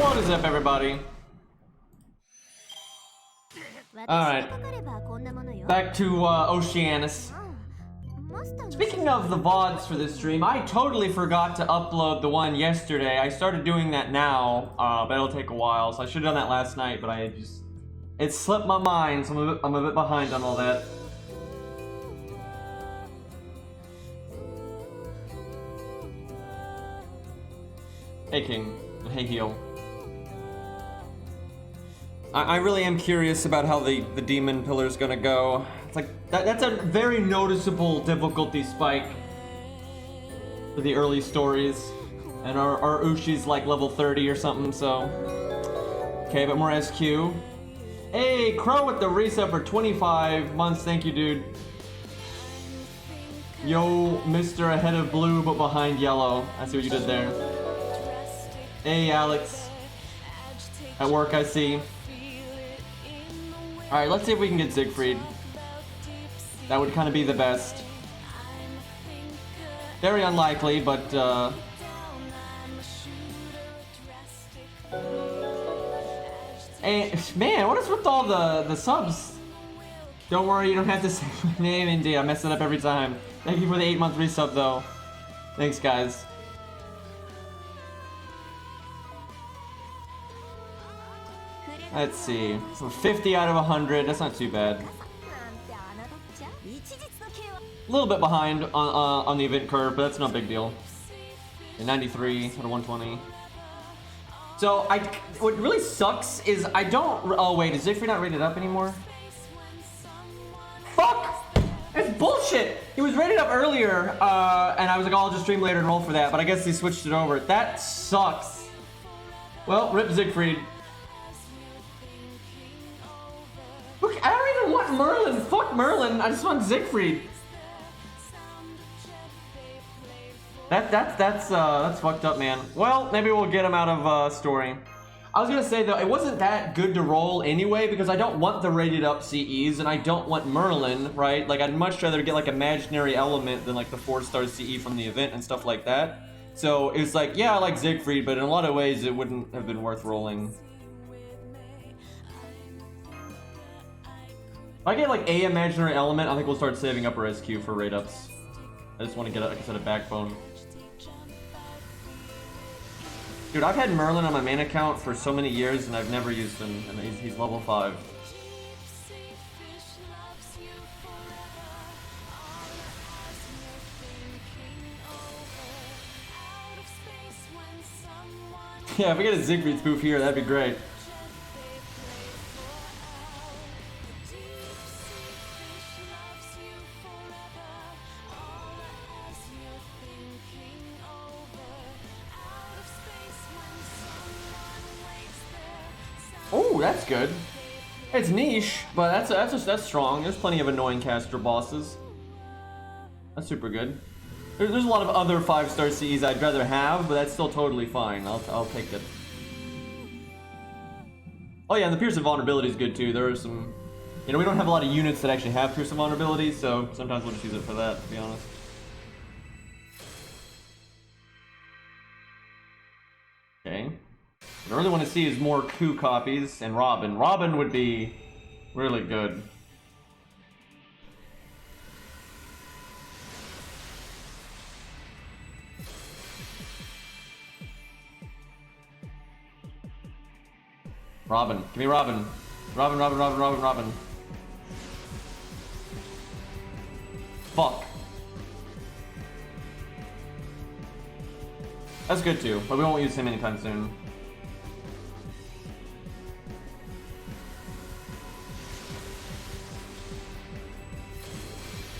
What is up, everybody? Alright, back to Okeanos. Speaking of the VODs for this stream, I totally forgot to upload the one yesterday. I started doing that now, but it'll take a while, so I should have done that last night, but it slipped my mind, so I'm a bit behind on all that. Hey King, hey Heel. I really am curious about how the demon pillar is gonna go. It's like that's a very noticeable difficulty spike for the early stories, and our Ushi's like level 30 or something. So okay, but more SQ. Hey, Crow with the resub for 25 months. Thank you, dude. Yo, Mr. Ahead of blue but behind yellow. I see what you did there. Hey, Alex. At work, I see. Alright, let's see if we can get Siegfried. That would kind of be the best. Very unlikely, but Hey, man, what is with all the subs? Don't worry, you don't have to say my name. Indeed, I mess it up every time. Thank you for the 8-month resub, though. Thanks, guys. Let's see. So 50 out of 100. That's not too bad. A little bit behind on the event curve, but that's no big deal. And 93 out of 120. So what really sucks is I don't. Oh wait, is Siegfried not rated up anymore? Fuck! It's bullshit. He was rated up earlier, and I was like, oh, I'll just stream later and roll for that. But I guess they switched it over. That sucks. Well, rip Siegfried. Look, I don't even want Merlin. Fuck Merlin. I just want Siegfried. That's fucked up, man. Well, maybe we'll get him out of story. I was gonna say though, it wasn't that good to roll anyway because I don't want the rated up CEs and I don't want Merlin, right? Like I'd much rather get like imaginary element than like the 4-star CE from the event and stuff like that. So it's like, yeah, I like Siegfried, but in a lot of ways it wouldn't have been worth rolling. If I get like a imaginary element, I think we'll start saving up our SQ for raid ups. I just want to get, like I said, a backbone. Dude, I've had Merlin on my main account for so many years and I've never used him, and he's level 5. Yeah, if we get a Siegfried spoof here, that'd be great. Oh, that's good. It's niche, but that's strong. There's plenty of annoying caster bosses. That's super good. There's a lot of other 5-star CEs I'd rather have, but that's still totally fine. I'll take it. Oh yeah, and the Pierce of Vulnerability is good too. There are some, you know, we don't have a lot of units that actually have Pierce of Vulnerability, so sometimes we'll just use it for that, to be honest. Okay. What I really want to see is more coup copies and Robin. Robin would be really good. Robin. Give me Robin. Robin, Robin, Robin, Robin, Robin. Fuck. That's good too, but we won't use him anytime soon.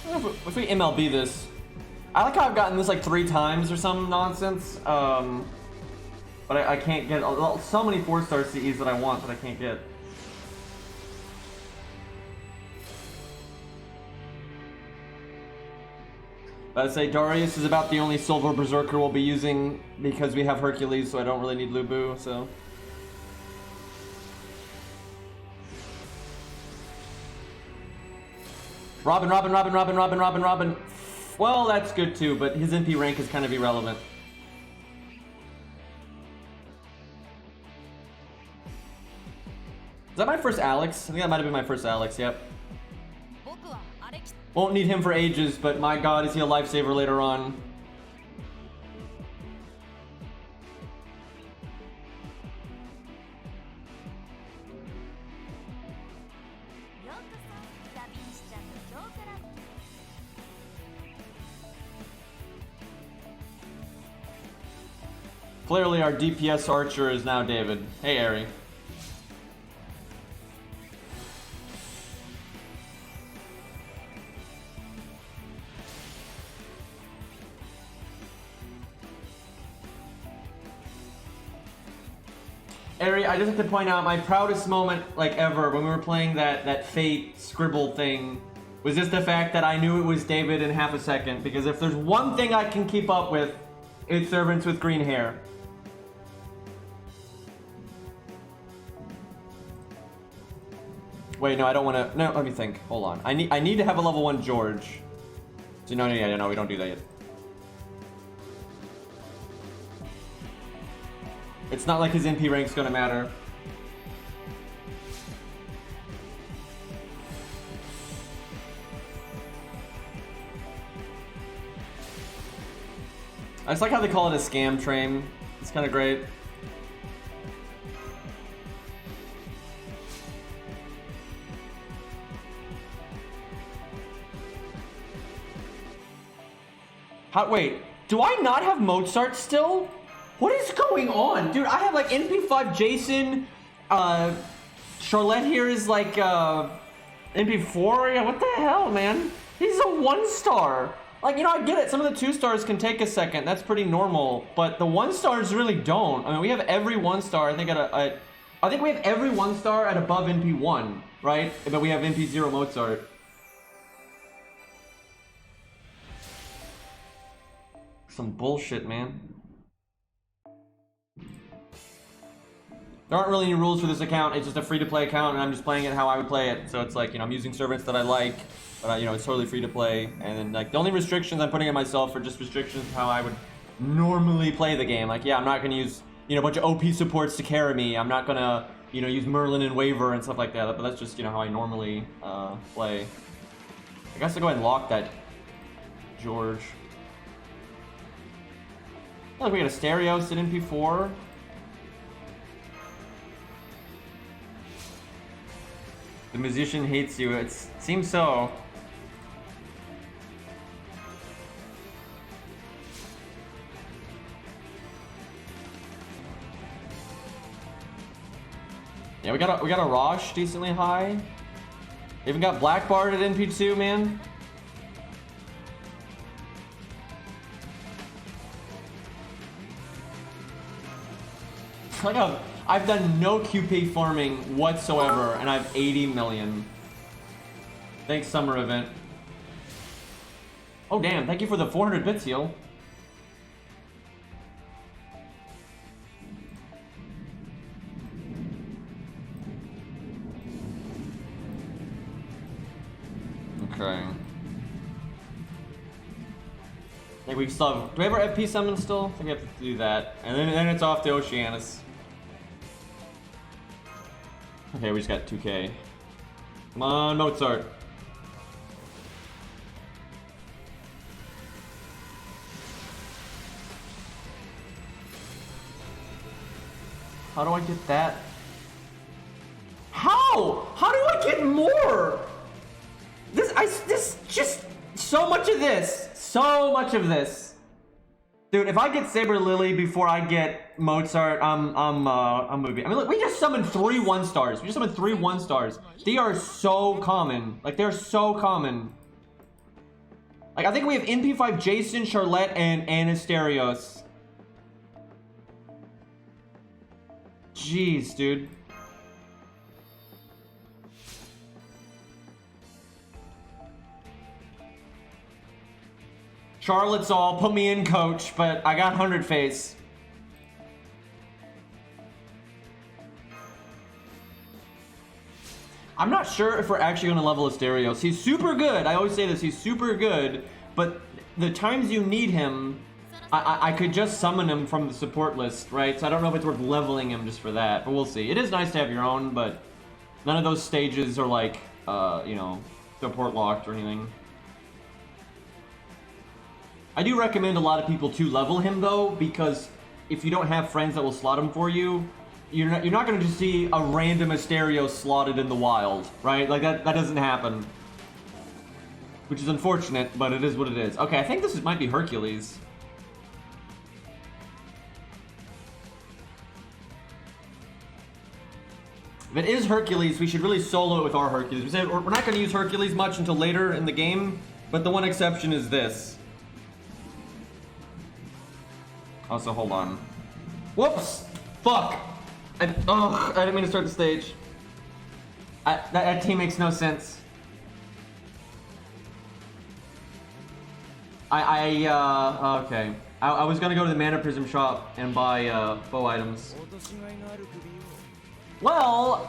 If we MLB this, I like how I've gotten this like 3 times or some nonsense. But I can't get so many 4-star CEs that I want that I can't get. I'd say Darius is about the only Silver Berserker we'll be using because we have Hercules, so I don't really need Lubu, so. Robin, Robin, Robin, Robin, Robin, Robin, Robin. Well, that's good too, but his MP rank is kind of irrelevant. Is that my first Alex? I think that might have been my first Alex, yep. Won't need him for ages, but my god, is he a lifesaver later on. Clearly our DPS archer is now David. Hey, Ari. Ari, I just have to point out my proudest moment, like ever, when we were playing that Fate scribble thing, was just the fact that I knew it was David in half a second. Because if there's one thing I can keep up with, it's servants with green hair. Wait, no, I don't want to. No, let me think. Hold on. I need to have a level 1 George. So no, we don't do that yet. It's not like his MP rank's gonna matter. I just like how they call it a scam train. It's kind of great. Wait, do I not have Mozart still? What is going on? Dude, I have like NP5 Jason, Charlotte here is like, NP4, yeah, what the hell, man? He's a 1-star. Like, you know, I get it, some of the 2-stars can take a second, that's pretty normal, but the 1-stars really don't. I mean, we have every 1-star, I think I think we have every 1-star at above NP1, right? But we have NP0 Mozart. Some bullshit, man. There aren't really any rules for this account. It's just a free-to-play account, and I'm just playing it how I would play it. So it's like, you know, I'm using servants that I like, but you know, it's totally free to play. And then like the only restrictions I'm putting on myself are just restrictions of how I would normally play the game. Like, yeah, I'm not gonna use, you know, a bunch of OP supports to carry me. I'm not gonna, you know, use Merlin and Waver and stuff like that. But that's just, you know, how I normally play. I guess I'll go ahead and lock that George. Oh, look, we got a stereo sit in P4. The musician hates you. It seems so. Yeah, we got a Rosh decently high. Even got Black Bard at NP2, man. Like I've done no QP farming whatsoever, and I have 80 million. Thanks, Summer Event. Oh, damn. Thank you for the 400 bits heal. Okay. I think we still have... Do we have our FP summon still? I think we have to do that. And then it's off to Okeanos. Okay, we just got 2k. Come on, Mozart. How do I get that? How? How do I get more? This just so much of this. So much of this. Dude, if I get Saber Lily before I get Mozart, I'm moving. I mean, look, we just summoned 3 1-stars. We just summoned 3 1-stars. They are so common. Like, they're so common. Like, I think we have NP5 Jason, Charlotte, and Anasterios. Jeez, dude. Charlotte's all, put me in, coach, but I got 100 face. I'm not sure if we're actually gonna level Asterios. He's super good. I always say this, he's super good, but the times you need him, I could just summon him from the support list, right? So I don't know if it's worth leveling him just for that, but we'll see. It is nice to have your own, but none of those stages are like, you know, support locked or anything. I do recommend a lot of people to level him though, because if you don't have friends that will slot him for you, you're not going to just see a random Asterios slotted in the wild, right? Like that doesn't happen. Which is unfortunate, but it is what it is. Okay, I think this might be Hercules. If it is Hercules, we should really solo it with our Hercules. We said we're not going to use Hercules much until later in the game, but the one exception is this. Also, hold on. Whoops! Fuck! I didn't mean to start the stage. That team makes no sense. Okay. I was gonna go to the Mana Prism shop and buy bow items. Well,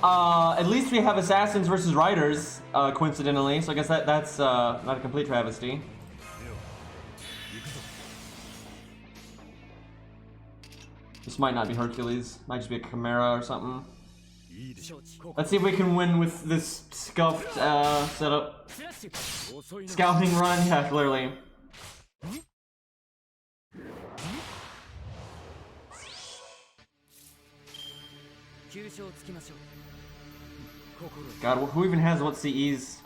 at least we have Assassins versus Riders, coincidentally, so I guess that's not a complete travesty. This might not be Hercules, might just be a Chimera or something. Let's see if we can win with this scuffed setup. Scouting run, yeah, clearly. God, who even has what CEs?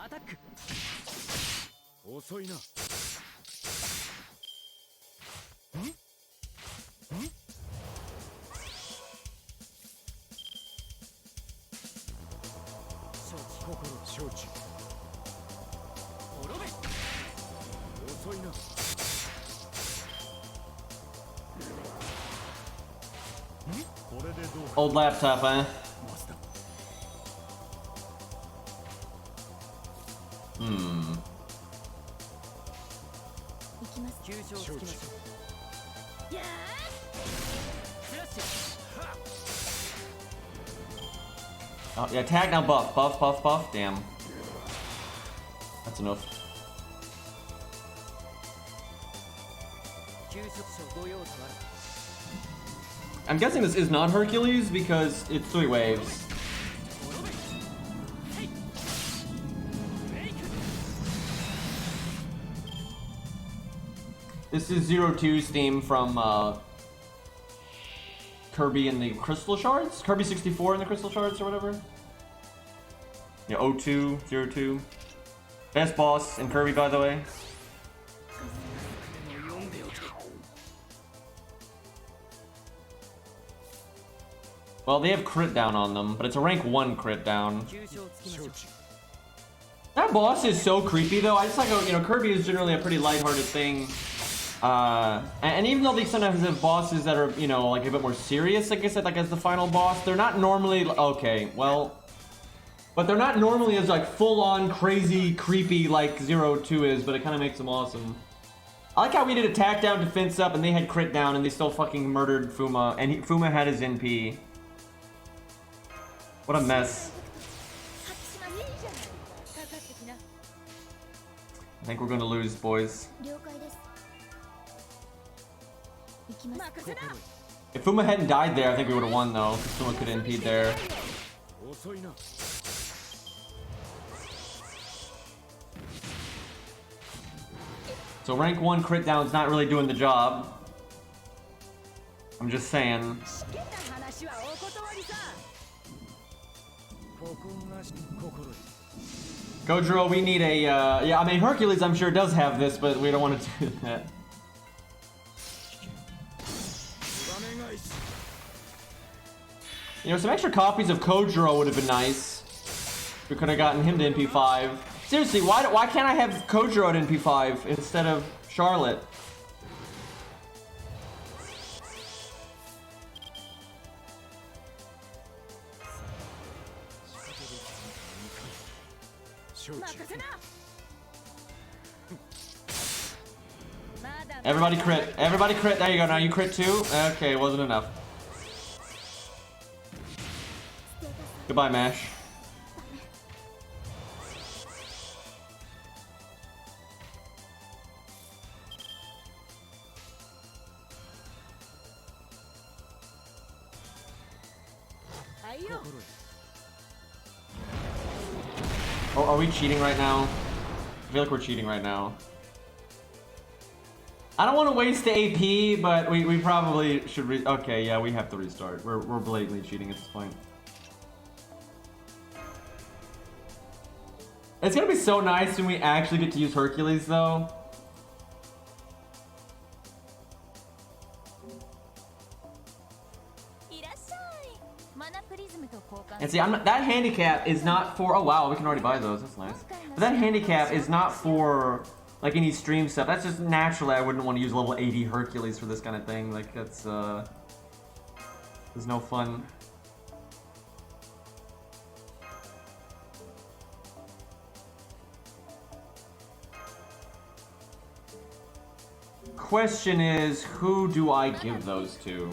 Old laptop, huh? Oh, yeah, tag now buff. Buff, buff, buff. Damn. That's enough. I'm guessing this is not Hercules because it's 3 waves. This is 02's theme from Kirby and the Crystal Shards? Kirby 64 and the Crystal Shards or whatever? Yeah, 02, 02. Best boss in Kirby, by the way. Well, they have crit down on them, but it's a rank 1 crit down. That boss is so creepy, though. I just like, you know, Kirby is generally a pretty lighthearted thing. And even though they sometimes have bosses that are, you know, like a bit more serious, like I said, like as the final boss, they're not normally, okay, well, but they're not normally as like full-on crazy, creepy like 02 is, but it kind of makes them awesome. I like how we did attack down, defense up, and they had crit down, and they still fucking murdered Fuma, and Fuma had his NP. What a mess. I think we're gonna lose, boys. If Fuma hadn't died there, I think we would have won though. Fuma could impede there. So rank 1 crit down's not really doing the job. I'm just saying. Gojiro, we need a, yeah, I mean, Hercules I'm sure does have this, but we don't want to do that. You know, some extra copies of Kojiro would have been nice. We could have gotten him to NP5. Seriously, why can't I have Kojiro at NP5 instead of Charlotte? Everybody crit. Everybody crit. There you go. Now you crit too. Okay, wasn't enough. Goodbye, Mash. Oh, are we cheating right now? I feel like we're cheating right now. I don't want to waste the AP, but we probably should okay, yeah, we have to restart. We're blatantly cheating at this point. It's gonna be so nice when we actually get to use Hercules, though. And see, that handicap is not for. Oh wow, we can already buy those. That's nice. But that handicap is not for like any stream stuff. That's just naturally I wouldn't want to use level 80 Hercules for this kind of thing. Like that's there's no fun. Question is, who do I give those to?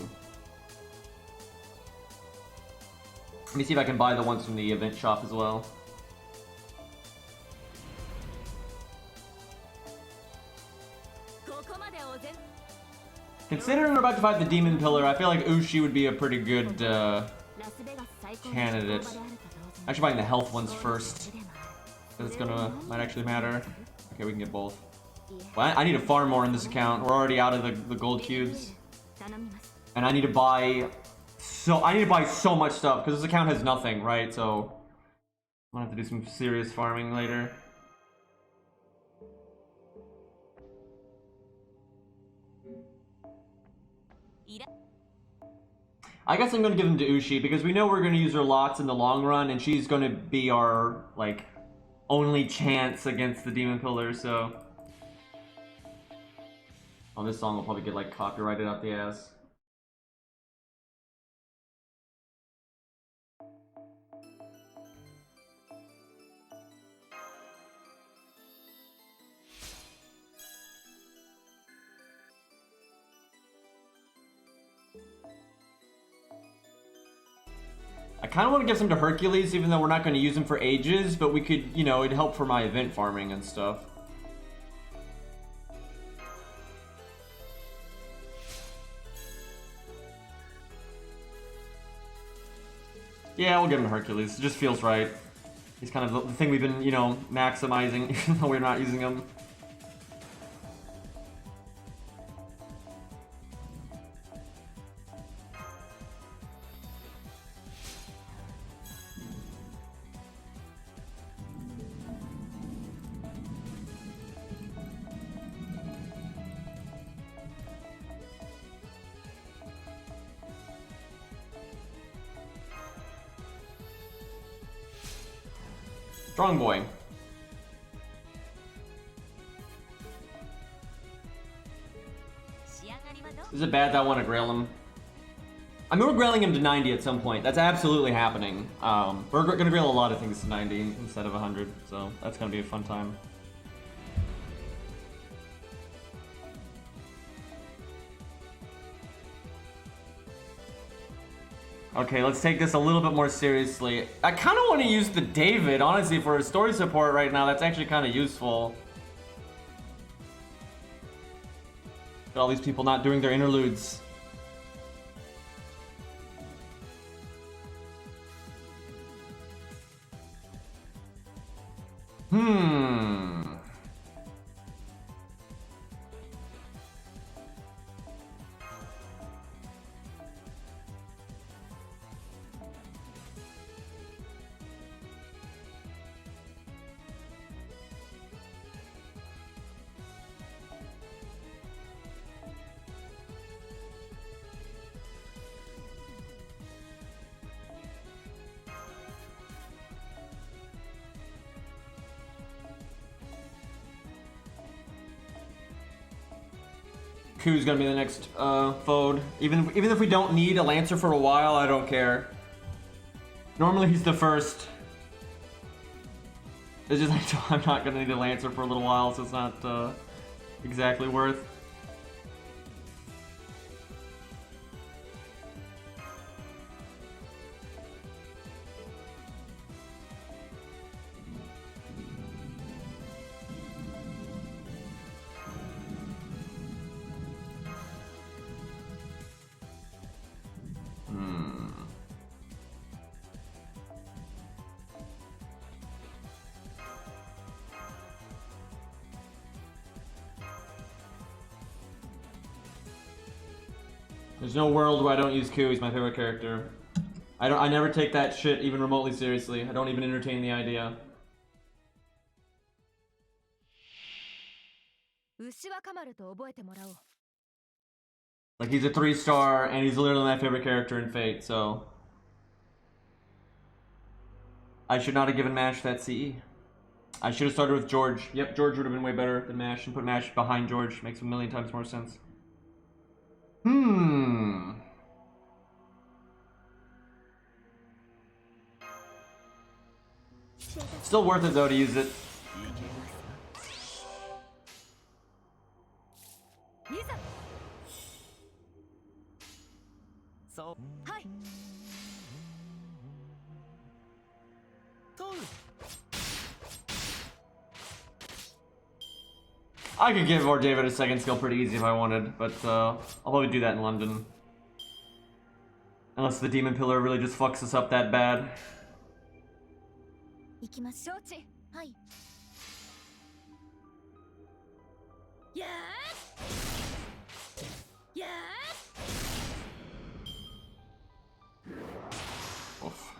Let me see if I can buy the ones from the event shop as well. Considering we're about to fight the Demon Pillar, I feel like Ushi would be a pretty good candidate. I should buy the health ones first. Because it's might actually matter. Okay, we can get both. Well, I need to farm more in this account. We're already out of the gold cubes. And I need to buy so much stuff because this account has nothing, right? So I'm gonna have to do some serious farming later. I guess I'm gonna give them to Ushi because we know we're gonna use her lots in the long run, and she's gonna be our like only chance against the Demon Pillar. So, oh, this song will probably get like copyrighted out the ass. I kind of want to give some to Hercules, even though we're not going to use him for ages, but we could, you know, it'd help for my event farming and stuff. Yeah, we'll give him Hercules. It just feels right. He's kind of the thing we've been, you know, maximizing, even though we're not using him. Strong boy. Is it bad that I want to grail him? I mean, we're grailing him to 90 at some point. That's absolutely happening. We're going to grail a lot of things to 90 instead of 100, so that's going to be a fun time. Okay, let's take this a little bit more seriously. I kind of want to use the David, honestly, for a story support right now. That's actually kind of useful. Got all these people not doing their interludes. Ku's gonna be the next Fode. Even if we don't need a Lancer for a while, I don't care. Normally he's the first. It's just I'm not gonna need a Lancer for a little while, so it's not exactly worth. There's no world where I don't use Q. He's my favorite character. I never take that shit even remotely seriously. I don't even entertain the idea. Like, he's a 3-star and he's literally my favorite character in Fate, so I should not have given Mash that CE. I should have started with George. Yep, George would have been way better than Mash, and put Mash behind George. Makes a million times more sense. Still worth it though to use it. I could give Or David a second skill pretty easy if I wanted, but I'll probably do that in London. Unless the Demon Pillar really just fucks us up that bad. Oof.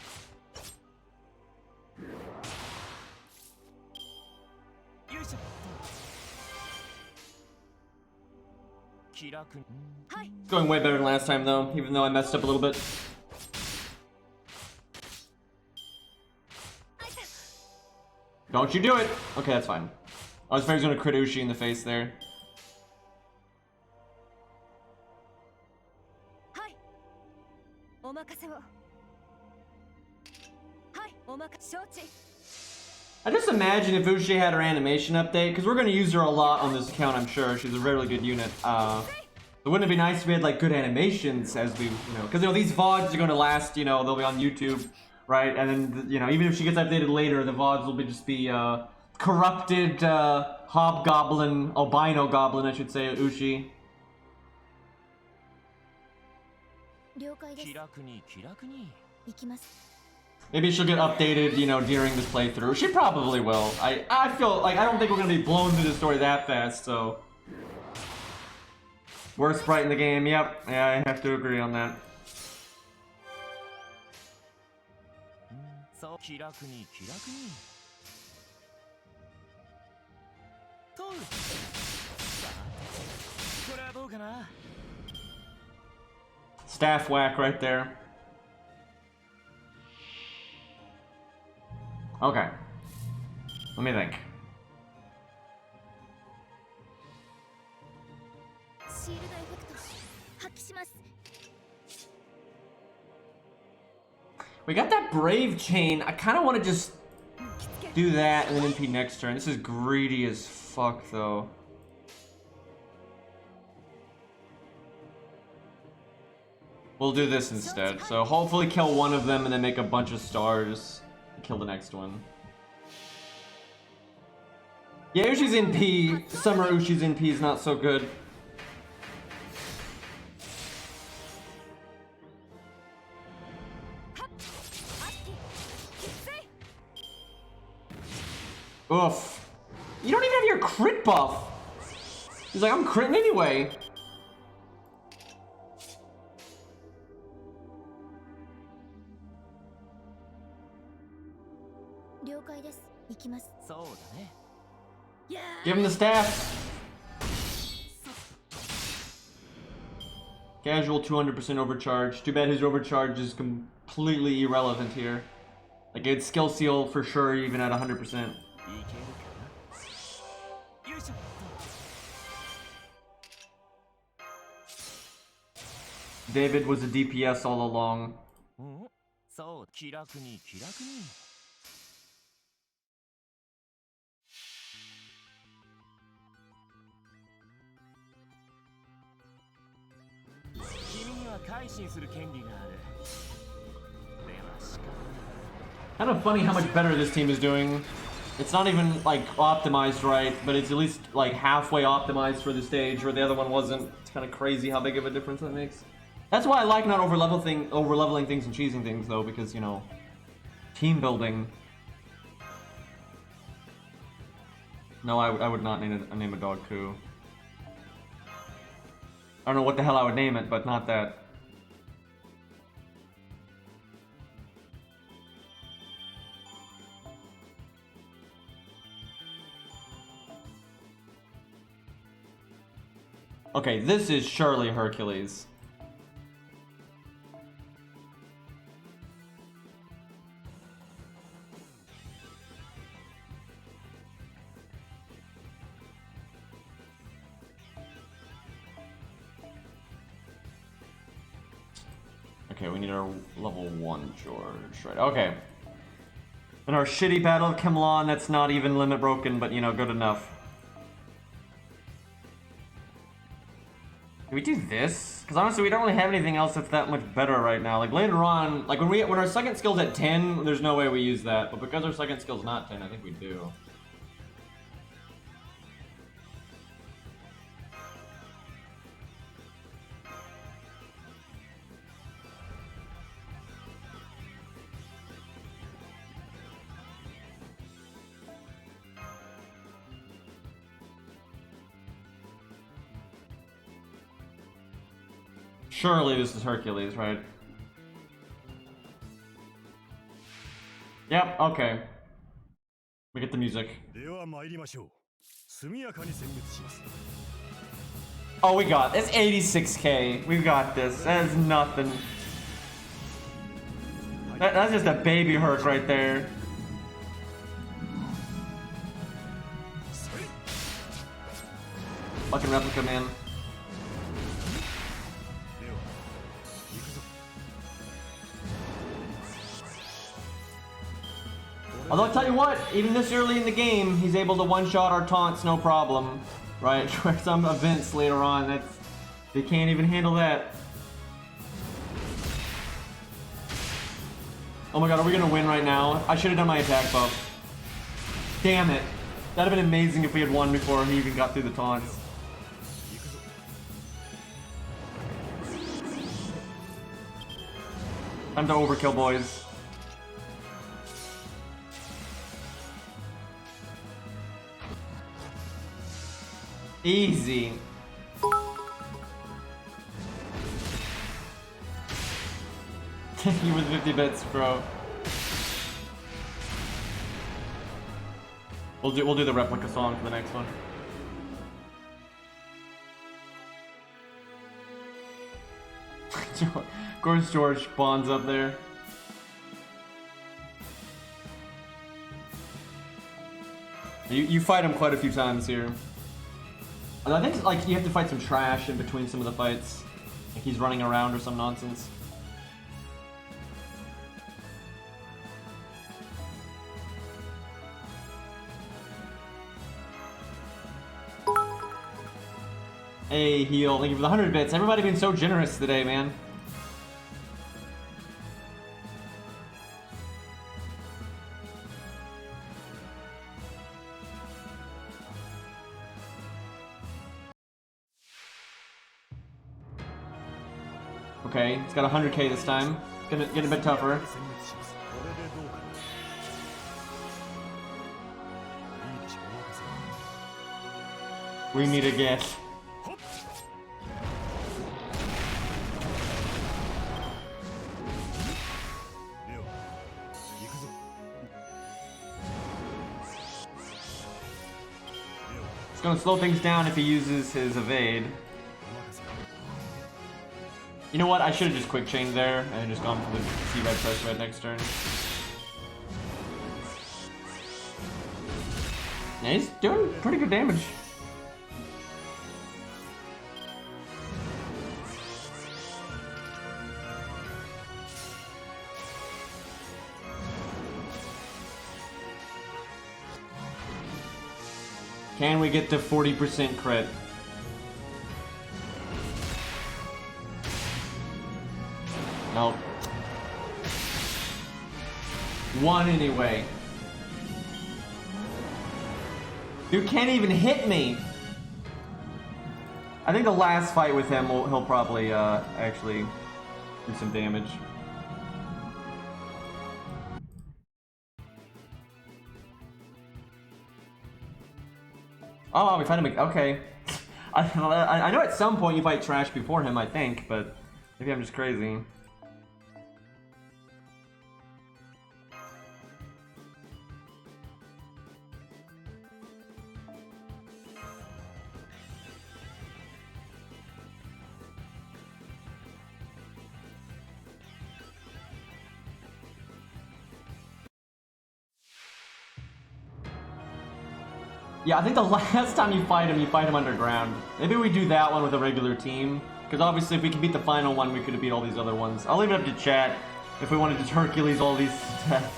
Going way better than last time though, even though I messed up a little bit. Don't you do it! Okay, that's fine. I was afraid he was gonna crit Ushi in the face there. I just imagine if Ushi had her animation update, because we're going to use her a lot on this account, I'm sure. She's a really good unit. So wouldn't it be nice if we had like good animations as we, because these VODs are going to last, they'll be on YouTube, right? And then, even if she gets updated later, the VODs will just be corrupted hobgoblin, albino goblin, I should say, Ushi. Maybe she'll get updated, during this playthrough. She probably will. I feel like I don't think we're gonna be blown through the story that fast, so. Worst sprite in the game, yep. Yeah, I have to agree on that. Staff whack right there. Okay. Let me think. We got that Brave chain. I kind of want to just do that and then MP next turn. This is greedy as fuck, though. We'll do this instead. So hopefully kill one of them and then make a bunch of stars. Kill the next one. Yeah, Ushi's in P. Summer Ushi's in P is not so good. Oof. You don't even have your crit buff. He's like, I'm critting anyway. Give him the staff. Casual 200% overcharge. Too bad his overcharge is completely irrelevant here. Like, it's skill seal for sure, even at 100%. David was a DPS all along. Kind of funny how much better this team is doing. It's not even like optimized right, but it's at least like halfway optimized for the stage where the other one wasn't. It's kind of crazy how big of a difference that makes. That's why I like not over-leveling things and cheesing things though, because, you know, team building. No, I would not name a dog Ku. I don't know what the hell I would name it, but not that. Okay, this is surely Hercules. Okay, we need our level 1 George, right? Okay. And our shitty Battle of Camelon, that's not even limit broken, but, you know, good enough. Can we do this? Because honestly, we don't really have anything else that's that much better right now. Like, later on, like, when our second skill's at 10, there's no way we use that. But because our second skill's not 10, I think we do. Surely this is Hercules, right? Yep, okay. We get the music. Oh, we got it. It's 86k. We got this. That is nothing. That's just a baby Herc right there. Fucking replica, man. Although I tell you what, even this early in the game, he's able to one-shot our taunts no problem, right? For some events later on, they can't even handle that. Oh my god, are we gonna win right now? I should have done my attack buff. Damn it. That'd have been amazing if we had won before he even got through the taunts. Time to overkill, boys. Easy. Thank you for the 50 bits, bro. We'll do the replica song for the next one. Of course, George spawns up there. You fight him quite a few times here. And I think like you have to fight some trash in between some of the fights. Like he's running around or some nonsense. Hey, heal. Thank you for the 100 bits. Everybody been so generous today, man. Okay, it's got 100k this time. Gonna get a bit tougher. We meet again. It's gonna slow things down if he uses his evade. You know what? I should have just quick chained there and just gone for the C-Red press red next turn. Yeah, he's doing pretty good damage. Can we get to 40% crit? Nope. One anyway. Dude can't even hit me. I think the last fight with him, he'll probably actually do some damage. Oh, we fight him. Okay. I know at some point you fight Trash before him, I think, but maybe I'm just crazy. Yeah, I think the last time you fight him underground. Maybe we do that one with a regular team. Because obviously if we can beat the final one, we could have beat all these other ones. I'll leave it up to chat if we want to just Hercules all these deaths.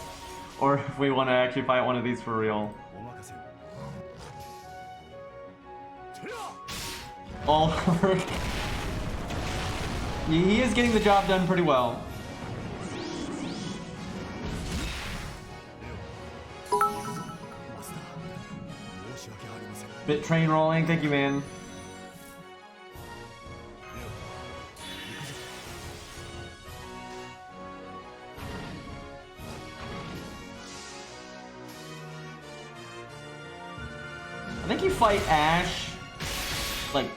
Or if we want to actually fight one of these for real. All hurt. He is getting the job done pretty well. Bit train rolling, thank you, man. I think you fight Ash, like,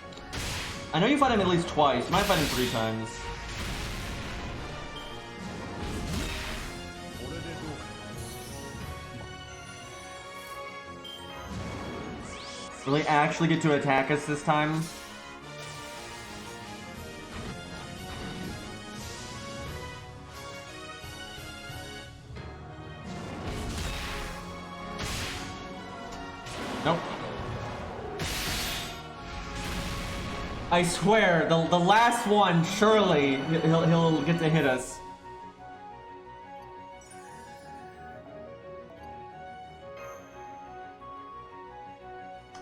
I know you fight him at least twice. You might fight him 3 times. Will they actually get to attack us this time? Nope. I swear, the last one, surely, he'll get to hit us.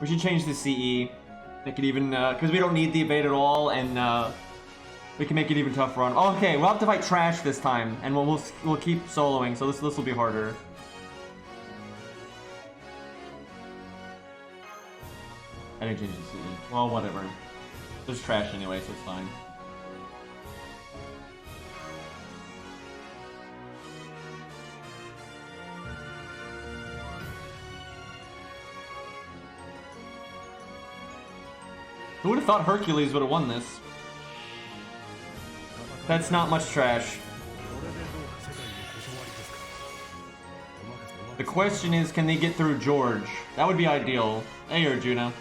We should change the CE. Make it even, because we don't need the evade at all, and we can make it even tougher on. Oh, okay, we'll have to fight Trash this time, and we'll keep soloing, so this will be harder. I didn't change the CE. Well, whatever. There's Trash anyway, so it's fine. Who would have thought Hercules would have won this? That's not much Trash. The question is, can they get through George? That would be ideal. Hey, Arjuna.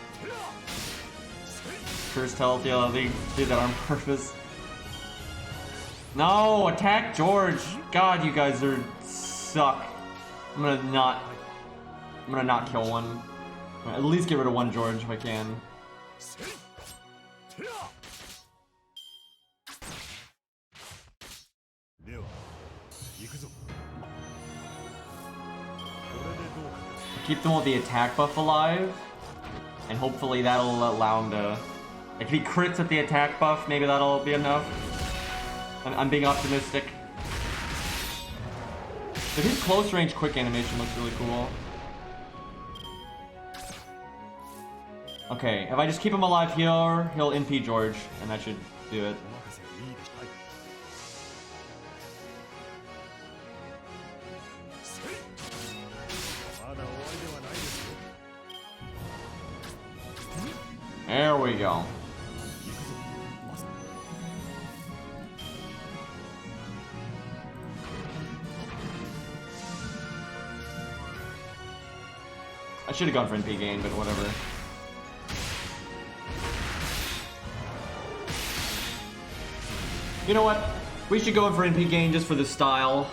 First health, yeah, they did that on purpose. No, attack George! God, you guys suck. I'm gonna not kill one. At least get rid of one George if I can. Keep them with the attack buff alive, and hopefully that'll allow him to... If he crits with the attack buff, maybe that'll be enough. I'm being optimistic. But his close range quick animation looks really cool. Okay, if I just keep him alive here, he'll NP George, and that should do it. There we go. I should have gone for NP gain, but whatever. You know what? We should go in for NP gain just for the style.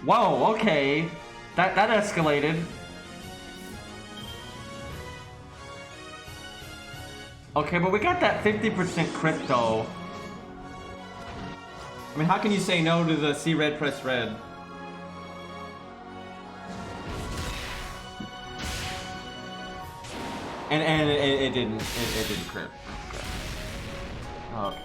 Whoa, okay. That escalated. Okay, but we got that 50% crit though. I mean, how can you say no to the see red, press red? And it didn't crit. Okay.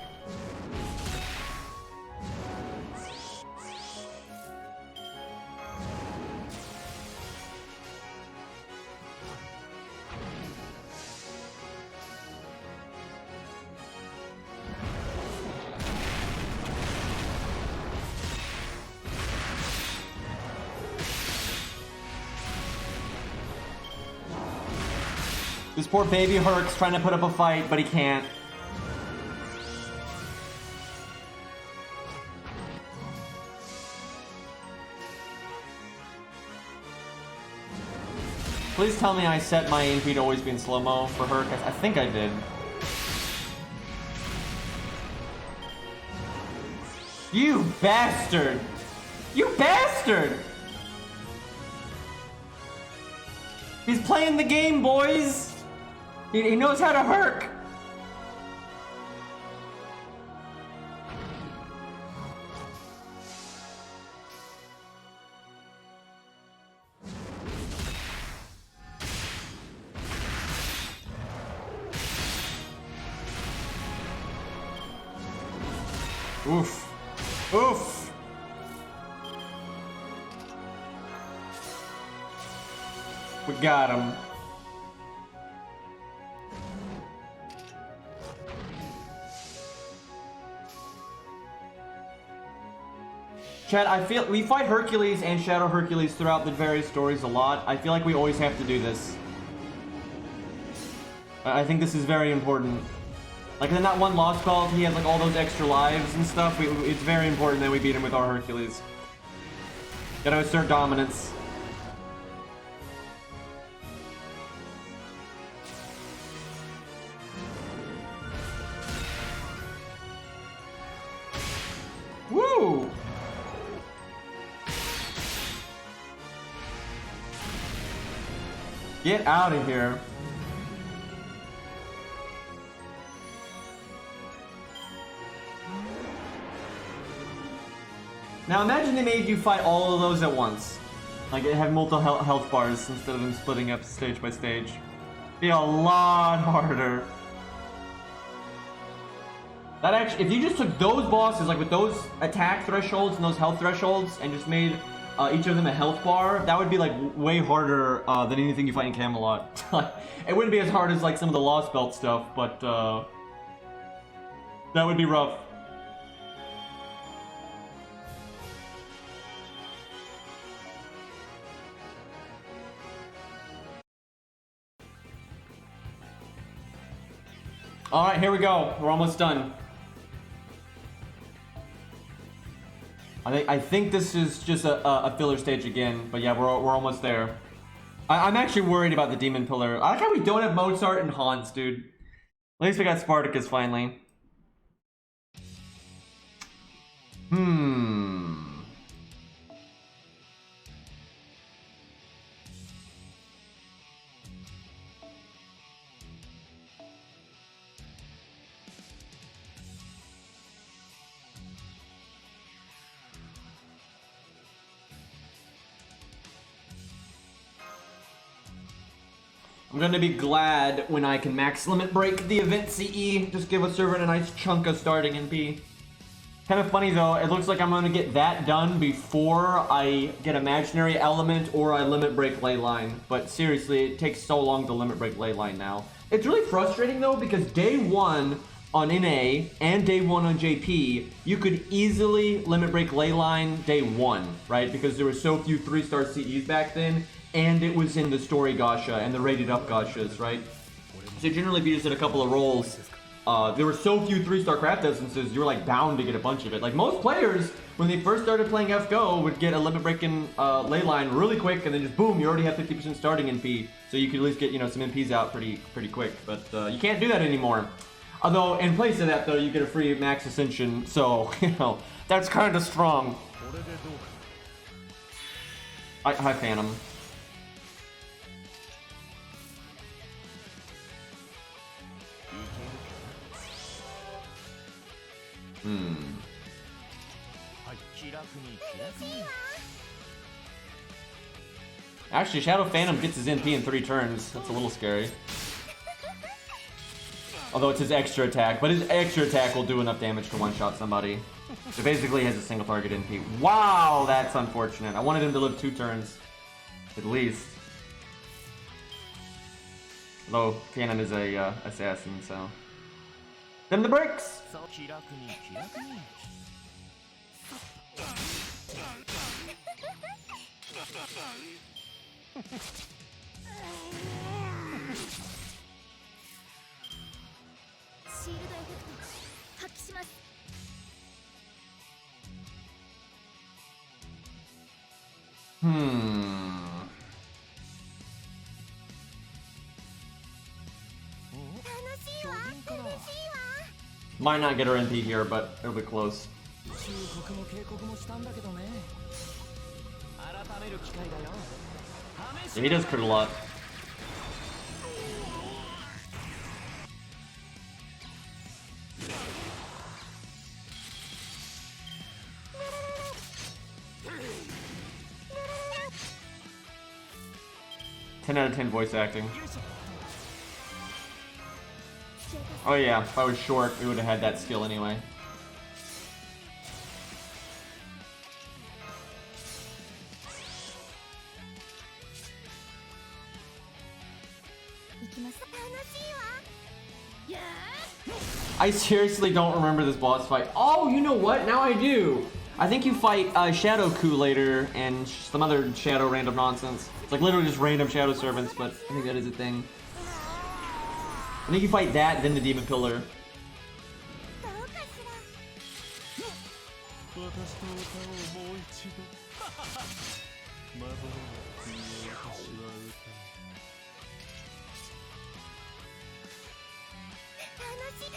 This poor baby Herc's trying to put up a fight, but he can't. Please tell me I set my NP to always be in slow-mo for Herc. I think I did. You bastard! You bastard! He's playing the game, boys! He knows how to Herc! Oof. Oof! We got him. Chad, I feel we fight Hercules and Shadow Hercules throughout the various stories a lot. I feel like we always have to do this. I think this is very important. Like in that one Lost Belt, he has like all those extra lives and stuff. It's very important that we beat him with our Hercules. Gotta assert dominance. Woo! Get out of here. Now imagine they made you fight all of those at once. Like it had multiple health bars instead of them splitting up stage by stage. Be a lot harder. That actually, if you just took those bosses, like with those attack thresholds and those health thresholds, and just made each of them a health bar, that would be like way harder than anything you fight in Camelot. It wouldn't be as hard as like some of the Lost Belt stuff, but that would be rough. All right, here we go. We're almost done. I think this is just a filler stage again, but yeah, we're almost there. I'm actually worried about the Demon Pillar. I like how we don't have Mozart and Hans, dude. At least we got Spartacus finally. I'm gonna be glad when I can max limit break the event CE. Just give a server a nice chunk of starting NP. Kind of funny though, it looks like I'm gonna get that done before I get imaginary element or I limit break leyline. But seriously, it takes so long to limit break leyline now. It's really frustrating though because day one on NA and day one on JP, you could easily limit break leyline day one, right? Because there were so few 3-star CEs back then. and it was in the story gacha and the rated up gachas, right? So generally, if you just did a couple of rolls, there were so few 3-star craft essences, you were like bound to get a bunch of it. Like most players, when they first started playing FGO, would get a limit breaking ley line really quick, and then just boom, you already have 50% starting NP, so you could at least get, you know, some NPs out pretty quick. But you can't do that anymore. Although in place of that, though, you get a free max ascension, so you know that's kind of strong. Hi, Phantom. Actually, Shadow Phantom gets his NP in 3 turns. That's a little scary. Although it's his extra attack, but his extra attack will do enough damage to one-shot somebody. So basically he has a single target NP. Wow, that's unfortunate. I wanted him to live 2 turns, at least. Although Phantom is a assassin, so. Them the bricks! Might not get her NP here, but it'll be close. Yeah, he does crit a lot. Ten out of 10 voice acting. Oh yeah, if I was short, we would have had that skill anyway. I seriously don't remember this boss fight. Oh, you know what? Now I do. I think you fight Shadow Coup later and some other Shadow random nonsense. It's like literally just random Shadow Servants, but I think that is a thing. I think you fight that, then the Demon Pillar.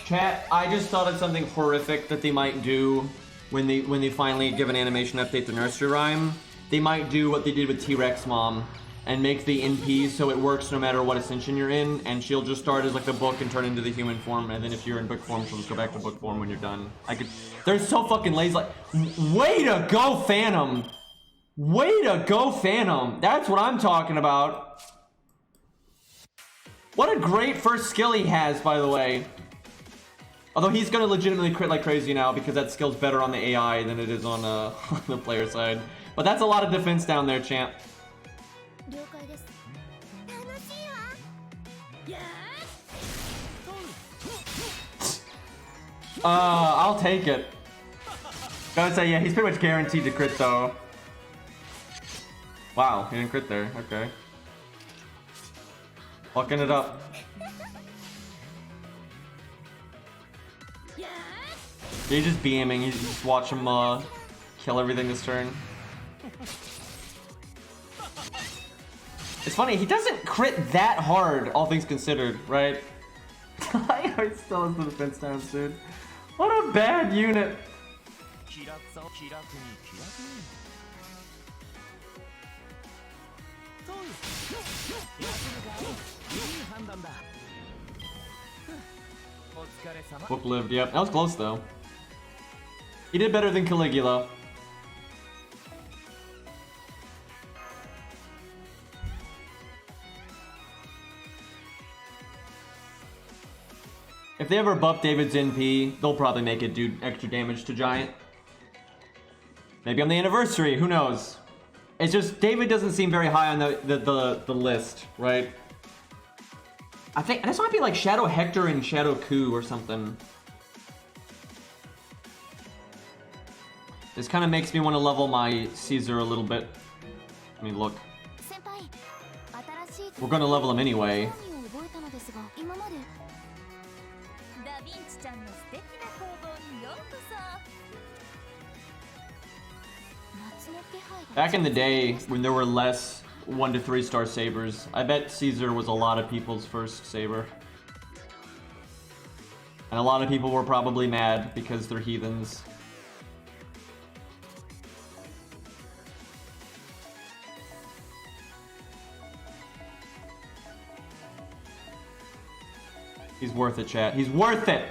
Chat, I just thought of something horrific that they might do when they finally give an animation update to Nursery Rhyme. They might do what they did with T-Rex Mom and make the NP so it works no matter what ascension you're in, and she'll just start as like the book and turn into the human form, and then if you're in book form, she'll just go back to book form when you're done. They're so fucking lazy. Like, way to go, Phantom! Way to go, Phantom! That's what I'm talking about. What a great first skill he has, by the way. Although he's gonna legitimately crit like crazy now because that skill's better on the AI than it is on the player side. But that's a lot of defense down there, champ. I'll take it. Gotta say, yeah, he's pretty much guaranteed to crit though. Wow, he didn't crit there. Okay. Fucking it up. He's just BMing. You just watch him kill everything this turn. It's funny, he doesn't crit that hard, all things considered, right? I still has the defense down, dude. What a bad unit. Book lived, yep. That was close though. He did better than Caligula. If they ever buff David's NP, they'll probably make it do extra damage to Giant. Maybe on the anniversary, who knows? It's just, David doesn't seem very high on the list, right? I think, this might be like Shadow Hector and Shadow Coup or something. This kind of makes me want to level my Caesar a little bit. Let me look. We're gonna level him anyway. Back in the day, when there were less 1 to 3 star sabers, I bet Caesar was a lot of people's first saber. And a lot of people were probably mad because they're heathens. He's worth it, chat. He's worth it!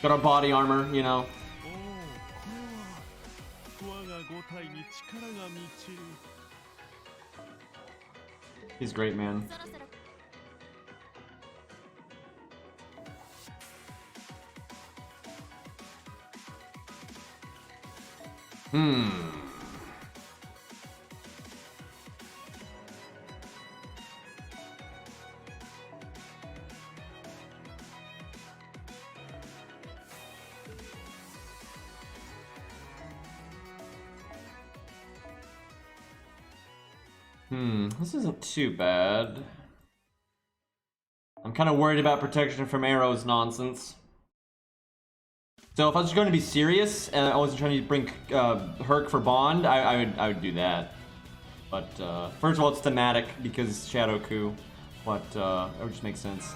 Got our body armor, you know. He's great, man. This isn't too bad. I'm kind of worried about protection from arrows nonsense. So if I was going to be serious and I wasn't trying to bring Herc for Bond, I would do that. But first of all, it's thematic because Shadow Coup, but it would just make sense.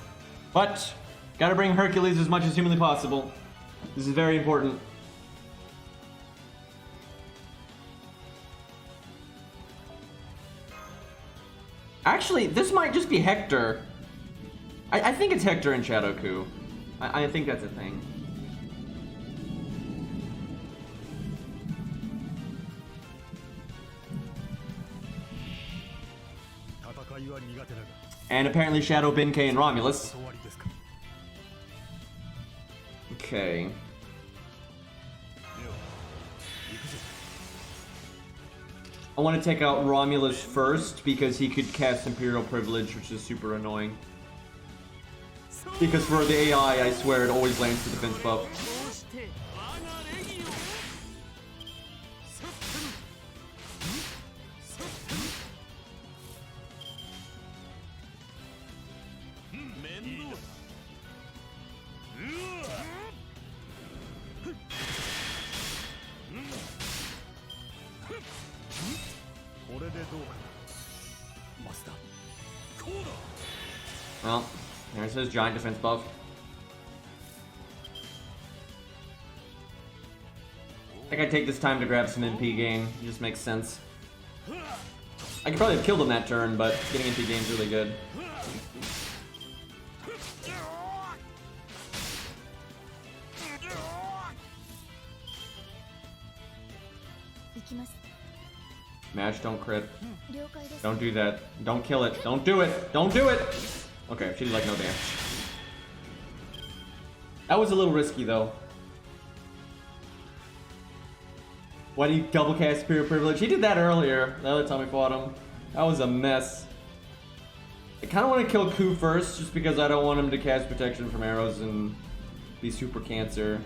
But gotta bring Hercules as much as humanly possible. This is very important. Actually, this might just be Hector. I think it's Hector and Shadow Coup. I think that's a thing. And apparently Shadow, Benkei, and Romulus. Okay. I want to take out Romulus first because he could cast Imperial Privilege, which is super annoying. Because for the AI, I swear it always lands the defense buff. Well, there's his giant defense buff. I think I take this time to grab some MP gain. It just makes sense. I could probably have killed him that turn, but getting MP gain is really good. Mash, don't crit. Don't do that. Don't kill it. Don't do it. Don't do it! Okay, she did like no damage. That was a little risky though. Why do you double cast Superior Privilege? He did that earlier, the other time we fought him. That was a mess. I kind of want to kill Ku first, just because I don't want him to cast protection from arrows and be super cancer.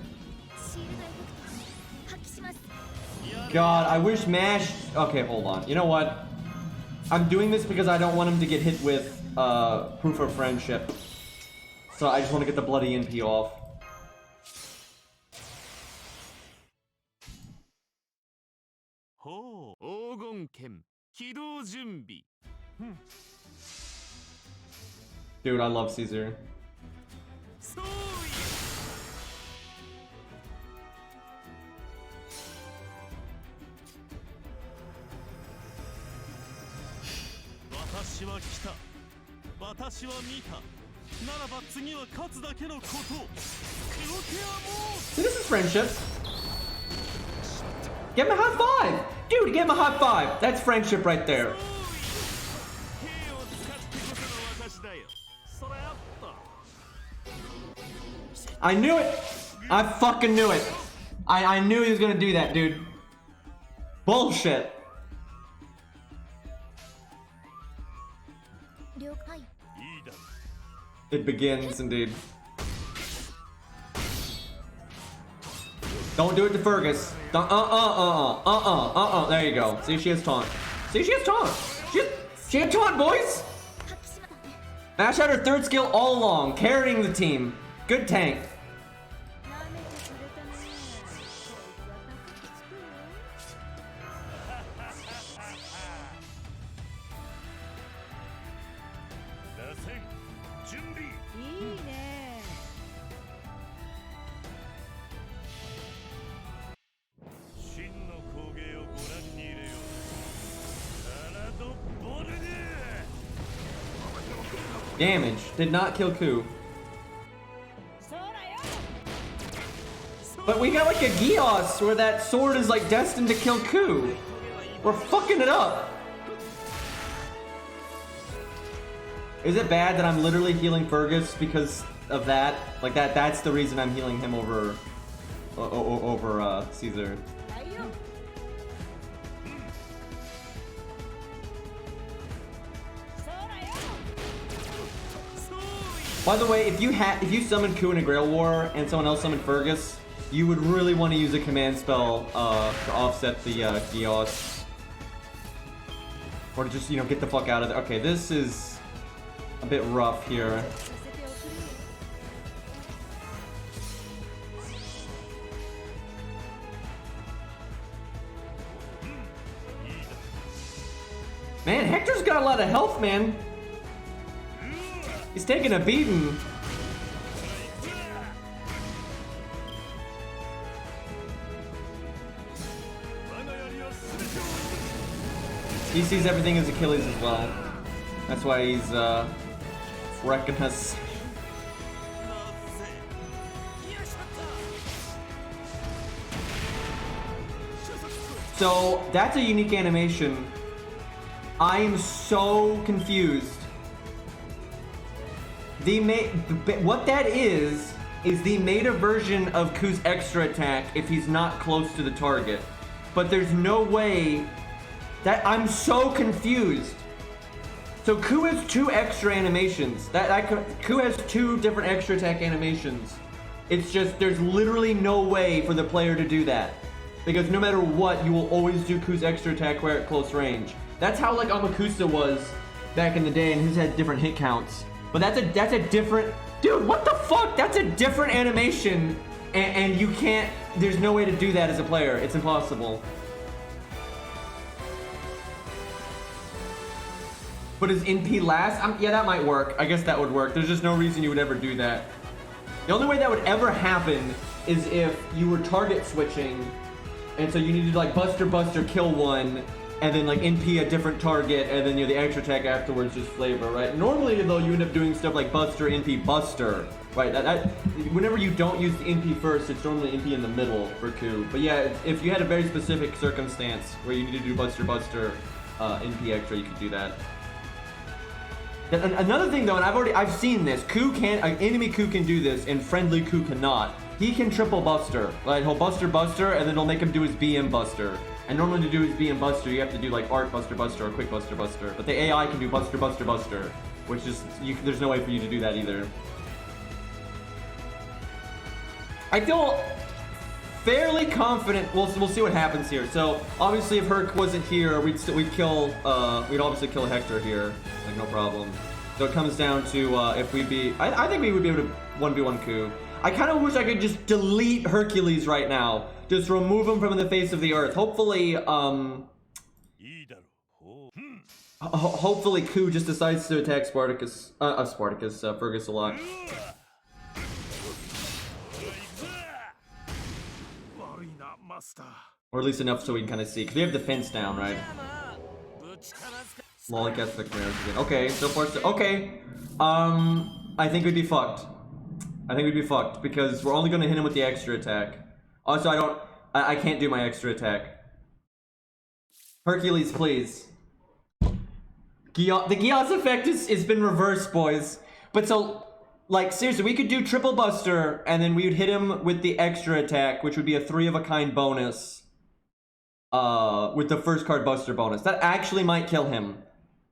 God, I wish Mash... Okay, hold on. You know what? I'm doing this because I don't want him to get hit with Proof of Friendship. So I just want to get the bloody NP off. Dude, I love Caesar. See, this is friendship. Give him a high five! Dude, give him a high five! That's friendship right there. I knew it! I fucking knew it! I knew he was gonna do that, dude. Bullshit. It begins, indeed. Don't do it to Fergus. Don't, There you go. See, she has taunt. See, she has taunt. She had taunt, boys. Ash had her third skill all along, carrying the team. Good tank. Damage. Did not kill Ku. But we got like a Geos where that sword is like destined to kill Ku. We're fucking it up. Is it bad that I'm literally healing Fergus because of that? Like that's the reason I'm healing him over Caesar. By the way, if you summon Ku in a Grail War and someone else summoned Fergus, you would really want to use a command spell to offset the Geos. Or to just, you know, get the fuck out of there. Okay, this is a bit rough here. Man, Hector's got a lot of health, man. He's taking a beating. He sees everything as Achilles as well. That's why he's wrecking us. So that's a unique animation. I am so confused. What that is the meta version of Ku's extra attack if he's not close to the target. But there's no way that I'm so confused. So Ku has two extra animations. Ku has two different extra attack animations. It's just there's literally no way for the player to do that. Because no matter what, you will always do Ku's extra attack where at close range. That's how like Amakusa was back in the day, and his had different hit counts. But that's a different... Dude, what the fuck? That's a different animation. And you can't... There's no way to do that as a player. It's impossible. But is NP last? Yeah, that might work. I guess that would work. There's just no reason you would ever do that. The only way that would ever happen is if you were target switching. And so you needed to like Buster, kill one. And then like NP a different target, and then, you know, the extra attack afterwards just flavor, right? Normally though, you end up doing stuff like Buster, NP, Buster, right? Whenever you don't use the NP first, it's normally NP in the middle for Ku. But yeah, if you had a very specific circumstance where you need to do Buster, NP extra, you could do that. Another thing though, and I've seen this, enemy Ku can do this, and friendly Ku cannot. He can triple Buster, like he'll Buster, and then it'll make him do his BM Buster. And normally to do his BM Buster, you have to do like Art Buster or Quick Buster. But the AI can do Buster, which is, there's no way for you to do that either. I feel fairly confident. We'll see what happens here. So obviously, if Herc wasn't here, we'd obviously kill Hector here, like no problem. So it comes down to if we beat. I think we would be able to 1v1 Ku. I kind of wish I could just delete Hercules right now. Just remove him from the face of the earth. Hopefully, hopefully Ku just decides to attack Fergus a lot. Or at least enough so we can kind of see. Because we have the fence down, right? Lol, I guess the Khmer's again. Okay, so far, okay. I think we'd be fucked. Because we're only going to hit him with the extra attack. Also, I can't do my extra attack. Hercules, please. The Geos effect has been reversed, boys. But so, Like, seriously, we could do triple buster, and then we would hit him with the extra attack, which would be a 3-of-a-kind bonus. With the first card buster bonus. That actually might kill him.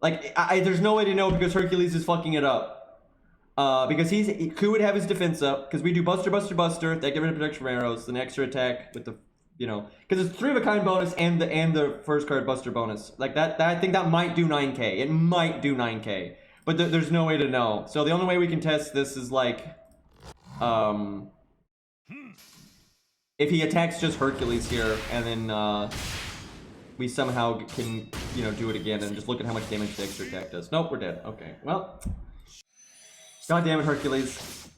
Like, there's no way to know because Hercules is fucking it up. Because Ku would have his defense up, because we do buster, buster, buster, that get rid of protection from arrows, then extra attack with the, you know, because it's 3-of-a-kind bonus and the first card buster bonus. Like, that I think that might do 9k. It might do 9k. But there's no way to know. So the only way we can test this is like, if he attacks just Hercules here, and then we somehow can, you know, do it again and just look at how much damage the extra attack does. Nope, we're dead. Okay, well, god damn it, Hercules.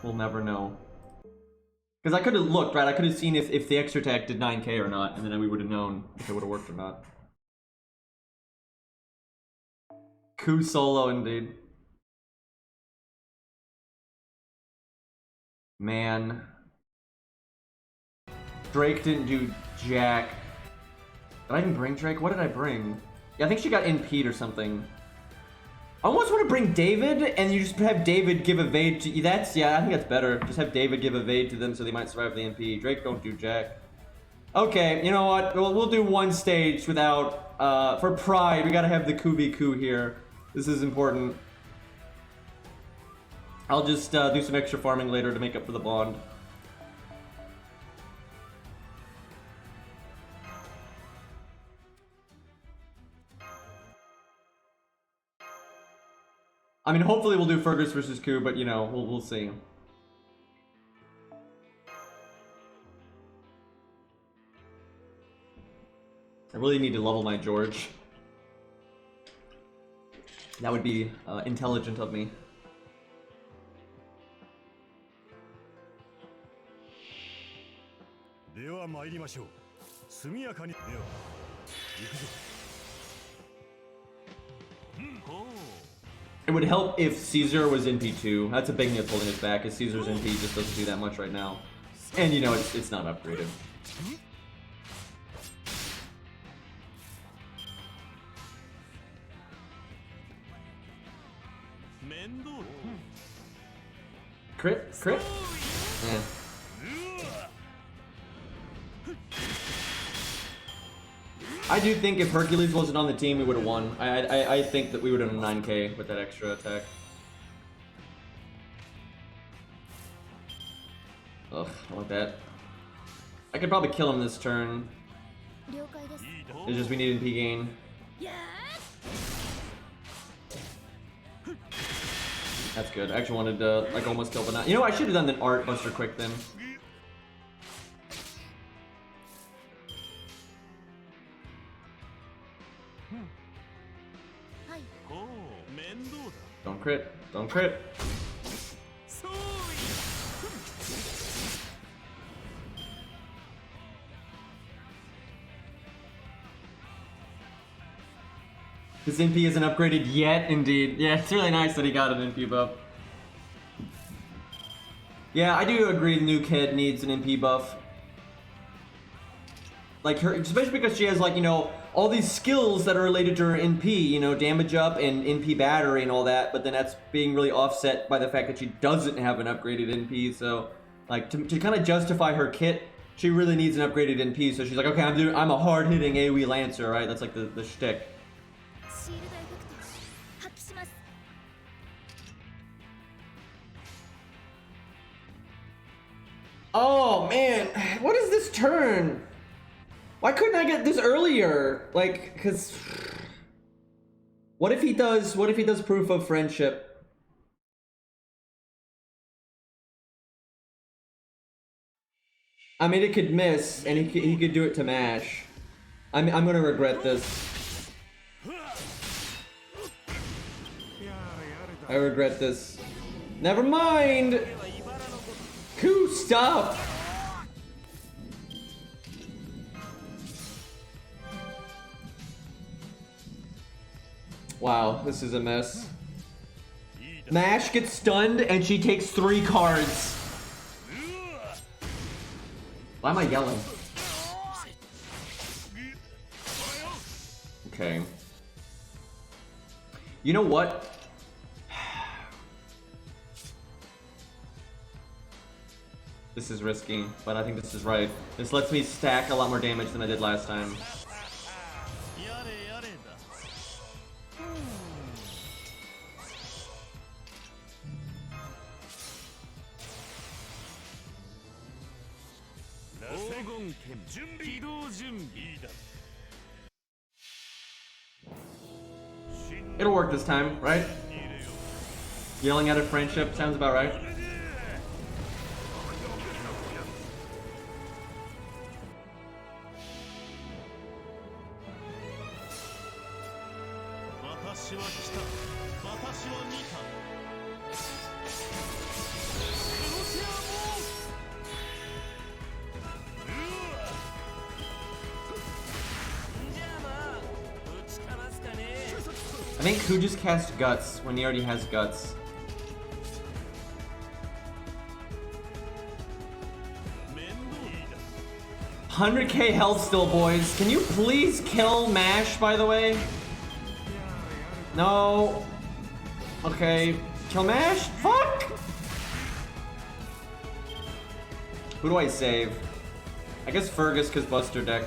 We'll never know. Because I could have looked, right? I could have seen if the extra attack did 9k or not, and then we would have known if it would have worked or not. Ku solo, indeed. Man. Drake didn't do jack. Did I even bring Drake? What did I bring? Yeah, I think she got NP'd or something. I almost want to bring David, and you just have David give evade to... yeah, I think that's better. Just have David give evade to them so they might survive the NP. Drake don't do jack. Okay, you know what? We'll do one stage without... for pride, we gotta have the Ku v Ku here. This is important. I'll just do some extra farming later to make up for the bond. I mean, hopefully we'll do Fergus versus Ku, but you know, we'll see. I really need to level my George. That would be intelligent of me. It would help if Caesar was NP2. That's a big thing that's holding us back, is Caesar's NP just doesn't do that much right now. And you know, it's not upgraded. Crit? Crit? Yeah. I do think if Hercules wasn't on the team, we would have won. I think that we would have done 9k with that extra attack. Ugh, I want that. I could probably kill him this turn. It's just we need NP gain. That's good. I actually wanted to like almost kill, but not. You know, I should have done the art buster quick then. Don't crit. Don't crit. His NP isn't upgraded yet, indeed. Yeah, it's really nice that he got an NP buff. Yeah, I do agree the new kid needs an NP buff. Like her, especially because she has like, you know, all these skills that are related to her NP, you know, damage up and NP battery and all that, but then that's being really offset by the fact that she doesn't have an upgraded NP, so like to kind of justify her kit, she really needs an upgraded NP, so she's like, okay, I'm a hard-hitting AoE Lancer, right? That's like the shtick. Oh man, what is this turn? Why couldn't I get this earlier? Like, cause what if he does proof of friendship? I mean, it could miss, and he could do it to mash. I'm gonna regret this. I regret this. Never mind. Ku, stop. Wow, this is a mess. Mash gets stunned and she takes 3 cards. Why am I yelling? Okay. You know what? This is risky, but I think this is right. This lets me stack a lot more damage than I did last time. It'll work this time, right? Yelling at a friendship sounds about right. I think Ku just cast Guts when he already has Guts. 100k health still, boys. Can you please kill Mash, by the way? No. Okay. Kill Mash? Fuck! Who do I save? I guess Fergus, because Buster deck.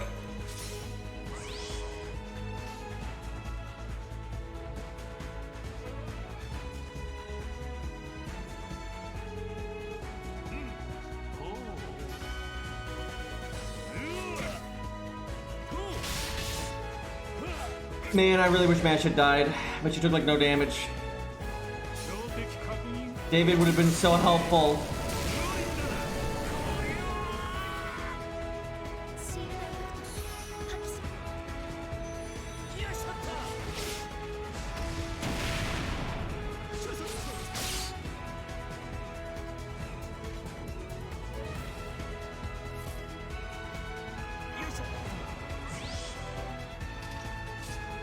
Man, I really wish Mash had died, but she took like no damage. David would have been so helpful.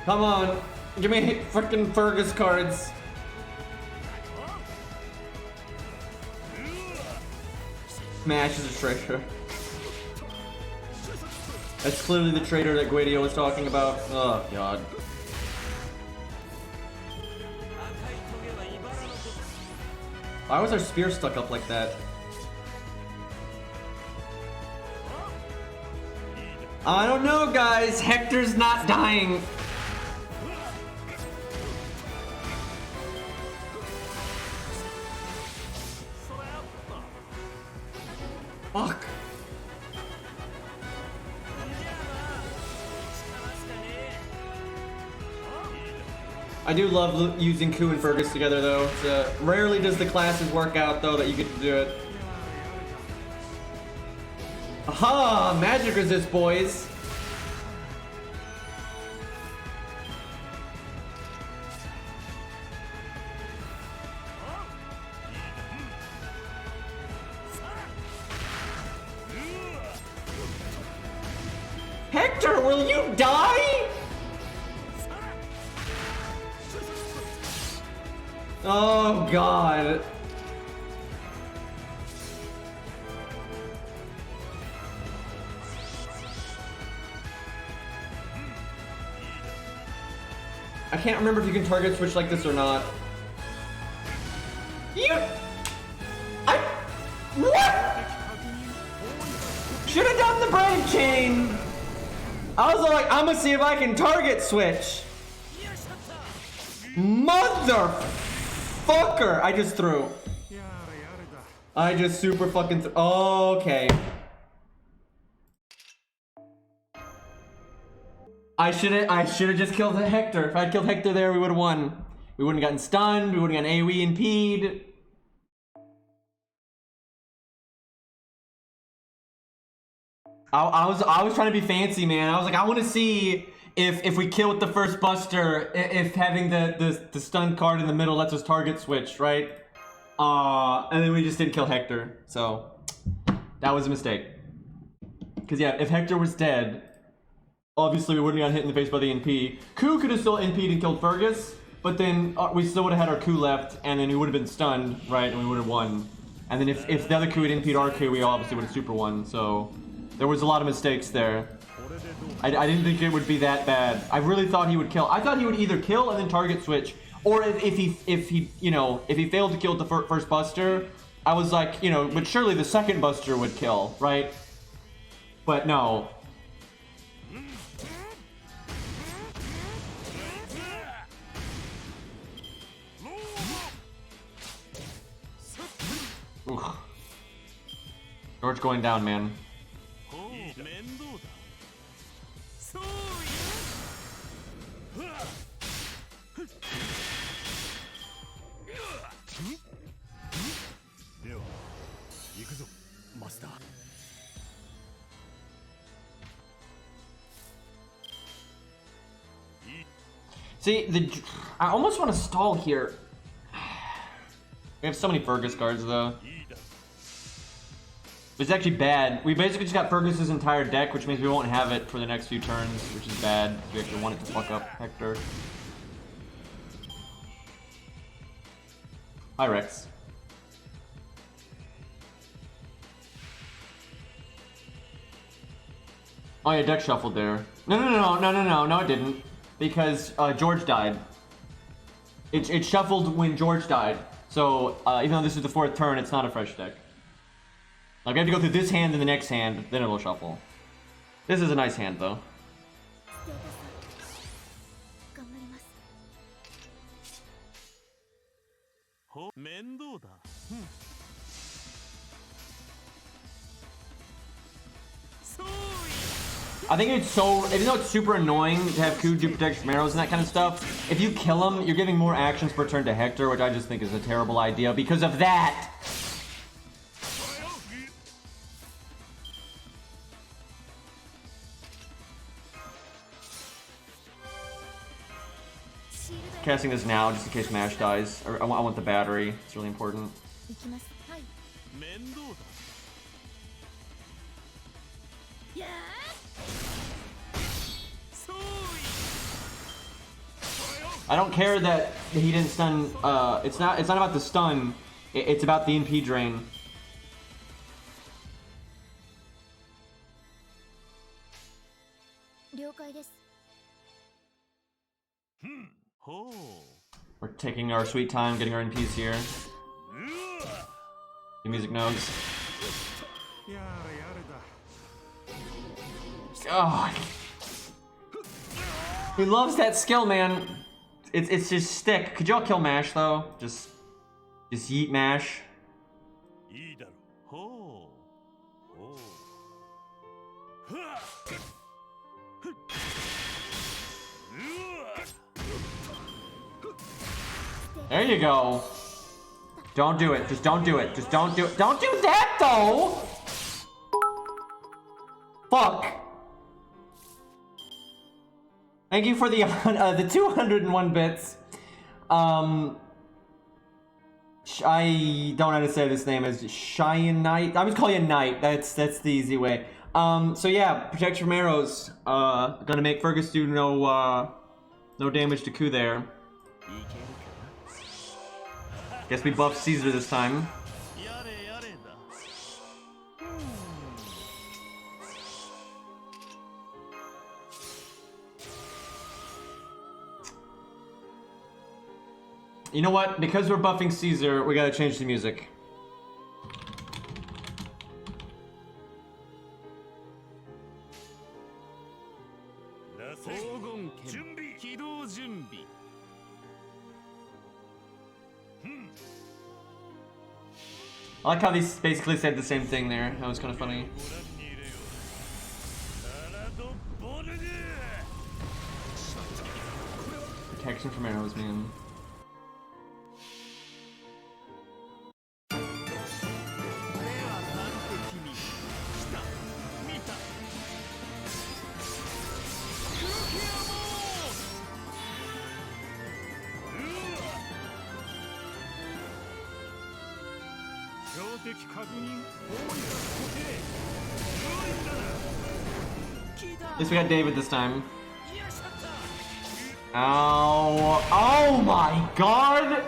Come on, give me frickin' Fergus cards. Mash is a traitor. That's clearly the traitor that Guidio was talking about. Oh god. Why was our spear stuck up like that? I don't know, guys. Hector's not dying. Fuck. I do love using Ku and Fergus together, though. Rarely does the classes work out, though, that you get to do it. Aha! Magic resist, boys! Hector, will you die? Oh god. I can't remember if you can target switch like this or not. What? Should have done the brave chain. I was like, I'm gonna see if I can target switch. Motherfucker! I just threw. I just super fucking threw. Oh, okay. I should have just killed Hector. If I'd killed Hector there, we would have won. We wouldn't have gotten stunned. We wouldn't have gotten AoE impede. I was trying to be fancy, man. I was like, I want to see if we kill with the first Buster, if having the stun card in the middle lets us target switch, right? And then we just didn't kill Hector, so that was a mistake. Because yeah, if Hector was dead, obviously we wouldn't have gotten hit in the face by the NP. Ku could have still NP'd and killed Fergus, but then we still would have had our Ku left, and then we would have been stunned, right? And we would have won. And then if the other Ku had NP'd our Ku, we obviously would have super won. So there was a lot of mistakes there. I didn't think it would be that bad. I really thought he would kill. I thought he would either kill and then target switch, Or if he you know, if he failed to kill the first Buster, I was like, you know, but surely the second Buster would kill, right? But no. Oof. George going down, man. See, I almost want to stall here. We have so many Fergus cards, though. It's actually bad. We basically just got Fergus's entire deck, which means we won't have it for the next few turns, which is bad. We actually want it to fuck up Hector. Hi, Rex. Oh yeah, deck shuffled there. No, it didn't. Because George died. It shuffled when George died. So even though this is the 4th turn, it's not a fresh deck. Like, we have to go through this hand and the next hand, then it'll shuffle. This is a nice hand, though. I think it's so, even though it's super annoying to have Kuju protect from arrows and that kind of stuff, if you kill him, you're giving more actions per turn to Hector, which I just think is a terrible idea because of that. Casting this now just in case Mash dies. Or I want the battery. It's really important. I don't care that he didn't stun. It's not about the stun. It's about the NP drain. We're taking our sweet time, getting our NPs here. The music knows. Oh, he loves that skill, man. It's just stick. Could y'all kill Mash though? Just yeet Mash. There you go. Don't do it. Just don't do it. Just don't do it. Don't do that though. Fuck. Thank you for the 201 bits. I don't know how to say this name. Is Cheyenne Knight? I would call you Knight. That's the easy way. So yeah, protection from arrows. Gonna make Fergus do no damage to Ku there. Guess we buffed Caesar this time. You know what? Because we're buffing Caesar, we gotta change the music. I like how they basically said the same thing there. That was kind of funny. Protection from arrows, man. At least we got David this time. Ow. Oh my god!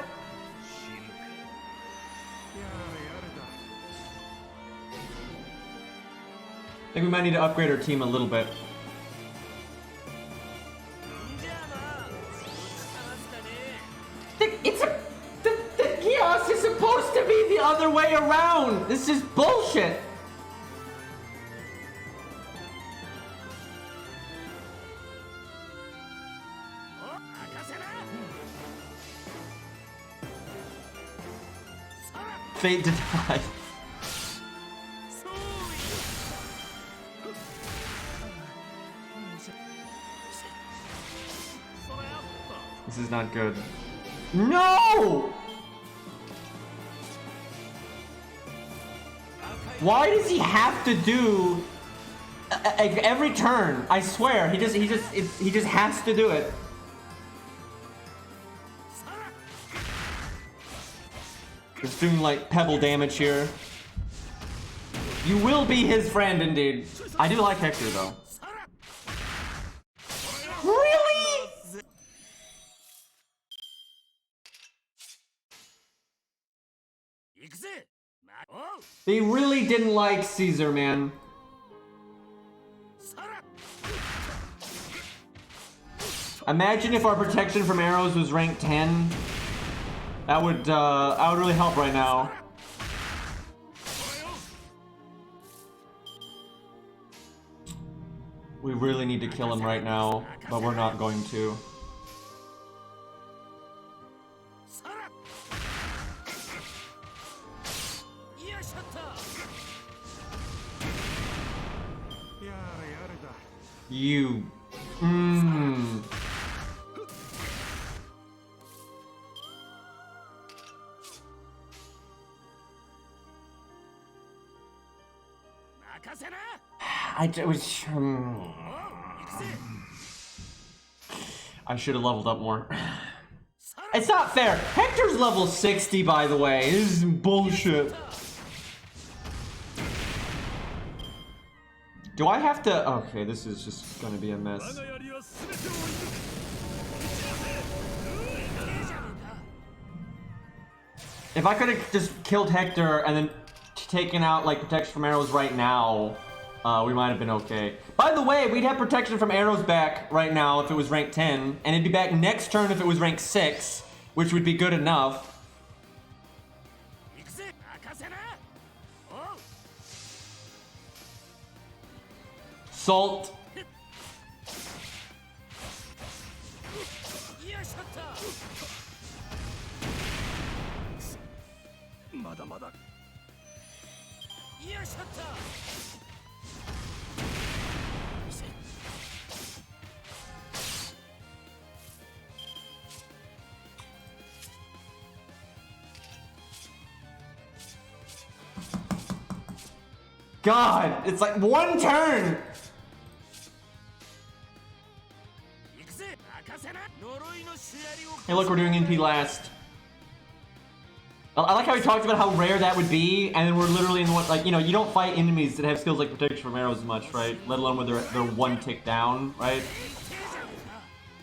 I think we might need to upgrade our team a little bit. the Geass is supposed to be the other way around. This is bullshit. Fate to die. This is not good. No! Why does he have to do every turn? I swear, he just has to do it. It's doing like pebble damage here. You will be his friend indeed. I do like Hector though. Really? They really didn't like Caesar, man. Imagine if our protection from arrows was rank 10. That would really help right now. We really need to kill him right now, but we're not going to. You. I should have leveled up more. It's not fair. Hector's level 60, by the way. This is bullshit. Do I have to? Okay, this is just gonna be a mess. If I could have just killed Hector and then taken out like protection from arrows right now, we might have been okay. By the way, we'd have protection from arrows back right now if it was rank 10, and it'd be back next turn if it was rank 6, which would be good enough. Salt. God, it's like one turn. Hey, look, we're doing NP last. I like how he talked about how rare that would be, and then we're literally in what, like, you know, you don't fight enemies that have skills like protection from arrows much, right? Let alone when they're one tick down, right?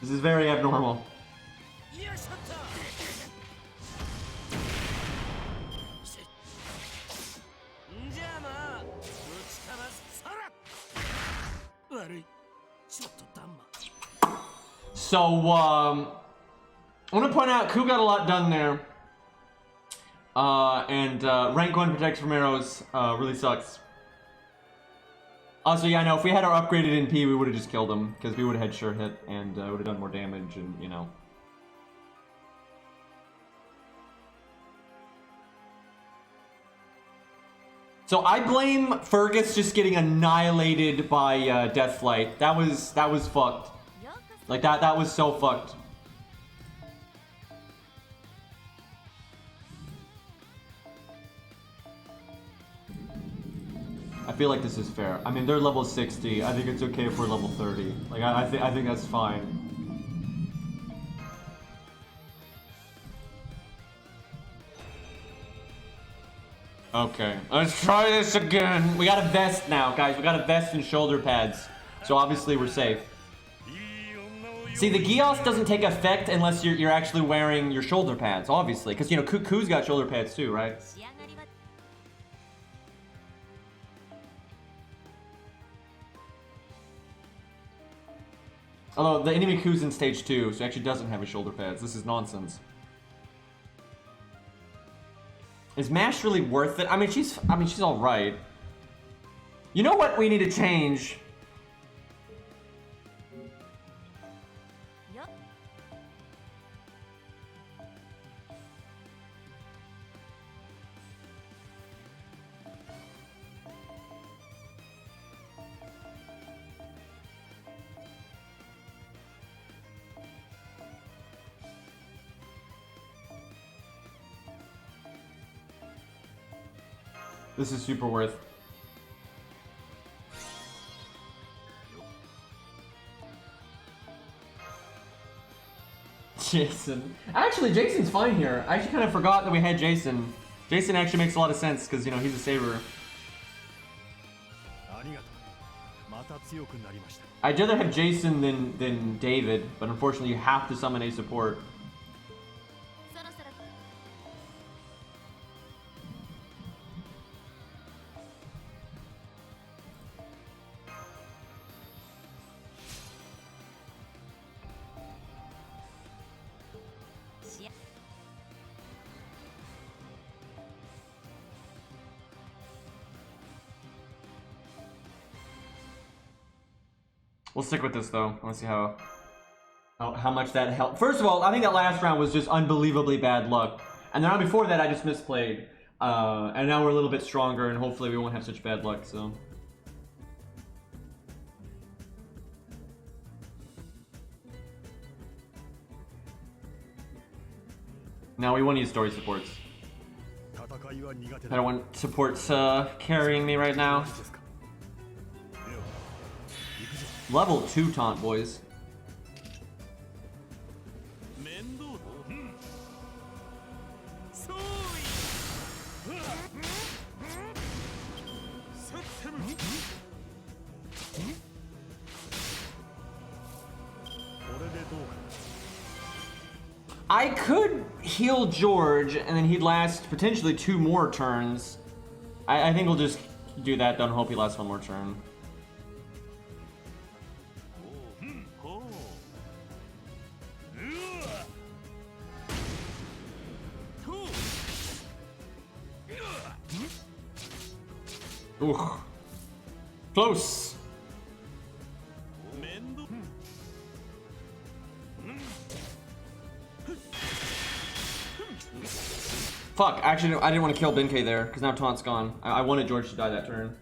This is very abnormal. So, I want to point out, Ku got a lot done there. Rank 1 protection from arrows really sucks. Also, yeah, I know, if we had our upgraded NP, we would have just killed him, because we would have had sure hit, and would have done more damage, and, you know. So I blame Fergus just getting annihilated by Deathflight. That was fucked. Like, that was so fucked. I feel like this is fair. I mean, they're level 60. I think it's okay if we're level 30. Like, I think that's fine. Okay, let's try this again. We got a vest now, guys. We got a vest and shoulder pads. So obviously we're safe. See, the Geass doesn't take effect unless you're actually wearing your shoulder pads, obviously. Because, you know, Ku's got shoulder pads too, right? Although, the enemy Ku's in stage 2, so he actually doesn't have his shoulder pads. This is nonsense. Is Mash really worth it? I mean, she's all right. You know what we need to change? This is super worth. Jason. Actually, Jason's fine here. I actually kind of forgot that we had Jason. Jason actually makes a lot of sense because, you know, he's a saver. I'd rather have Jason than David, but unfortunately you have to summon a support. We'll stick with this though. I want to see how much that helped. First of all, I think that last round was just unbelievably bad luck, and the round before that I just misplayed. And now we're a little bit stronger, and hopefully we won't have such bad luck. So. Now we want to use story supports. I don't want supports carrying me right now. Level 2 taunt, boys. I could heal George, and then he'd last potentially 2 more turns. I think we'll just do that, though, and hope he lasts 1 more turn. Ooh. Close. Fuck, actually, I didn't want to kill Benkei there, because now Taunt's gone. I wanted George to die that turn.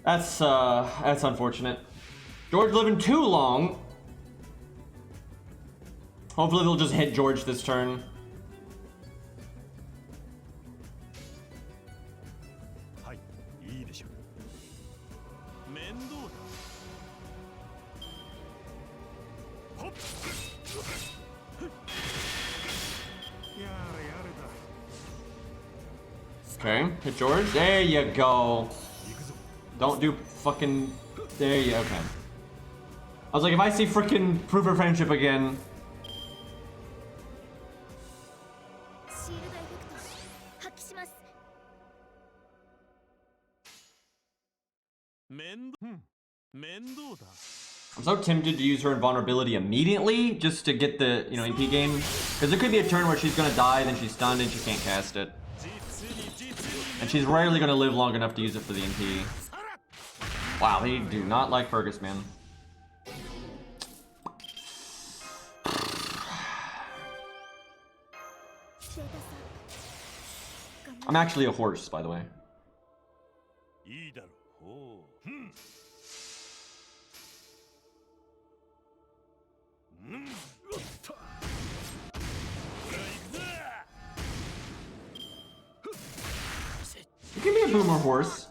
That's unfortunate. George living too long. Hopefully they'll just hit George this turn. Okay, hit George. There you go. Don't do fucking... There you go. Okay. I was like, if I see freaking proof of friendship again... I'm so tempted to use her invulnerability immediately, just to get the, you know, MP game. Because there could be a turn where she's gonna die, then she's stunned and she can't cast it. And she's rarely gonna live long enough to use it for the MP. Wow, they do not like Fergus, man. I'm actually a horse, by the way. Give me a boomer horse.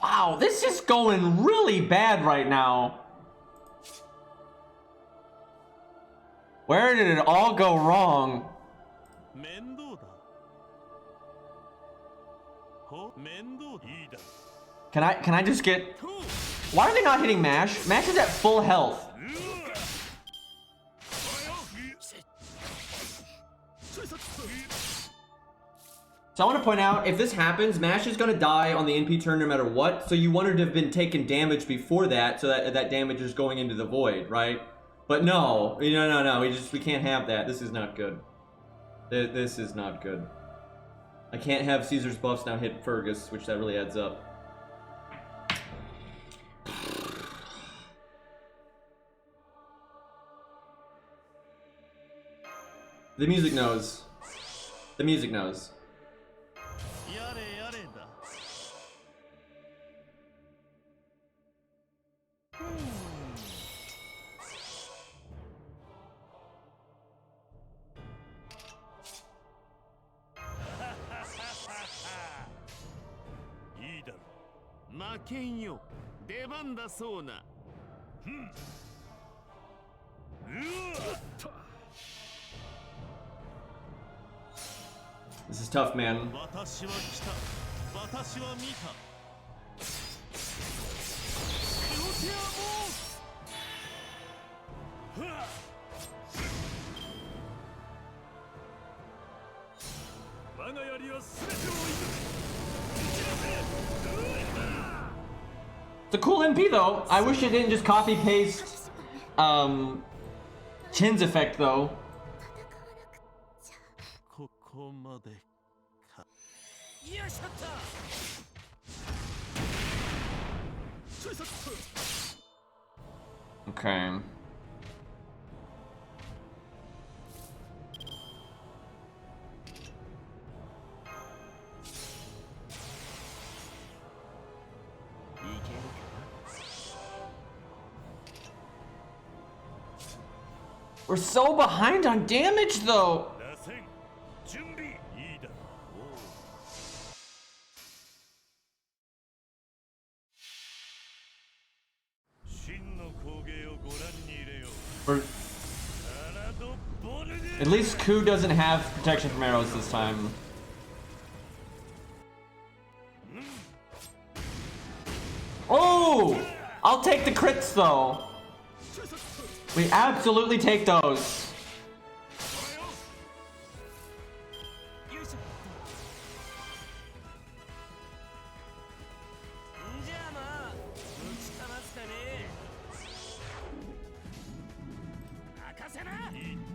Wow, this is going really bad right now. Where did it all go wrong? Can I just get... Why are they not hitting Mash? Mash is at full health. So I want to point out, if this happens, Mash is going to die on the NP turn no matter what, so you want her to have been taking damage before that, so that that damage is going into the void, right? But no, no. We can't have that. This is not good. This is not good. I can't have Caesar's buffs now hit Fergus, which that really adds up. The music knows. The music knows. This is tough, man. It's a cool MP though. I wish it didn't just copy paste Chin's effect though. Okay. We're so behind on damage though. At least Ku doesn't have protection from arrows this time. Oh! I'll take the crits though. We absolutely take those.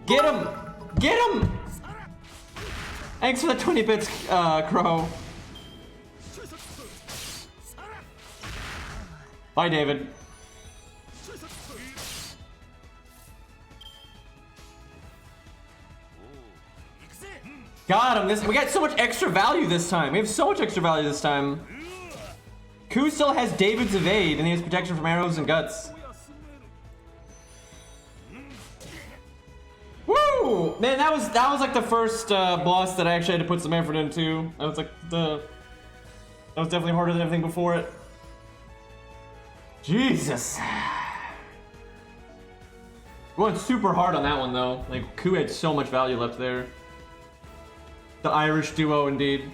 Get him! Get him! Thanks for the 20 bits, Crow. Bye, David. Got him. We got so much extra value this time. We have so much extra value this time. Ku still has David's evade, and he has protection from arrows and guts. Woo! Man, that was like the first boss that I actually had to put some effort into. That was like that was definitely harder than everything before it. Jesus. We went super hard on that one though. Like Ku had so much value left there. The Irish duo indeed.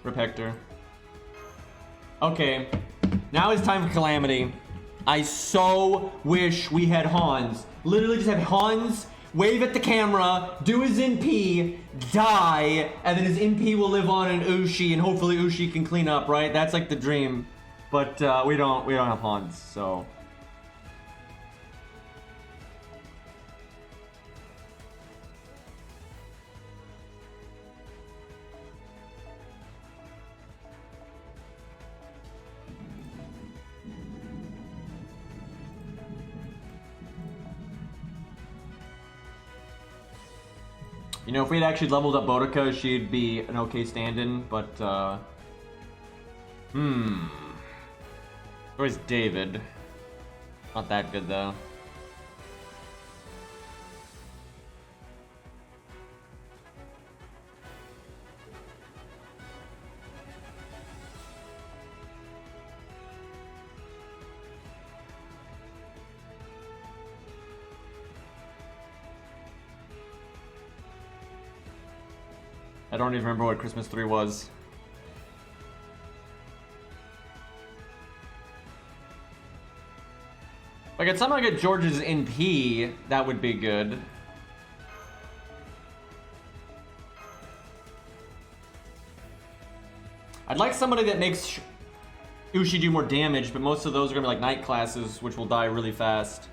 Rip Hector. Okay, now it's time for Calamity. I so wish we had Hans. Literally just have Hans wave at the camera, do his NP, die, and then his NP will live on in Ushi, and hopefully Ushi can clean up, right? That's like the dream. But we don't have Hans, so. You know, if we had actually leveled up Boudica, she'd be an okay stand-in, but, Where's David? Not that good, though. I don't even remember what Christmas 3 was. If I could somehow get George's NP, that would be good. I'd like somebody that makes Ushi do more damage, but most of those are gonna be like night classes, which will die really fast.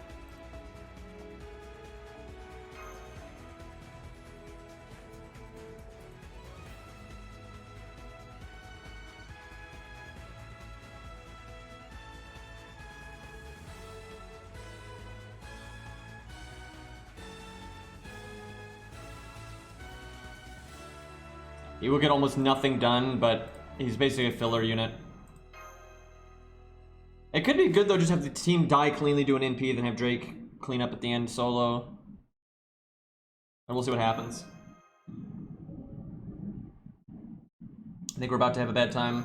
He will get almost nothing done, but he's basically a filler unit. It could be good though, just have the team die cleanly, do an NP, then have Drake clean up at the end solo. And we'll see what happens. I think we're about to have a bad time.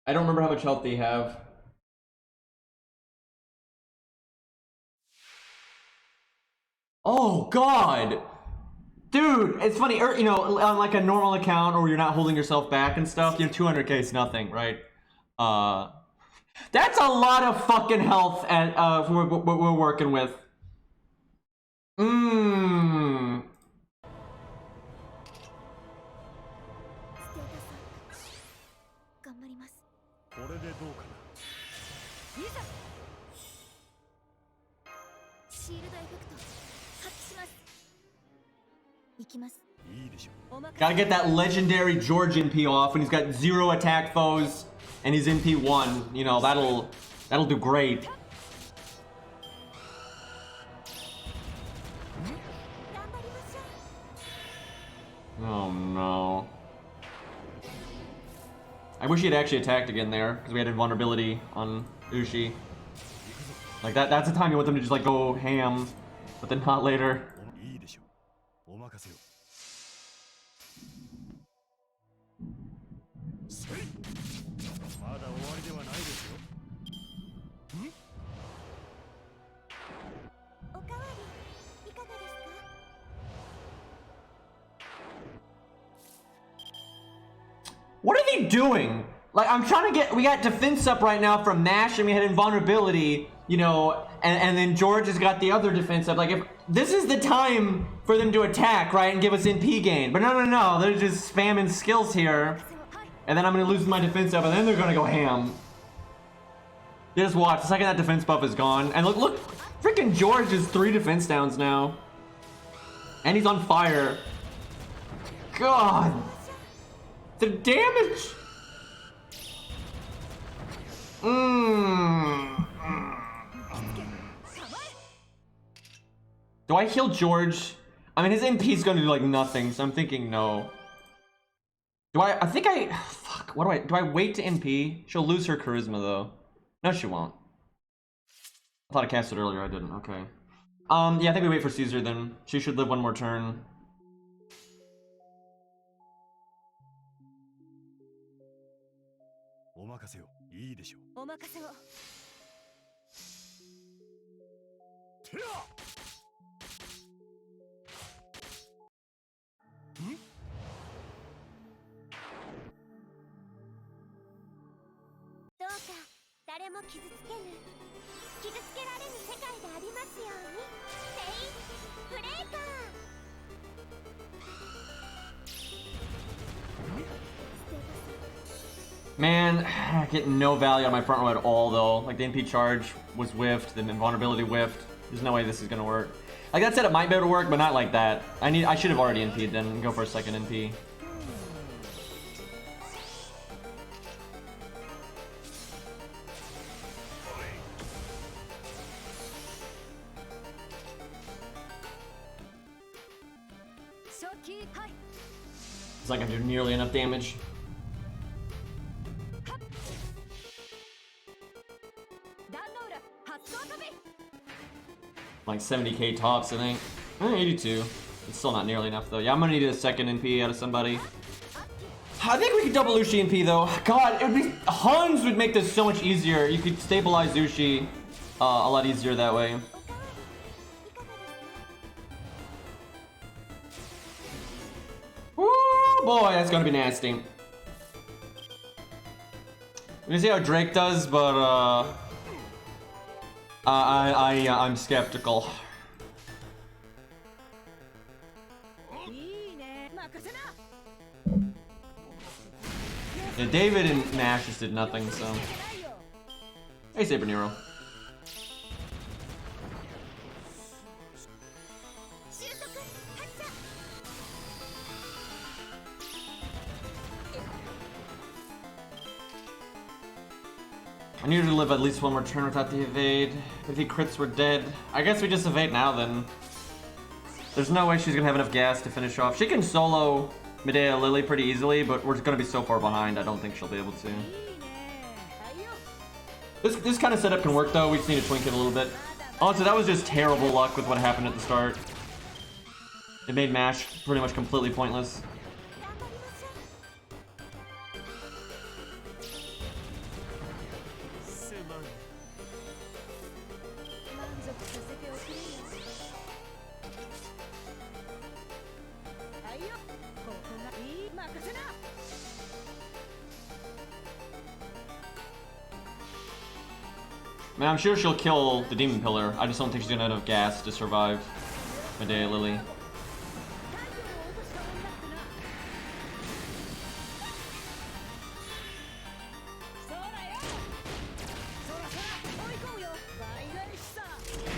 I don't remember how much health they have. Oh god! Dude, it's funny, you know, on like a normal account or you're not holding yourself back and stuff, you have 200k is nothing, right? That's a lot of fucking health at, for what we're working with. Mmm. Gotta get that legendary George NP off when he's got 0 attack foes and he's NP1. You know, that'll do great. Oh no. I wish he had actually attacked again there, because we had invulnerability on Ushi. Like that's the time you want them to just like go ham, but then not later. What are they doing? Like, I'm trying to get, we got defense up right now from Mash and we had invulnerability, you know, and then George has got the other defense up. Like, if this is the time for them to attack, right, and give us NP gain. But no, they're just spamming skills here. And then I'm gonna lose my defense up and then they're gonna go ham. Just watch, the second that defense buff is gone. And look, freaking George is 3 defense downs now. And he's on fire. God. The damage. Do I heal George? I mean, his NP is gonna do like nothing, so I'm thinking no. Fuck, do I wait to NP? She'll lose her charisma though. No, she won't. I thought I cast it earlier, I didn't, okay. Yeah, I think we wait for Caesar then. She should live one more turn. Man, getting no value on my front row at all though. Like the NP charge was whiffed, then invulnerability whiffed. There's no way this is gonna work. Like that said, it might be able to work, but not like that. I should have already NP'd then and go for a second NP. It's like I do nearly enough damage. Like 70k tops, I think. 82. It's still not nearly enough though. Yeah, I'm gonna need a second NP out of somebody. I think we could double Ushi NP though. God, it would be Hans would make this so much easier. You could stabilize Ushi a lot easier that way. Woo, boy, that's gonna be nasty. We're gonna see how Drake does, but I'm skeptical. Yeah, David and Nash just did nothing, so. Hey, Saber Nero. I needed to live at least one more turn without the evade. If he crits, we're dead. I guess we just evade now then. There's no way she's gonna have enough gas to finish off. She can solo Medea Lily pretty easily, but we're gonna be so far behind, I don't think she'll be able to. This kind of setup can work though, we just need to twink it a little bit. Also, that was just terrible luck with what happened at the start. It made Mash pretty much completely pointless. I mean, I'm sure she'll kill the Demon Pillar. I just don't think she's gonna have enough gas to survive Medea Lily.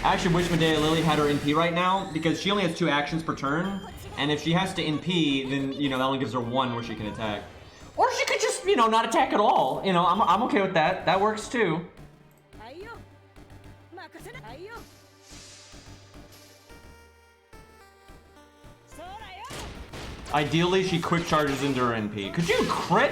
I actually wish Medea Lily had her NP right now, because she only has 2 actions per turn, and if she has to NP, then, you know, that only gives her 1 where she can attack. Or she could just, you know, not attack at all. You know, I'm okay with that. That works too. Ideally, she quick charges into her NP. Could you crit?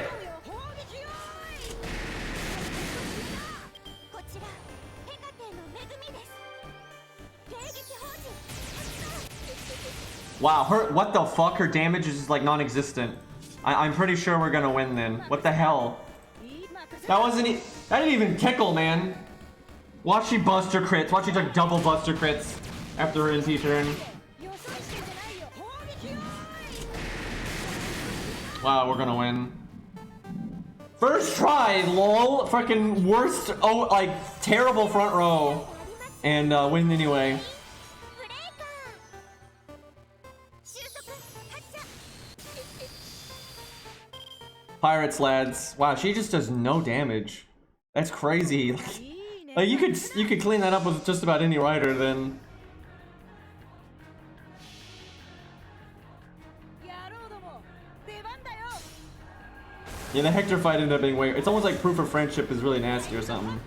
Wow, what the fuck? Her damage is just like non-existent. I'm pretty sure we're gonna win then. What the hell? That didn't even tickle, man. Watch she bust her crits. Watch she like double bust her crits after her NP turn. Wow, we're gonna win. First try, lol. Fucking worst, like, terrible front row. And win anyway. Pirates, lads. Wow, she just does no damage. That's crazy. Like, you could clean that up with just about any rider then. Yeah, the Hector fight ended up being way. It's almost like proof of friendship is really nasty or something.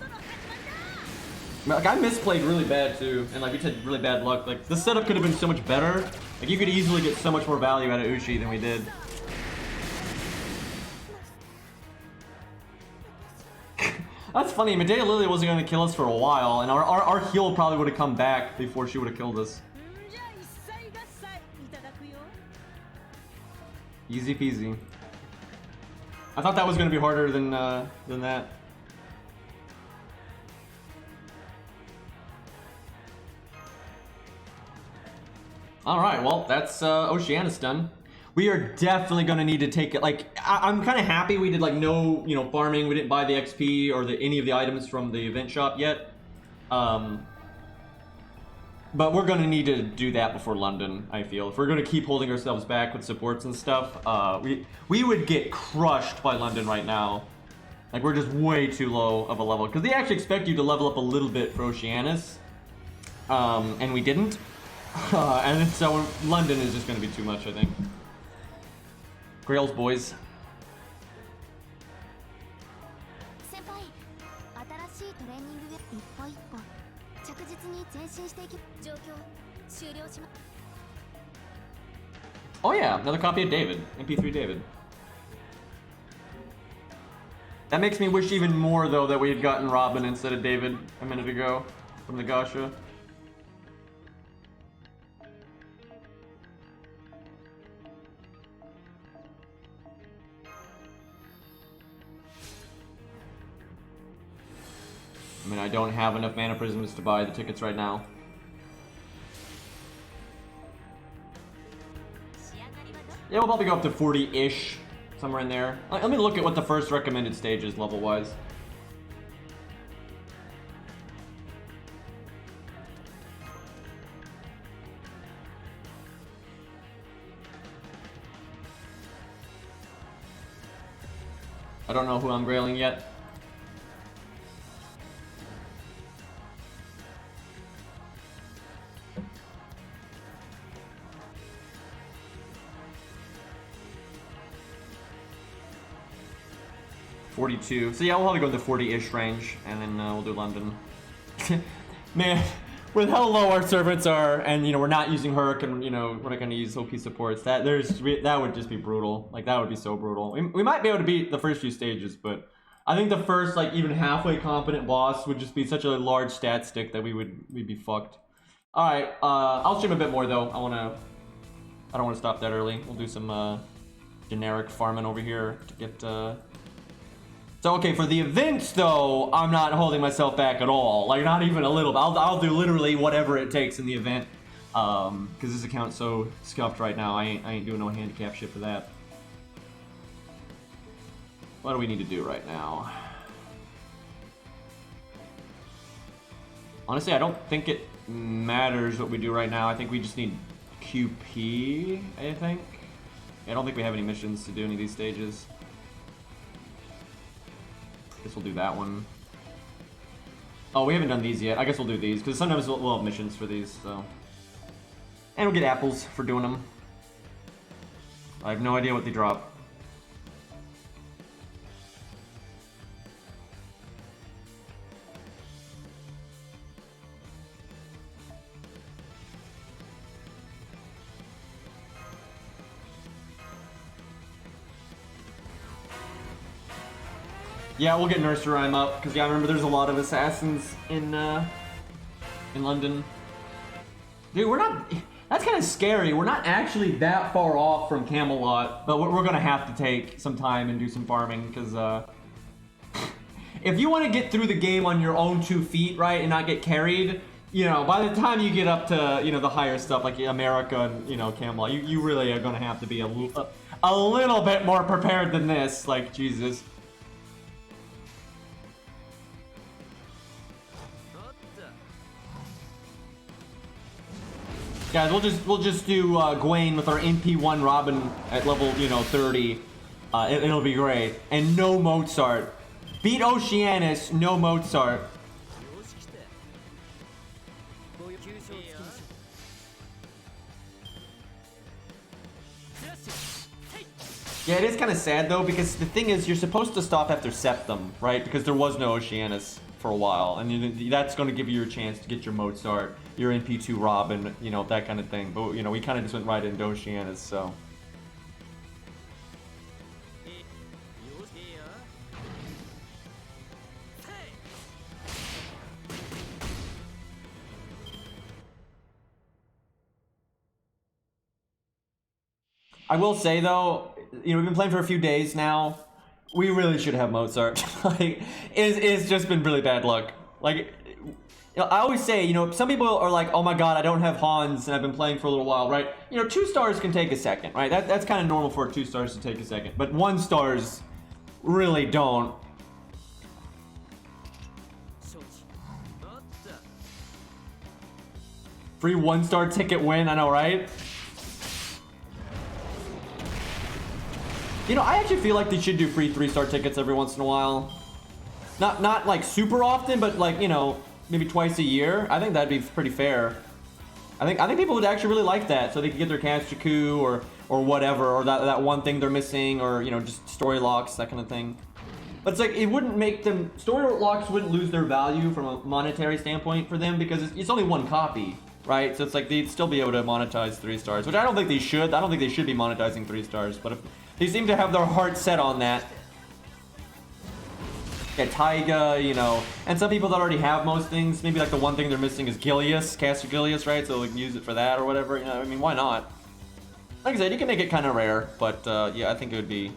Like, I misplayed really bad too, and like we had really bad luck. Like, the setup could have been so much better. Like, you could easily get so much more value out of Ushi than we did. That's funny. Medea Lily wasn't going to kill us for a while, and our heal probably would have come back before she would have killed us. Easy peasy. I thought that was going to be harder than that. All right, well, that's Okeanos done. We are definitely going to need to take it. Like, I'm kind of happy we did like no, you know, farming. We didn't buy the XP or any of the items from the event shop yet. But we're going to need to do that before London, I feel. If we're going to keep holding ourselves back with supports and stuff, we would get crushed by London right now. Like, we're just way too low of a level. Because they actually expect you to level up a little bit for Okeanos. And we didn't. And so London is just going to be too much, I think. Grails, boys. Oh yeah, another copy of David. MP3 David. That makes me wish even more, though, that we had gotten Robin instead of David a minute ago from the Gasha. I mean, I don't have enough mana prisms to buy the tickets right now. Yeah, we'll probably go up to 40-ish, somewhere in there. Let me look at what the first recommended stage is, level-wise. I don't know who I'm grailing yet. $42. So yeah, we'll probably go in the 40-ish range, and then we'll do London. Man, with how low our servants are, and we're not using Herc, and we're not gonna use Okki supports. That would just be brutal. Like that would be so brutal. We might be able to beat the first few stages, but I think the first like even halfway competent boss would just be such a large stat stick that we'd be fucked. All right, I'll stream a bit more though. I don't want to stop that early. We'll do some generic farming over here to get. So okay, for the events though, I'm not holding myself back at all. Like not even a little bit. I'll do literally whatever it takes in the event. Because this account's so scuffed right now. I ain't doing no handicap shit for that. What do we need to do right now? Honestly, I don't think it matters what we do right now. I think we just need QP, I think. I don't think we have any missions to do any of these stages. Guess we'll do that one. Oh, we haven't done these yet. I guess we'll do these, because sometimes we'll have missions for these, so. And we'll get apples for doing them. I have no idea what they drop. Yeah, we'll get Nursery Rhyme up, because yeah, I remember there's a lot of assassins in London. Dude, we're not... That's kind of scary. We're not actually that far off from Camelot, but we're going to have to take some time and do some farming, because if you want to get through the game on your own 2 feet, right, and not get carried, by the time you get up to, the higher stuff, like America and, Camelot, you really are going to have to be a little bit more prepared than this, like, Jesus. Guys, we'll just do Gwaine with our MP1 Robin at level 30. It'll be great. And no Mozart. Beat Okeanos, no Mozart. Yeah, it is kind of sad though, because the thing is, you're supposed to stop after Septum, right? Because there was no Okeanos for a while, and that's going to give you your chance to get your Mozart, your NP2 Robin, that kind of thing. But we kind of just went right into Okeanos, so. I will say though, we've been playing for a few days now. We really should have Mozart. Like, it's just been really bad luck. Like, I always say, some people are like, oh my god, I don't have Hans and I've been playing for a little while, right? 2 stars can take a second, right? That's kind of normal for 2 stars to take a second. But 1 stars really don't. Free 1-star ticket win, I know, right? I actually feel like they should do free 3-star tickets every once in a while. Not like super often, but like, maybe twice a year. I think that'd be pretty fair. I think people would actually really like that, so they could get their Kastraku or whatever, or that one thing they're missing, or just story locks, that kind of thing. But it's like, it wouldn't make them, story locks wouldn't lose their value from a monetary standpoint for them, because it's only 1 copy, right? So it's like they'd still be able to monetize 3 stars, which I don't think they should. I don't think they should be monetizing 3 stars, but if they seem to have their heart set on that. Yeah, Taiga, and some people that already have most things, maybe like the one thing they're missing is Gilius, Caster Gilius, right? So like use it for that or whatever, I mean, why not? Like I said, you can make it kind of rare, but yeah, I think it would be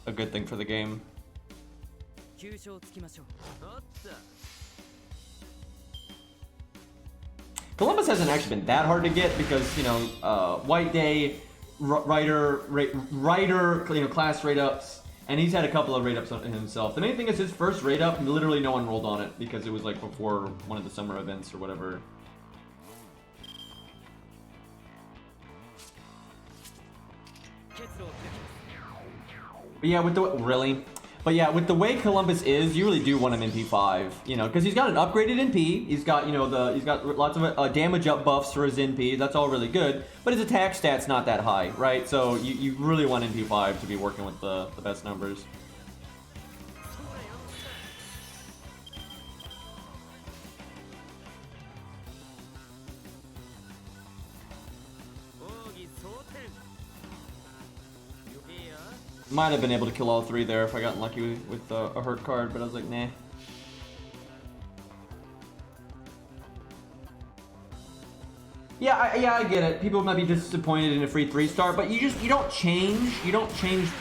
a good thing for the game. Columbus hasn't actually been that hard to get because, White Day, Rider, class rate ups, and he's had a couple of rate ups on himself. The main thing is his first rate up, literally no one rolled on it because it was like before one of the summer events or whatever. But yeah, with the really, But yeah, with the way Columbus is, you really do want him in P5, you know, because he's got an upgraded NP. He's got, you know, he's got lots of damage up buffs for his NP. That's all really good. But his attack stat's not that high, right? So you really want NP5 to be working with the best numbers. Might have been able to kill all three there if I got lucky with a hurt card, but I was like, nah. Yeah, I get it. People might be disappointed in a free 3-star, but you don't change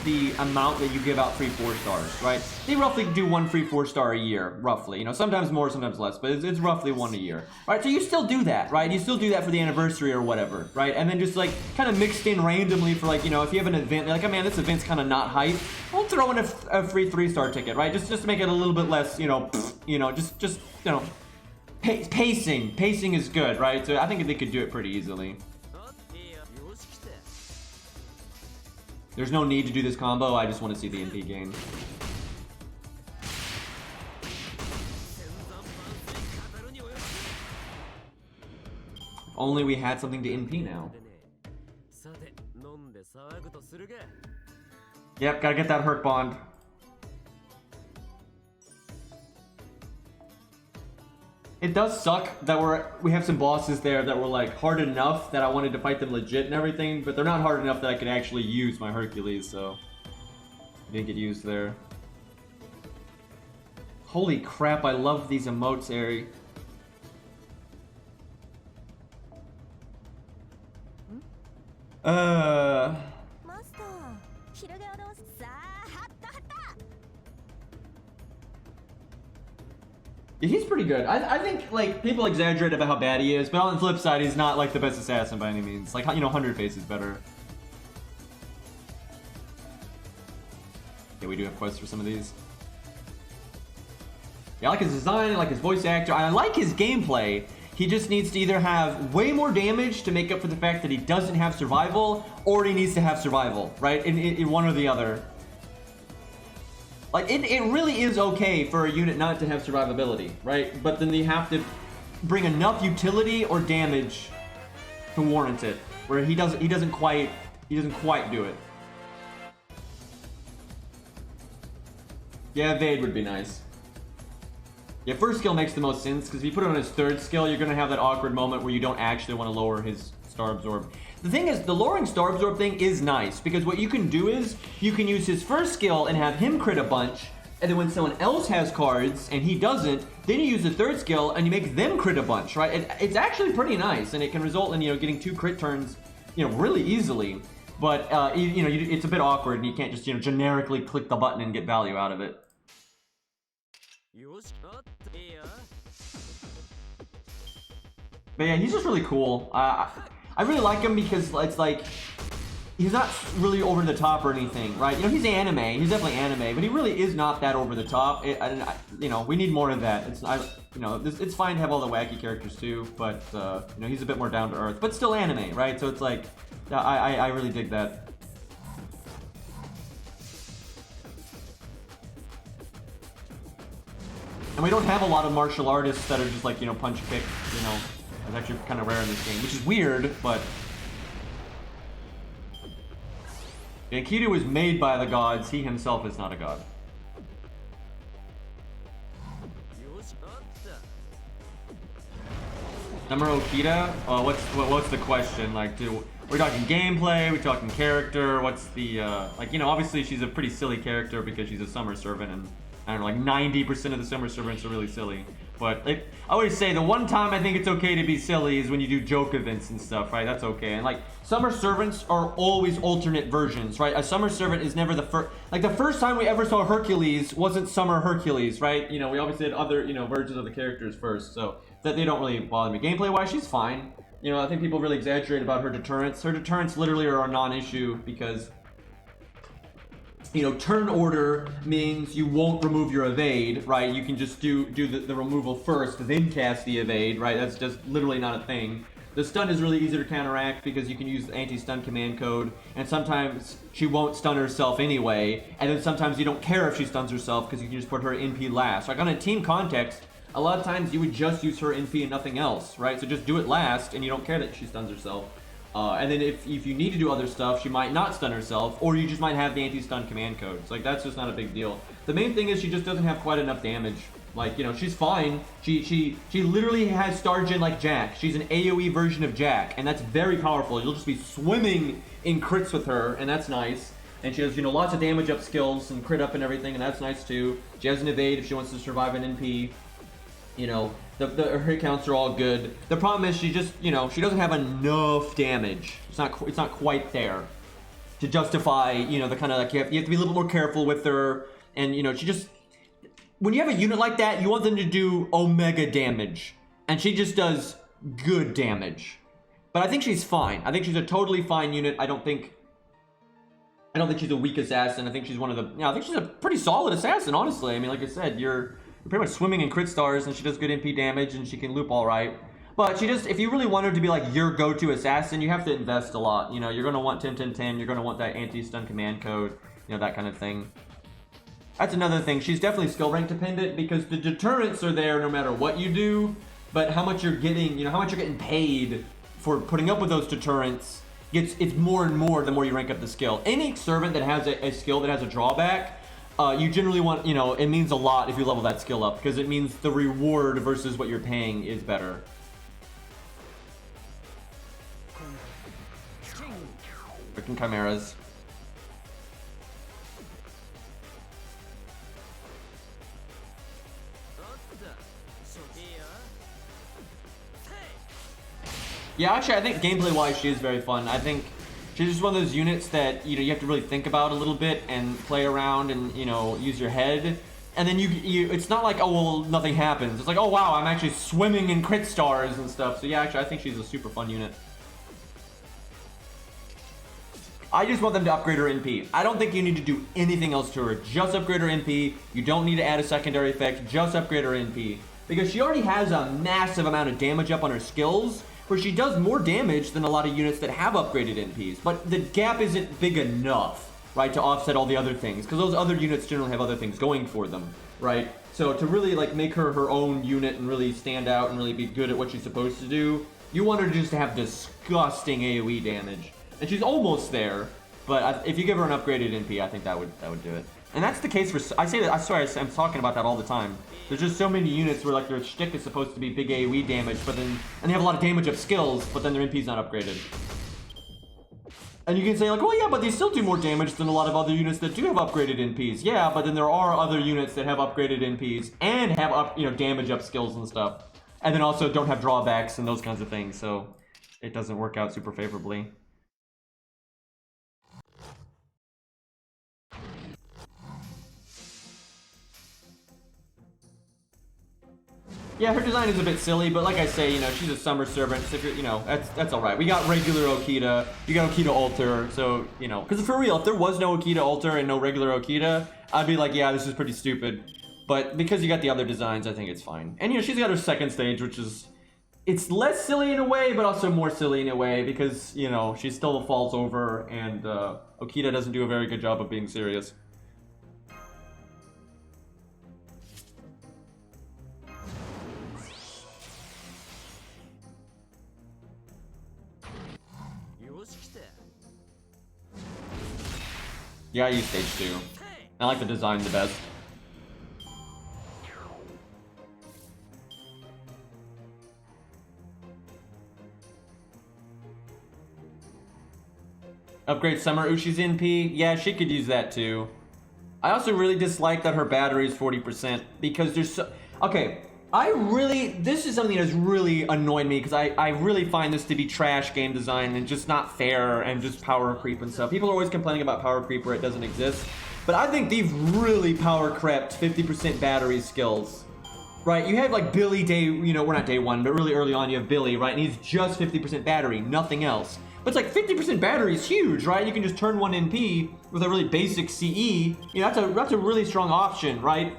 the amount that you give out free 4-stars, right? They roughly do one free 4-star a year, roughly. You know, sometimes more, sometimes less, but it's roughly one a year, right? So you still do that, right? You still do that for the anniversary or whatever, right? And then just like kind of mixed in randomly for like, you know, if you have an event, like, oh man, this event's kind of not hype, we'll throw in a free 3-star ticket, right? Just to make it a little bit less, you know, just you know. Pacing is good, right? So I think they could do it pretty easily. There's no need to do this combo. I just want to see the NP gain. If only we had something to NP now. Yep, gotta get that hurt bond. It does suck that we have some bosses there that were like hard enough that I wanted to fight them legit and everything, but they're not hard enough that I could actually use my Hercules, so it didn't get used there. Holy crap, I love these emotes, Ari. Yeah, he's pretty good. I think, like, people exaggerate about how bad he is, but on the flip side, he's not, like, the best assassin by any means. Like, you know, 100 Face is better. Yeah, we do have quests for some of these. Yeah, I like his design, I like his voice actor, I like his gameplay. He just needs to either have way more damage to make up for the fact that he doesn't have survival, or he needs to have survival, right? In one or the other. Like, it really is okay for a unit not to have survivability, right? But then you have to bring enough utility or damage to warrant it, where he doesn't quite do it. Yeah, evade would be nice. Yeah, first skill makes the most sense, because if you put it on his third skill, you're going to have that awkward moment where you don't actually want to lower his star absorb. The thing is, the lowering star absorb thing is nice, because what you can do is, you can use his first skill and have him crit a bunch, and then when someone else has cards and he doesn't, then you use the third skill and you make them crit a bunch, right? It's actually pretty nice, and it can result in, you know, getting 2 crit turns, you know, really easily. But, you know, it's a bit awkward, and you can't just, you know, generically click the button and get value out of it. But yeah, he's just really cool. I really like him because it's like, he's not really over the top or anything, right? You know, he's anime. He's definitely anime, but he really is not that over the top. You know, we need more of that. You know, it's fine to have all the wacky characters too, but you know, he's a bit more down to earth, but still anime, right? So it's like, I really dig that. And we don't have a lot of martial artists that are just like, you know, punch kick, you know. It's actually kind of rare in this game, which is weird, but... Enkidu was made by the gods, he himself is not a god. Number Okita? What's the question? Like, we're talking gameplay, we're talking character, what's the, like, you know, obviously she's a pretty silly character because she's a summer servant, and I don't know, like 90% of the summer servants are really silly. But I always say the one time I think it's okay to be silly is when you do joke events and stuff, right? That's okay. And like, summer servants are always alternate versions, right? A summer servant is never the first. Like, the first time we ever saw Hercules wasn't summer Hercules, right? You know, we obviously had other, you know, versions of the characters first, so that they don't really bother me. Gameplay wise, she's fine. You know, I think people really exaggerate about her deterrence. Her deterrence literally are a non-issue because, you know, turn order means you won't remove your evade, right? You can just do the removal first, then cast the evade, right? That's just literally not a thing. The stun is really easy to counteract because you can use the anti-stun command code, and sometimes she won't stun herself anyway, and then sometimes you don't care if she stuns herself because you can just put her NP last. Like on a team context, a lot of times you would just use her NP and nothing else, right? So just do it last, and you don't care that she stuns herself. And then if you need to do other stuff, she might not stun herself, or you just might have the anti-stun command code. So like that's just not a big deal. The main thing is she just doesn't have quite enough damage. Like, you know, she's fine. She literally has star gen like Jack. She's an AoE version of Jack, and that's very powerful. You'll just be swimming in crits with her, and that's nice. And she has, you know, lots of damage up skills and crit up and everything, and that's nice too. She has an evade if she wants to survive an NP. You know, her hit counts are all good. The problem is she just, you know, she doesn't have enough damage. It's not quite there to justify, you know, the kind of like you have to be a little bit more careful with her. And you know, she just, when you have a unit like that, you want them to do omega damage, and she just does good damage. But I think she's fine. I think she's a totally fine unit. I don't think she's a weak assassin. I think she's one of the, you know, I think she's a pretty solid assassin, honestly. I mean, like I said, you're pretty much swimming in crit stars, and she does good NP damage, and she can loop all right. But she just, if you really want her to be like your go-to assassin, you have to invest a lot. You know, you're gonna want 10-10-10, you're gonna want that anti-stun command code, you know, that kind of thing. That's another thing. She's definitely skill rank dependent because the deterrents are there no matter what you do, but how much you're getting, you know, how much you're getting paid for putting up with those deterrents, it's more and more the more you rank up the skill. Any servant that has a skill that has a drawback, you generally want, you know, it means a lot if you level that skill up because it means the reward versus what you're paying is better. Freaking chimeras. Yeah, actually, I think gameplay-wise, she is very fun. I think she's just one of those units that, you know, you have to really think about a little bit and play around and, you know, use your head. And then you it's not like, oh, well, nothing happens. It's like, oh, wow, I'm actually swimming in crit stars and stuff. So, yeah, actually, I think she's a super fun unit. I just want them to upgrade her NP. I don't think you need to do anything else to her. Just upgrade her NP. You don't need to add a secondary effect. Just upgrade her NP. Because she already has a massive amount of damage up on her skills, where she does more damage than a lot of units that have upgraded NPs, but the gap isn't big enough, right, to offset all the other things, because those other units generally have other things going for them, right? So to really like make her her own unit and really stand out and really be good at what she's supposed to do, you want her just to have disgusting AoE damage, and she's almost there. But if you give her an upgraded NP, I think that would do it. And that's the case for, I say that, I swear I'm talking about that all the time. There's just so many units where like their shtick is supposed to be big AoE damage, but then, and they have a lot of damage up skills, but then their NP's not upgraded. And you can say like, well, yeah, but they still do more damage than a lot of other units that do have upgraded NPs. Yeah, but then there are other units that have upgraded NPs and have up, you know, damage up skills and stuff. And then also don't have drawbacks and those kinds of things, so it doesn't work out super favorably. Yeah, her design is a bit silly, but like I say, you know, she's a summer servant, so if you're, you know, that's all right. We got regular Okita, you got Okita Alter, so, you know, because for real, if there was no Okita Alter and no regular Okita, I'd be like, yeah, this is pretty stupid. But because you got the other designs, I think it's fine. And, you know, she's got her second stage, which is, it's less silly in a way, but also more silly in a way, because, you know, she still falls over, and Okita doesn't do a very good job of being serious. Yeah, I use stage 2. I like the design the best. Upgrade Summer Ushi's NP? Yeah, she could use that too. I also really dislike that her battery is 40% because there's so... Okay, this is something that's really annoyed me because I really find this to be trash game design and just not fair and just power creep and stuff. People are always complaining about power creep where it doesn't exist, but I think they've really power crept 50% battery skills. Right, you have like Billy you know, we're not day one, but really early on you have Billy, right, and he's just 50% battery, nothing else. But it's like 50% battery is huge, right? You can just turn one NP with a really basic CE. You know, that's a really strong option, right?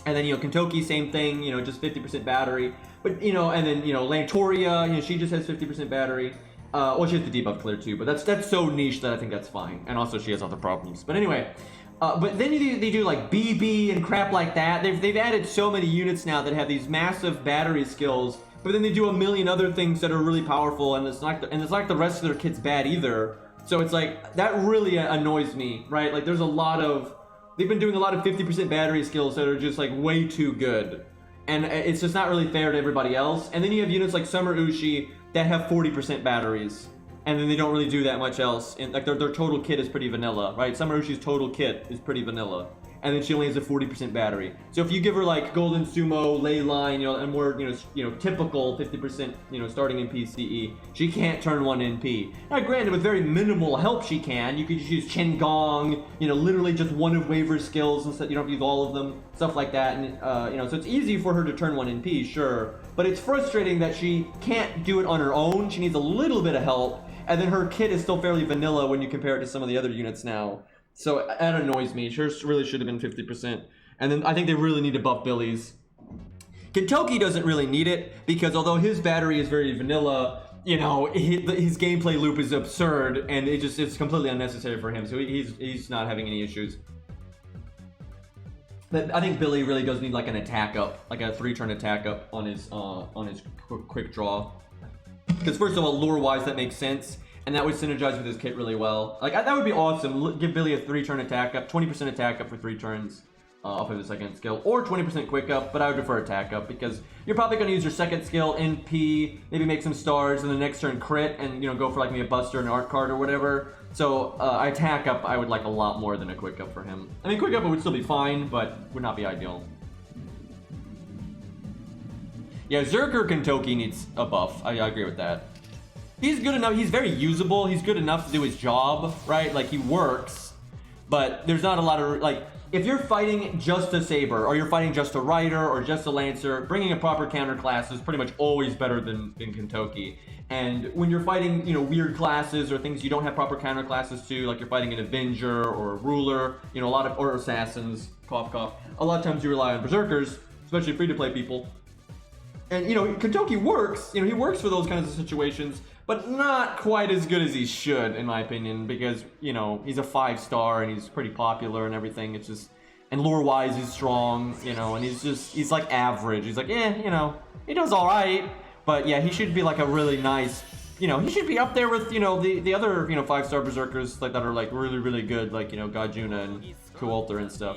And then, you know, Kentucky, same thing, you know, just 50% battery. But, you know, and then, you know, Lantoria, you know, she just has 50% battery. Well, she has the debuff clear too, but that's so niche that I think that's fine. And also she has other problems. But anyway, but then they do like BB and crap like that. They've added so many units now that have these massive battery skills, but then they do a million other things that are really powerful, and it's like the rest of their kit's bad either. So it's like, that really annoys me, right? Like there's a lot of, they've been doing a lot of 50% battery skills that are just like way too good. And it's just not really fair to everybody else. And then you have units like Summer Ushi that have 40% batteries, and then they don't really do that much else. And like their total kit is pretty vanilla, right? Summer Ushi's total kit is pretty vanilla, and then she only has a 40% battery. So if you give her like Golden Sumo, Ley Line, you know, and more, you know, typical 50%, you know, starting in PCE, she can't turn one NP. Now, granted, with very minimal help, she can. You could just use Chen Gong, you know, literally just one of Waver's skills instead. You don't have to use all of them, stuff like that. And you know, so it's easy for her to turn one NP, sure, but it's frustrating that she can't do it on her own. She needs a little bit of help, and then her kit is still fairly vanilla when you compare it to some of the other units now. So that annoys me. Hers really should have been 50%. And then I think they really need to buff Billy's. Kentucky doesn't really need it, because although his battery is very vanilla, you know, his gameplay loop is absurd, and it's completely unnecessary for him. So he's not having any issues. But I think Billy really does need like an attack up, like a 3-turn attack up on his quick draw. Because first of all, lore-wise, that makes sense. And that would synergize with his kit really well. Like, that would be awesome. Give Billy a 3-turn attack up, 20% attack up for 3 turns off of his second skill, or 20% quick up, but I would prefer attack up, because you're probably going to use your second skill, NP, maybe make some stars, and the next turn crit, and, you know, go for like maybe a buster and an art card or whatever. So, attack up, I would like a lot more than a quick up for him. I mean, quick up would still be fine, but would not be ideal. Yeah, Zerker Kentucky needs a buff. I agree with that. He's good enough, he's very usable, he's good enough to do his job, right? Like, he works, but there's not a lot of, like, if you're fighting just a Saber, or you're fighting just a Rider, or just a Lancer, bringing a proper counter class is pretty much always better than Kentucky. And when you're fighting, you know, weird classes, or things you don't have proper counter classes to, like you're fighting an Avenger, or a Ruler, you know, or Assassins, cough cough, a lot of times you rely on Berserkers, especially free-to-play people. And, you know, Kentucky works, you know, he works for those kinds of situations, but not quite as good as he should, in my opinion, because, you know, he's a 5-star and he's pretty popular and everything. It's just, and lore-wise, he's strong, you know, and he's like average. He's like, you know, he does all right, but yeah, he should be like a really nice, you know, he should be up there with, you know, the other, you know, 5-star Berserkers like that are like really, really good, like, you know, Gajuna and Kualter and stuff.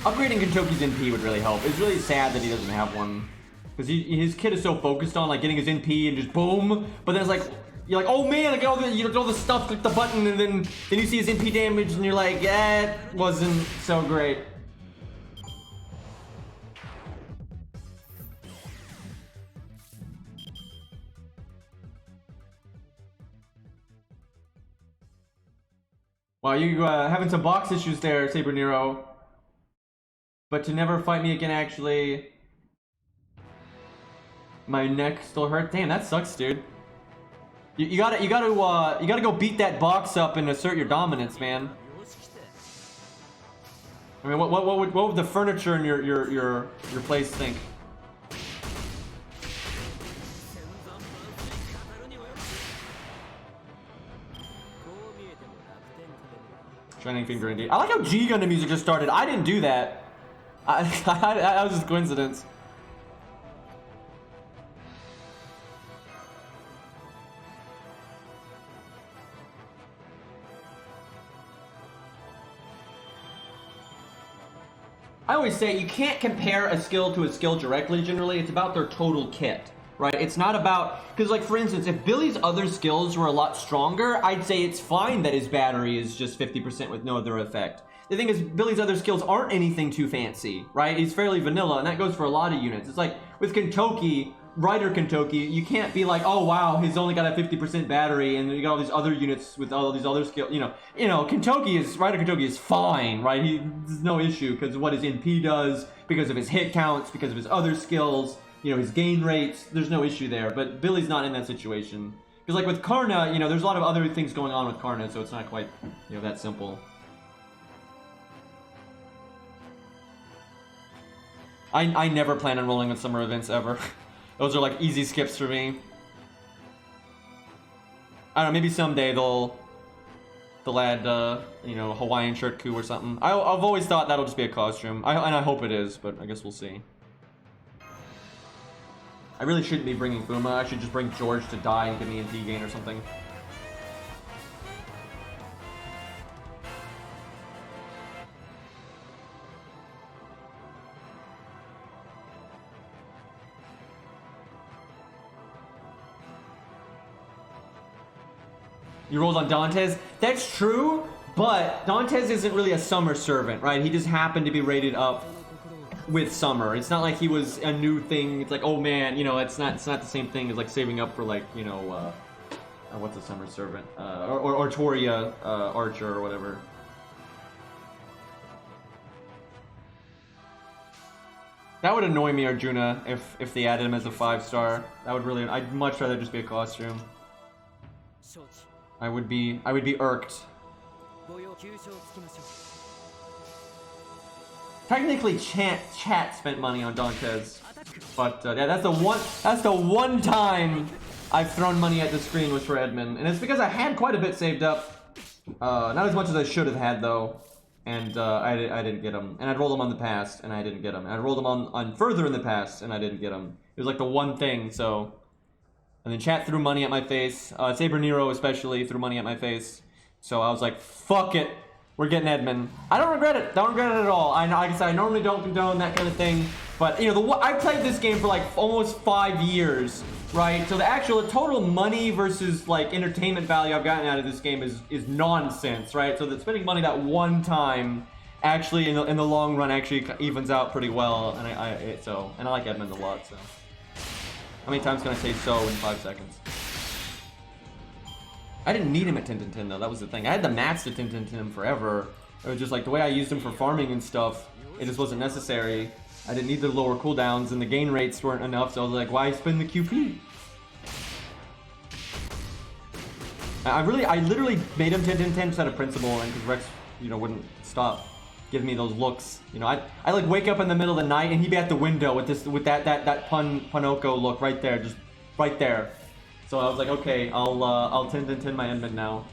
Upgrading Kentucky's NP would really help. It's really sad that he doesn't have one, because his kit is so focused on like getting his NP and just boom. But then it's like, you're like, oh man, I got all the, you know, all the stuff, click the button, and then you see his NP damage, and you're like, yeah, it wasn't so great. Wow, you having some box issues there, Saber Nero. But to never fight me again, actually. My neck still hurt. Damn, that sucks, dude. You gotta go beat that box up and assert your dominance, man. I mean, what would the furniture in your place think? Shining Finger indeed. I like how G Gundam music just started. I didn't do that. That was just a coincidence. I always say you can't compare a skill to a skill directly, generally. It's about their total kit, right? It's not about, because like for instance, if Billy's other skills were a lot stronger, I'd say it's fine that his battery is just 50% with no other effect. The thing is, Billy's other skills aren't anything too fancy, right? He's fairly vanilla, and that goes for a lot of units. It's like with Kentucky, Rider Kentucky, you can't be like, oh wow, he's only got a 50% battery, and you got all these other units with all these other skills. You know, Rider Kentucky is fine, right? There's no issue because of what his NP does, because of his hit counts, because of his other skills. you know, his gain rates. There's no issue there, but Billy's not in that situation. Because like with Karna, you know, there's a lot of other things going on with Karna, so it's not quite, you know, that simple. I never plan on rolling with summer events ever. Those are like easy skips for me. I don't know, maybe someday they'll add, you know, Hawaiian shirt coup or something. I've always thought that'll just be a costume. And I hope it is, but I guess we'll see. I really shouldn't be bringing Fuma. I should just bring George to die and give me MP gain or something. You rolled on Dantes? That's true, but Dantes isn't really a summer servant, right? He just happened to be rated up with summer. It's not like he was a new thing. It's like, oh man, you know, it's not the same thing as like saving up for like, you know, what's a summer servant? Or Toria Archer or whatever. That would annoy me, Arjuna, if they added him as a 5-star. That would really, I'd much rather just be a costume. I would be irked. Technically, chat spent money on Dantes, but yeah, that's the one time I've thrown money at the screen was for Edmund, and it's because I had quite a bit saved up. Not as much as I should have had though, and I didn't get them. And I'd rolled them on the past, and I didn't get them. And I'd rolled them on further in the past, and I didn't get them. It was like the one thing. So, and then chat threw money at my face. Saber Nero especially threw money at my face. So I was like, fuck it. We're getting Edmund. I don't regret it. Don't regret it at all. Like I said, I normally don't condone that kind of thing. But, you know, I played this game for like almost 5 years, right? So the total money versus like entertainment value I've gotten out of this game is nonsense, right? So that spending money that one time actually in the long run actually evens out pretty well. And I like Edmund a lot, so. How many times can I say so in 5 seconds? I didn't need him at 10-10 though, that was the thing. I had the mats to 10-10 him forever. It was just like the way I used him for farming and stuff, it just wasn't necessary. I didn't need the lower cooldowns and the gain rates weren't enough, so I was like, why spend the QP? I literally made him 10-10 just out of principle, and because Rex, you know, wouldn't stop giving me those looks. You know, I like wake up in the middle of the night and he'd be at the window with that Honako look right there, just right there. So I was like, okay, I'll 10-10 my Edmund now.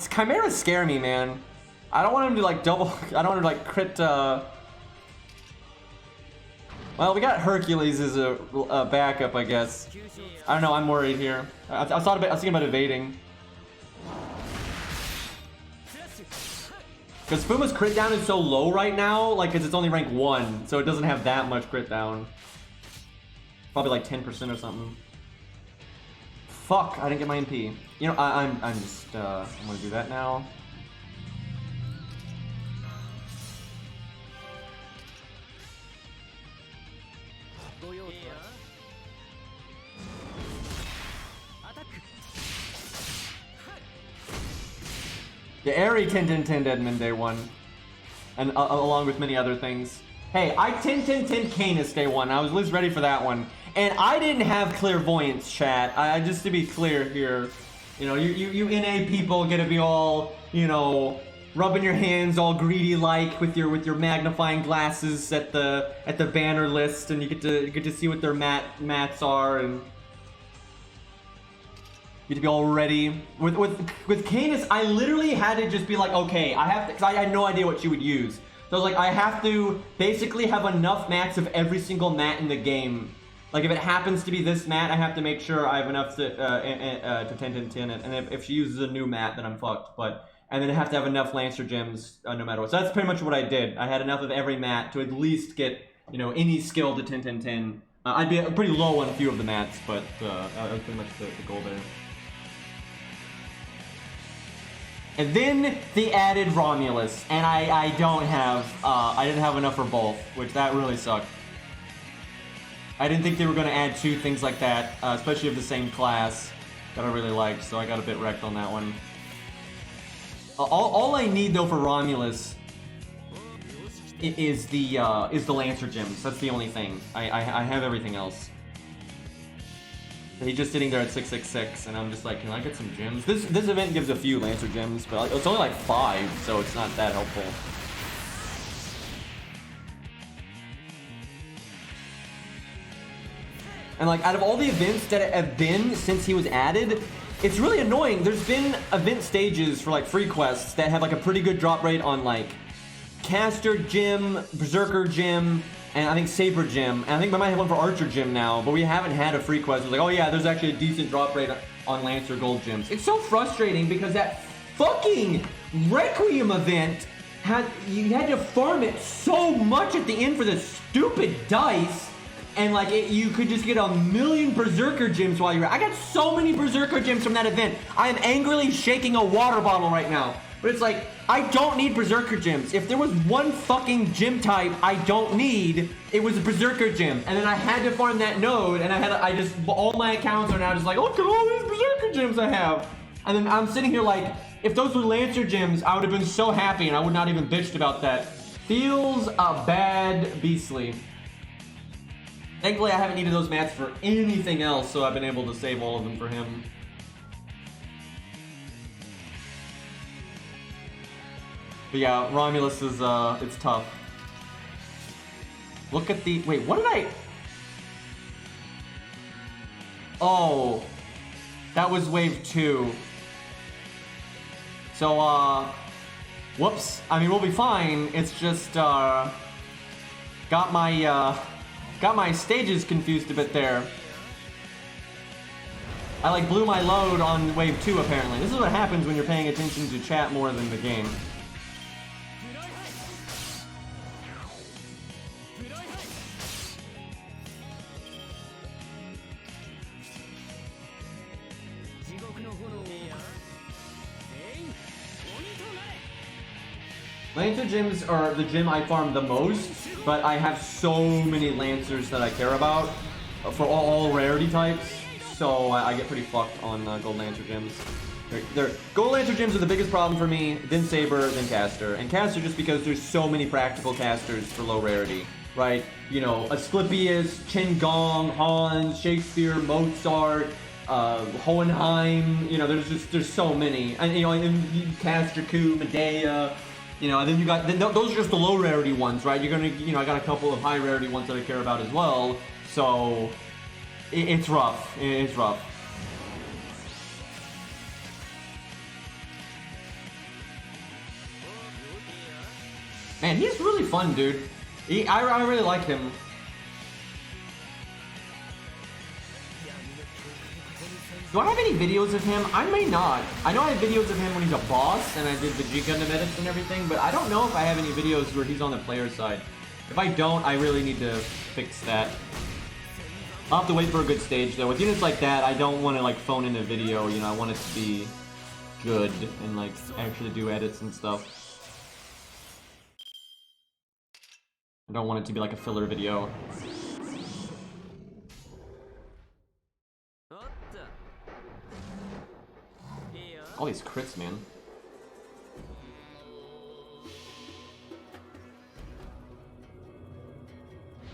Chimeras scare me, man. I don't want him to like double. I don't want him to like crit. Well, we got Hercules as a backup, I guess. I don't know. I'm worried here. I was thinking about evading. Because Fuma's crit down is so low right now, like, because it's only rank 1, so it doesn't have that much crit down. Probably like 10% or something. Fuck! I didn't get my MP. You know, I'm gonna do that now. The Airy 10-10 Edmund day 1. And along with many other things. Hey, I 10-10 Canis day 1. I was at least ready for that one. And I didn't have clairvoyance, chat. Just to be clear here. You know, you NA people get to be all, you know, rubbing your hands all greedy like with your magnifying glasses at the banner list, and you get to see what their mats are, and you get to be all ready. With Canis, I literally had to just be like, okay, I have to, because I had no idea what she would use. So I was like, I have to basically have enough mats of every single mat in the game. Like if it happens to be this mat, I have to make sure I have enough to 10-10 it. And if she uses a new mat, then I'm fucked. And then I have to have enough Lancer gems no matter what. So that's pretty much what I did. I had enough of every mat to at least get, you know, any skill to 10-10. I'd be pretty low on a few of the mats, but that was pretty much the goal there. And then they added Romulus, and I didn't have enough for both, which that really sucked. I didn't think they were going to add 2 things like that, especially of the same class that I really liked, so I got a bit wrecked on that one. All I need though for Romulus is the Lancer gems. That's the only thing. I have everything else. He's just sitting there at 666, and I'm just like, can I get some gems? This event gives a few Lancer gems, but it's only like 5, so it's not that helpful. And like, out of all the events that have been since he was added, it's really annoying. There's been event stages for like free quests that have like a pretty good drop rate on like Caster Gem, Berserker Gem, and I think Saber Gem. And I think we might have one for Archer Gem now, but we haven't had a free quest. It's like, oh yeah, there's actually a decent drop rate on Lancer Gold Gems. It's so frustrating because that fucking Requiem event you had to farm it so much at the end for the stupid dice. And like, you could just get a million Berserker Gems while you're I got so many Berserker Gems from that event. I am angrily shaking a water bottle right now. But it's like, I don't need Berserker Gems. If there was one fucking gem type I don't need, it was a Berserker Gem. And then I had to farm that node, and all my accounts are now just like, look at all these Berserker Gems I have. And then I'm sitting here like, if those were Lancer Gems, I would have been so happy, and I would not even bitched about that. Feels a bad beastly. Thankfully, I haven't needed those mats for anything else, so I've been able to save all of them for him. But yeah, Romulus is, it's tough. Look at the, wait, what did I? Oh, that was wave 2. So, whoops. I mean, we'll be fine. It's just, got my stages confused a bit there. I like blew my load on wave 2 apparently. This is what happens when you're paying attention to chat more than the game. Lancer gems are the gem I farm the most, but I have so many Lancers that I care about for all rarity types, so I get pretty fucked on Gold Lancer gems. Gold Lancer gems are the biggest problem for me, then Saber, then Caster. And Caster just because there's so many practical casters for low rarity, right? You know, Asclepius, Chen Gong, Hans, Shakespeare, Mozart, Hohenheim, you know, there's so many. And, you know, and Caster Ku, Medea. You know, and then you got, those are just the low rarity ones, right? You're gonna, you know, I got a couple of high rarity ones that I care about as well. So, it's rough. It's rough. Man, he's really fun, dude. I really like him. Do I have any videos of him? I may not. I know I have videos of him when he's a boss, and I did the G-Gundam edits and everything, but I don't know if I have any videos where he's on the player side. If I don't, I really need to fix that. I'll have to wait for a good stage, though. With units like that, I don't want to, like, phone in a video, you know, I want it to be good and, like, actually do edits and stuff. I don't want it to be, like, a filler video. All these crits, man.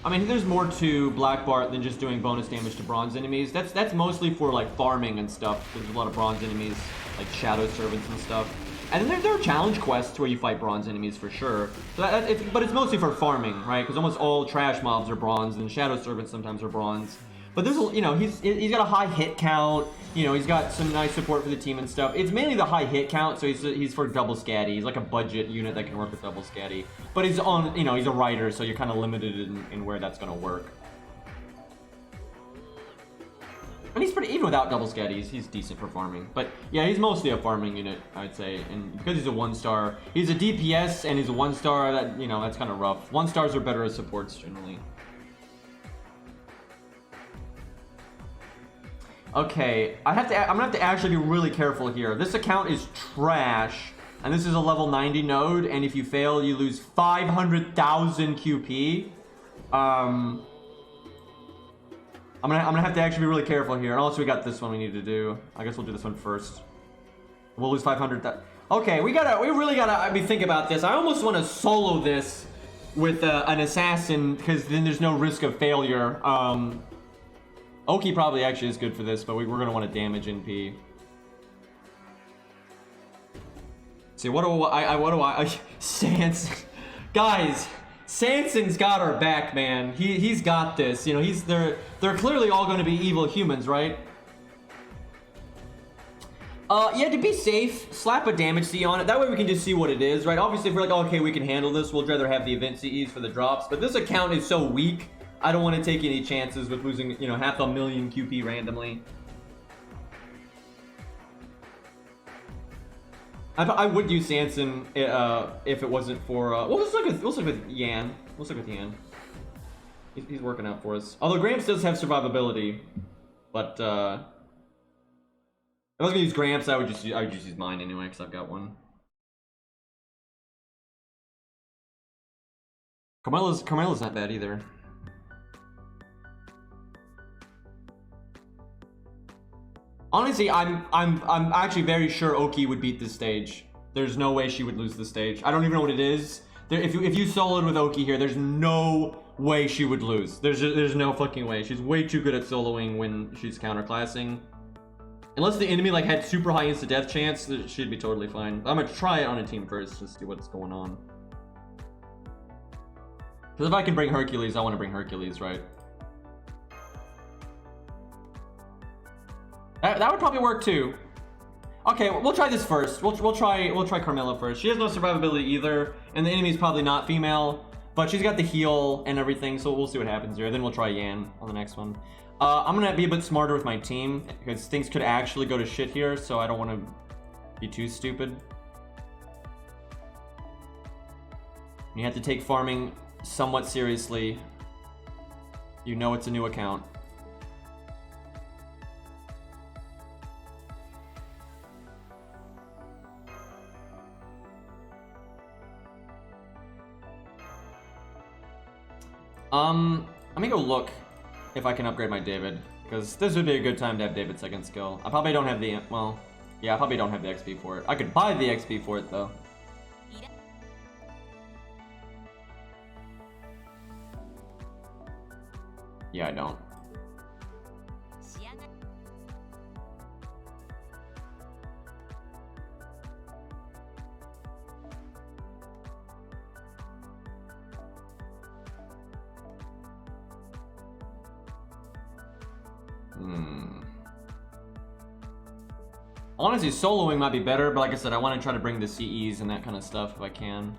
I mean, there's more to Black Bart than just doing bonus damage to bronze enemies. That's mostly for like farming and stuff. There's a lot of bronze enemies, like Shadow Servants and stuff. And then there are challenge quests where you fight bronze enemies for sure. So but it's mostly for farming, right? Because almost all trash mobs are bronze, and Shadow Servants sometimes are bronze. But there's, you know, he's got a high hit count. You know, he's got some nice support for the team and stuff. It's mainly the high hit count, so he's for double scatty. He's like a budget unit that can work with double scatty. But he's on, you know, he's a rider, so you're kind of limited in where that's gonna work. And he's pretty, even without double scatty, he's decent for farming. But yeah, he's mostly a farming unit, I'd say. And because he's a 1-star, he's a DPS and he's a 1-star. That, you know, that's kind of rough. 1-stars are better as supports generally. Okay, I'm gonna have to actually be really careful here. This account is trash, and this is a level 90 node, and if you fail, you lose 500,000 QP. I'm gonna have to actually be really careful here. And also we got this one we need to do. I guess we'll do this one first. We'll lose 500. Okay, we really gotta think about this. I almost want to solo this with an assassin, because then there's no risk of failure. Okki probably actually is good for this, but we're gonna want to damage NP. See, what do I Sans, guys, Sanson's got our back, man. He's got this. You know, they're clearly all going to be evil humans, right? Yeah, to be safe, slap a damage C on it. That way we can just see what it is, right? Obviously, if we're like, oh, okay, we can handle this, we'll rather have the event CEs for the drops. But this account is so weak, I don't want to take any chances with losing, you know, 500,000 QP randomly. I would use Sanson if it wasn't for. Well, let's look with Yan. Let's look with Yan. He's working out for us. Although Gramps does have survivability, but if I was gonna use Gramps, I would just use mine anyway because I've got one. Carmelo's not bad either. Honestly, I'm actually very sure Okki would beat this stage. There's no way she would lose this stage. I don't even know what it is. If you soloed with Okki here, there's no way she would lose. There's no fucking way. She's way too good at soloing when she's counterclassing. Unless the enemy like had super high insta-death chance, she'd be totally fine. I'm gonna try it on a team first, just see what's going on. Because if I can bring Hercules, I want to bring Hercules, right? That would probably work too. Okay, we'll try this first. We'll try Carmela first. She has no survivability either, and the enemy's probably not female, but she's got the heal and everything, so we'll see what happens here. Then we'll try Yan on the next one. I'm gonna be a bit smarter with my team because things could actually go to shit here, so I don't want to be too stupid. You have to take farming somewhat seriously. You know it's a new account. Let me go look if I can upgrade my David, because this would be a good time to have David's second skill. I probably don't have the, well, yeah, I probably don't have the XP for it. I could buy the XP for it though. Yeah, I don't. Honestly, soloing might be better, but like I said, I want to try to bring the CEs and that kind of stuff if I can.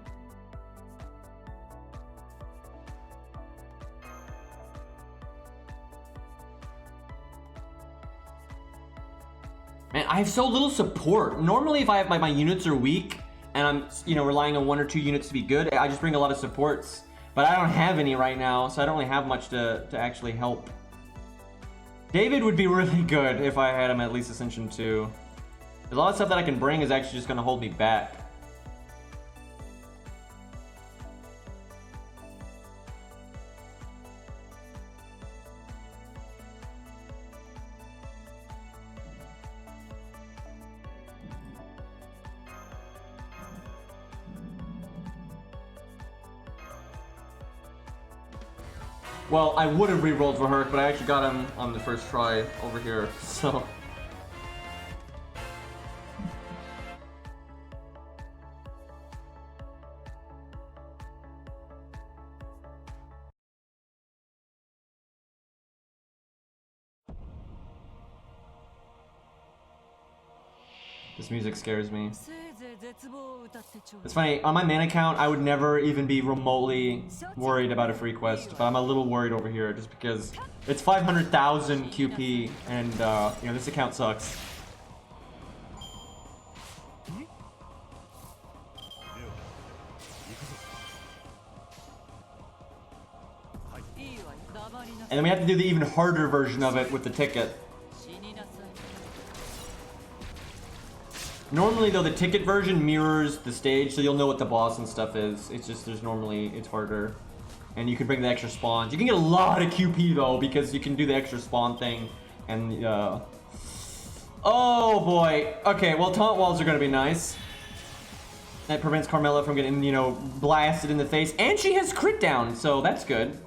Man, I have so little support. Normally, if I have my units are weak and I'm, you know, relying on 1 or 2 units to be good, I just bring a lot of supports. But I don't have any right now, so I don't really have much to actually help. David would be really good if I had him at least Ascension 2. A lot of stuff that I can bring is actually just going to hold me back. Well, I would have re-rolled for Herc, but I actually got him on the first try over here, so... This music scares me. It's funny, on my mana count, I would never even be remotely worried about a free quest, but I'm a little worried over here just because it's 500,000 QP and, you know, this account sucks. And then we have to do the even harder version of it with the ticket. Normally though, the ticket version mirrors the stage, so you'll know what the boss and stuff is. It's just, it's harder. and you can bring the extra spawns. You can get a lot of QP though because you can do the extra spawn thing, and oh boy. Okay, well taunt walls are gonna be nice. That prevents Carmella from getting, you know, blasted in the face, and she has crit down, so that's good.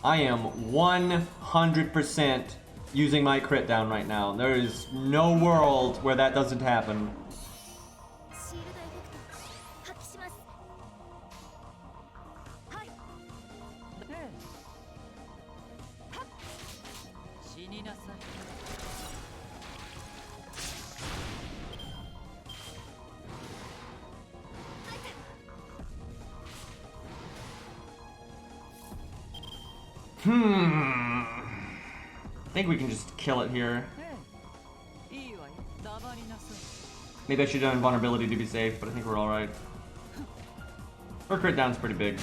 I am 100% using my crit down right now. There is no world where that doesn't happen. I think we can just kill it here. Maybe I should have done invulnerability to be safe, but I think we're alright. Her crit down's pretty big.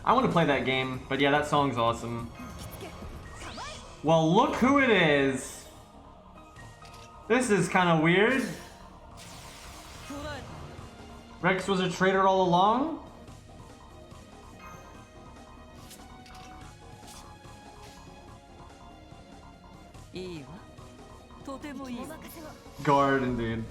I want to play that game, but yeah, that song's awesome. Well, look who it is. This is kind of weird. Rex was a traitor all along? Guard, indeed.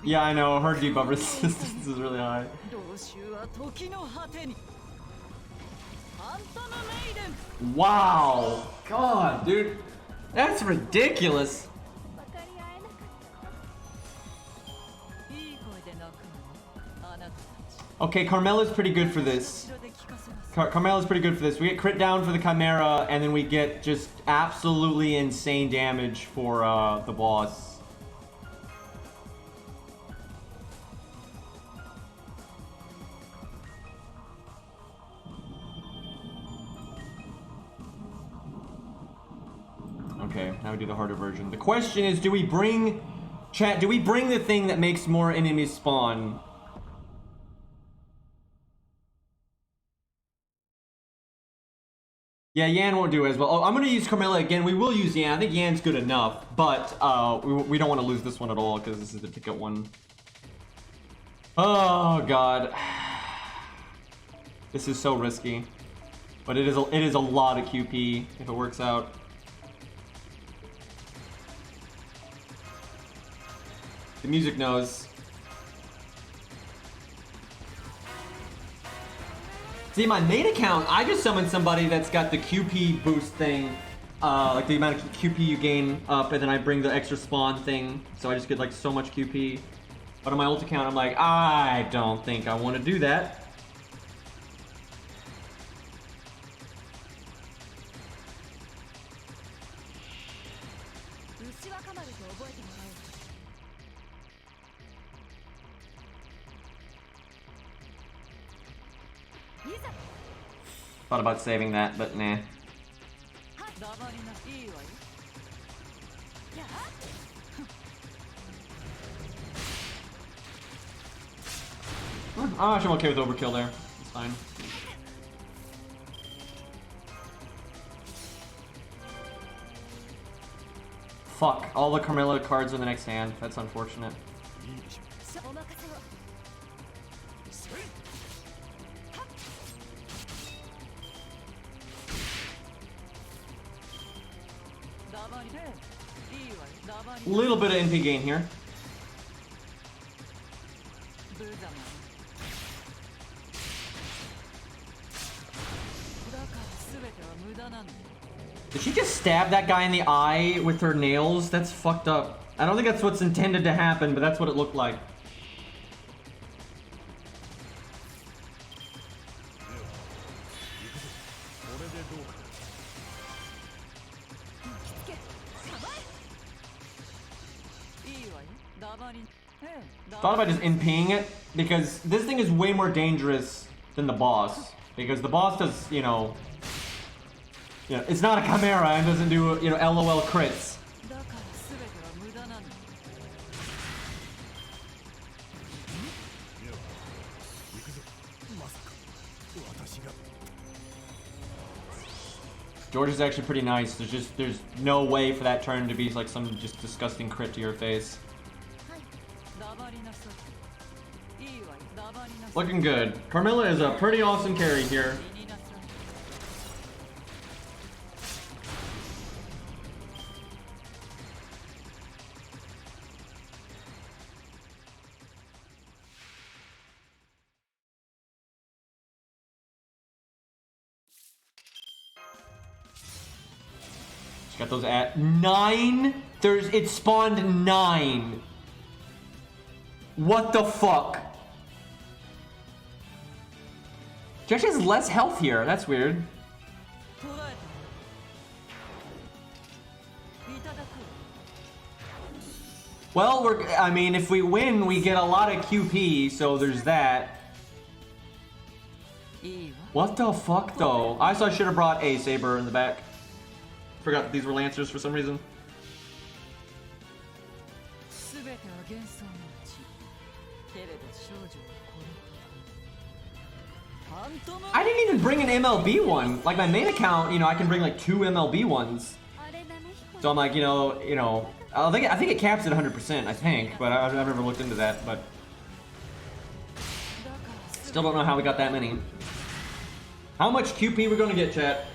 Yeah, I know, her debuff resistance is really high. Wow! God, dude. That's ridiculous. Okay, Carmella's pretty good for this. Carmella's pretty good for this. We get crit down for the Chimera, and then we get just absolutely insane damage for the boss. Okay, now we do the harder version. The question is, do we bring... Chat, do we bring the thing that makes more enemies spawn? Yeah, Yan won't do as well. Oh, I'm gonna use Carmella again. We will use Yan. I think Yan's good enough, but we don't want to lose this one at all because this is the ticket one. Oh God, this is so risky, but it is a lot of QP if it works out. The music knows. See, my main account, I just summoned somebody that's got the QP boost thing, like the amount of QP you gain up, and then I bring the extra spawn thing, so I just get like so much QP. But on my ult account, I'm like, I don't think I want to do that. Thought about saving that, but nah. Oh, I'm okay with overkill there. It's fine. Fuck, all the Carmella cards are in the next hand. That's unfortunate. Little bit of NP gain here. Did she just stab that guy in the eye with her nails? That's fucked up. I don't think that's what's intended to happen, but that's what it looked like. Thought about just NPing it, because this thing is way more dangerous than the boss. Because the boss does, it's not a chimera and doesn't do, LOL crits. George is actually pretty nice. There's no way for that turn to be like some just disgusting crit to your face. Looking good. Carmilla is a pretty awesome carry here. Got those at 9. It spawned 9. What the fuck? She actually has less health here. That's weird. Well, I mean, if we win, we get a lot of QP, so there's that. What the fuck, though? I should have brought a saber in the back. Forgot that these were lancers for some reason. I didn't even bring an MLB one. Like my main account, I can bring like 2 MLB ones. So I'm like, I think it caps at 100%, I think, but I've never looked into that, but still don't know how we got that many. How much QP we're gonna get, chat?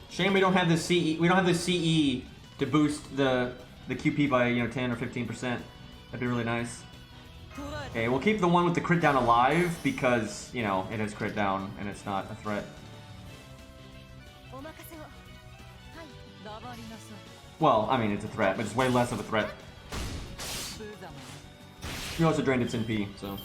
Shame we don't have the CE. We don't have the CE to boost the QP by 10 or 15%. That'd be really nice. Okay, we'll keep the one with the crit down alive because it has crit down and it's not a threat. Well, I mean it's a threat, but it's way less of a threat. You also drained its NP, so.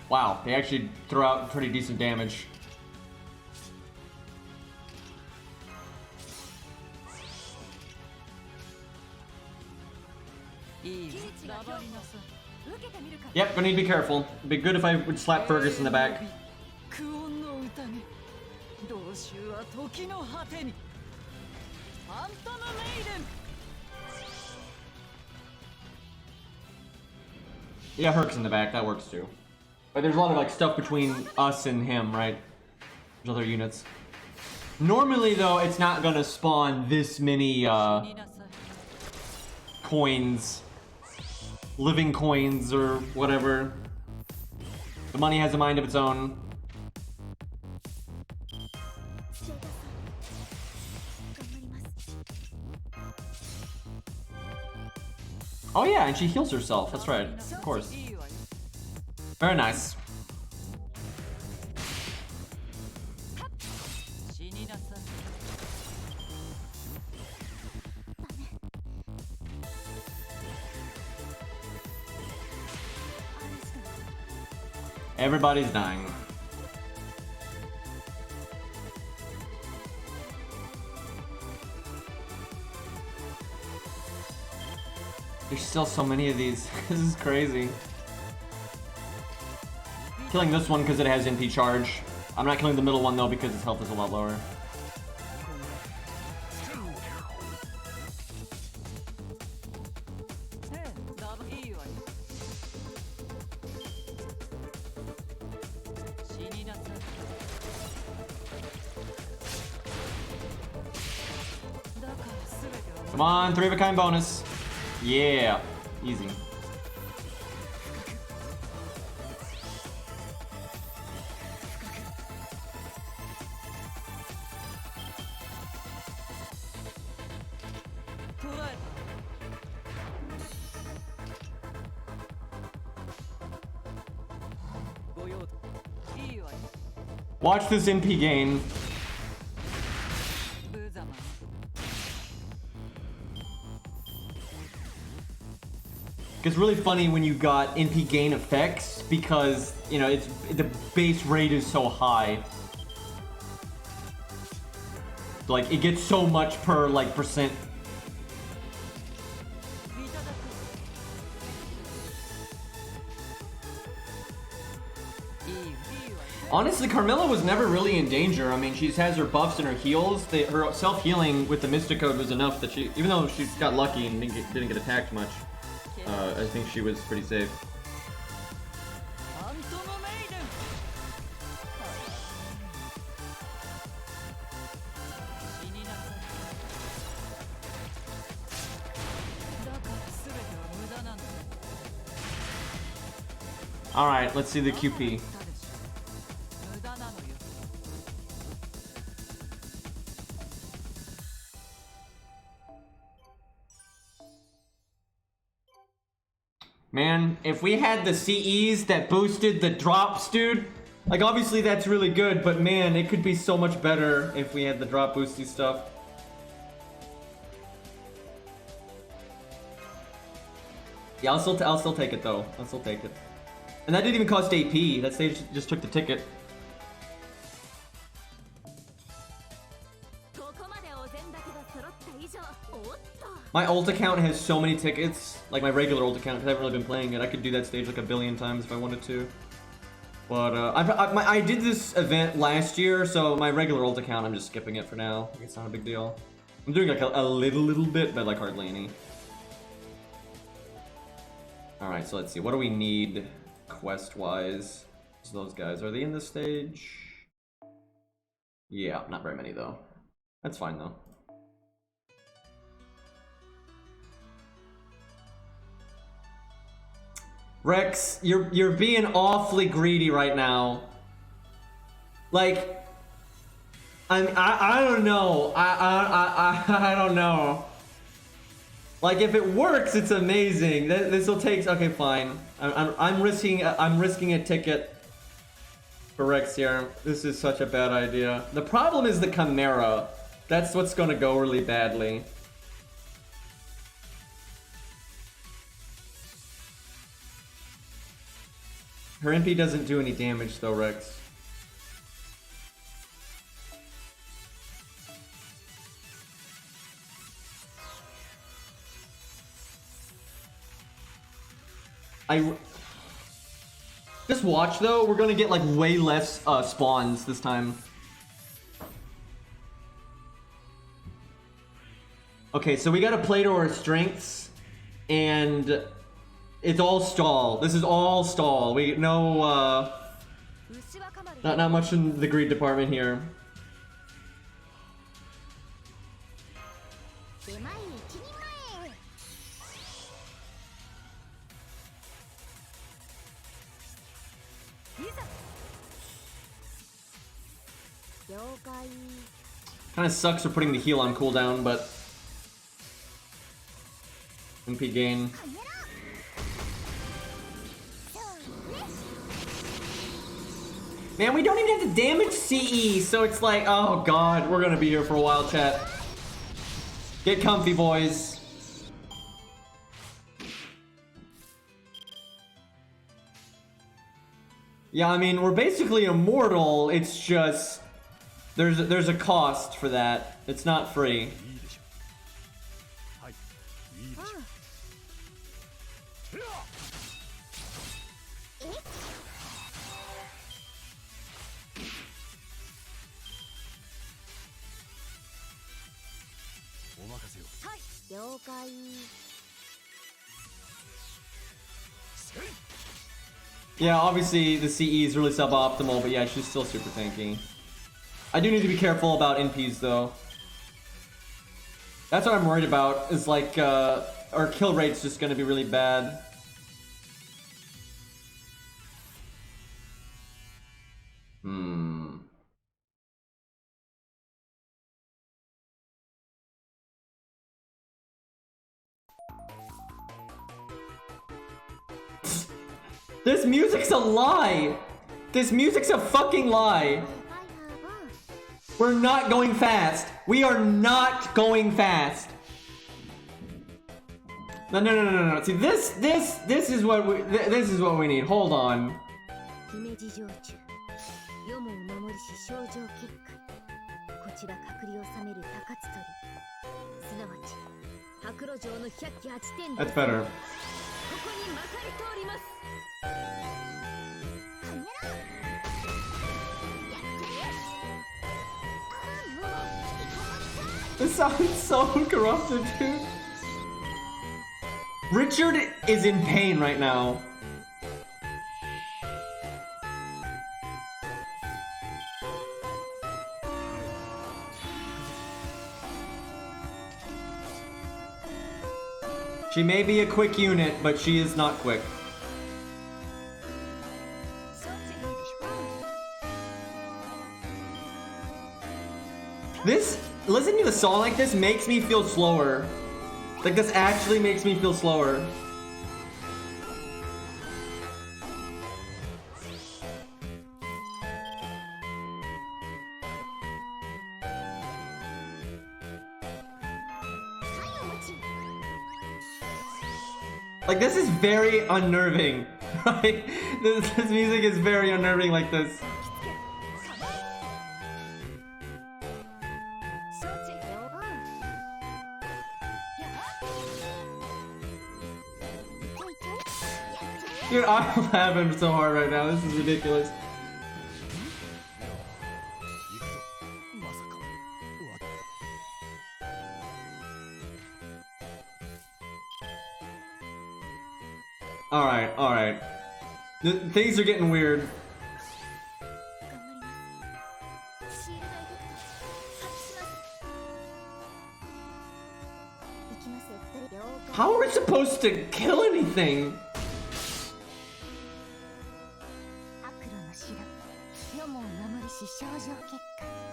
Wow, they actually throw out pretty decent damage. Yep, gonna need to be careful. It'd be good if I would slap Fergus in the back. Yeah, Herc's in the back, that works too. But there's a lot of like stuff between us and him, right? There's other units. Normally though, it's not gonna spawn this many coins. Living coins or whatever. The money has a mind of its own. Oh yeah, and she heals herself. That's right, of course. Very nice. Everybody's dying. There's still so many of these. This is crazy. Killing this one because it has NP charge. I'm not killing the middle one though because its health is a lot lower. Come on, 3 of a kind bonus. Yeah, easy. Watch this NP gain. It's really funny when you got NP gain effects because, you know, it's the base rate is so high. Like, it gets so much per, like, percent. Honestly, Carmilla was never really in danger. I mean, she has her buffs and her heals. Her self-healing with the Mystic Code was enough that she, even though she got lucky and didn't get attacked much, I think she was pretty safe. Alright, let's see the QP. Man, if we had the CEs that boosted the drops, dude, like obviously that's really good, but man, it could be so much better if we had the drop boosty stuff. Yeah, I'll still take it though. I'll still take it. And that didn't even cost AP. That stage just took the ticket. My ult account has so many tickets, like my regular ult account, because I haven't really been playing it. I could do that stage like a billion times if I wanted to. But I did this event last year, so my regular ult account, I'm just skipping it for now. It's not a big deal. I'm doing like a little bit, but like hardly any. Alright, so let's see. What do we need quest-wise? So those guys, are they in this stage? Yeah, not very many though. That's fine though. Rex, you're being awfully greedy right now. Like, I don't know. I don't know. Like, if it works, it's amazing. This will take. Okay, fine. I'm risking a ticket for Rex here. This is such a bad idea. The problem is the Chimera. That's what's gonna go really badly. Her MP doesn't do any damage though, Rex. Just watch though, we're gonna get like way less spawns this time. Okay, so we gotta play to our strengths, and it's all stall. This is all stall. We no not much in the greed department here. Kind of sucks for putting the heal on cooldown, but MP gain. Man, we don't even have to damage CE, so it's like, oh god, we're gonna be here for a while, chat. Get comfy, boys. Yeah, I mean, we're basically immortal, it's just there's a cost for that. It's not free. Yeah, obviously the CE is really suboptimal, but yeah, she's still super tanky. I do need to be careful about NPs though. That's what I'm worried about, is like our kill rate's just gonna be really bad. This music's a lie! This music's a fucking lie! We're not going fast. We are not going fast. No. See, this is what we need. Hold on. That's better. This sounds so corrupted, dude. Richard is in pain right now. She may be a quick unit, but she is not quick. Listening to the song like this makes me feel slower. Like, this actually makes me feel slower. Like, this is very unnerving, right? This music is very unnerving like this. Dude, I'm laughing so hard right now. This is ridiculous. Alright. Things are getting weird. How are we supposed to kill anything?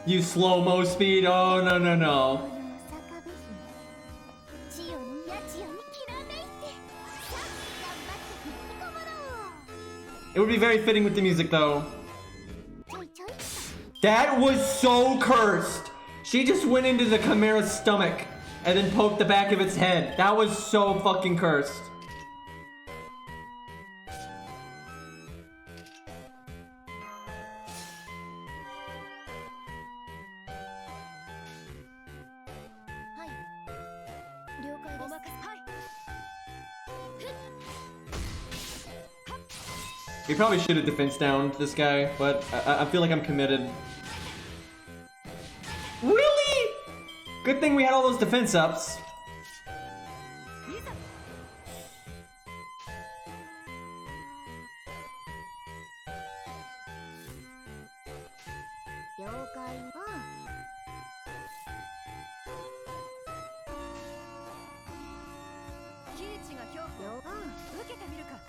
You slow-mo speed? Oh, no. It would be very fitting with the music, though. That was so cursed. She just went into the Chimera's stomach and then poked the back of its head. That was so fucking cursed. We probably should have defense downed this guy, but I feel like I'm committed. Really? Good thing we had all those defense ups.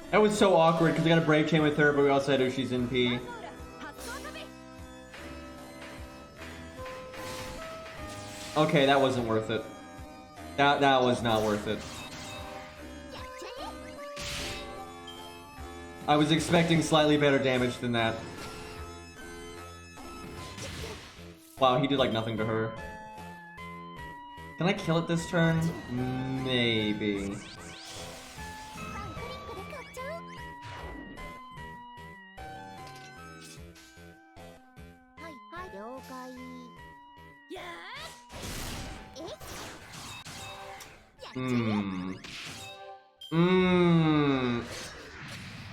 That was so awkward because we got a brave chain with her, but we also had Ushi's in P. Okay, that wasn't worth it. That was not worth it. I was expecting slightly better damage than that. Wow, he did like nothing to her. Can I kill it this turn? Maybe.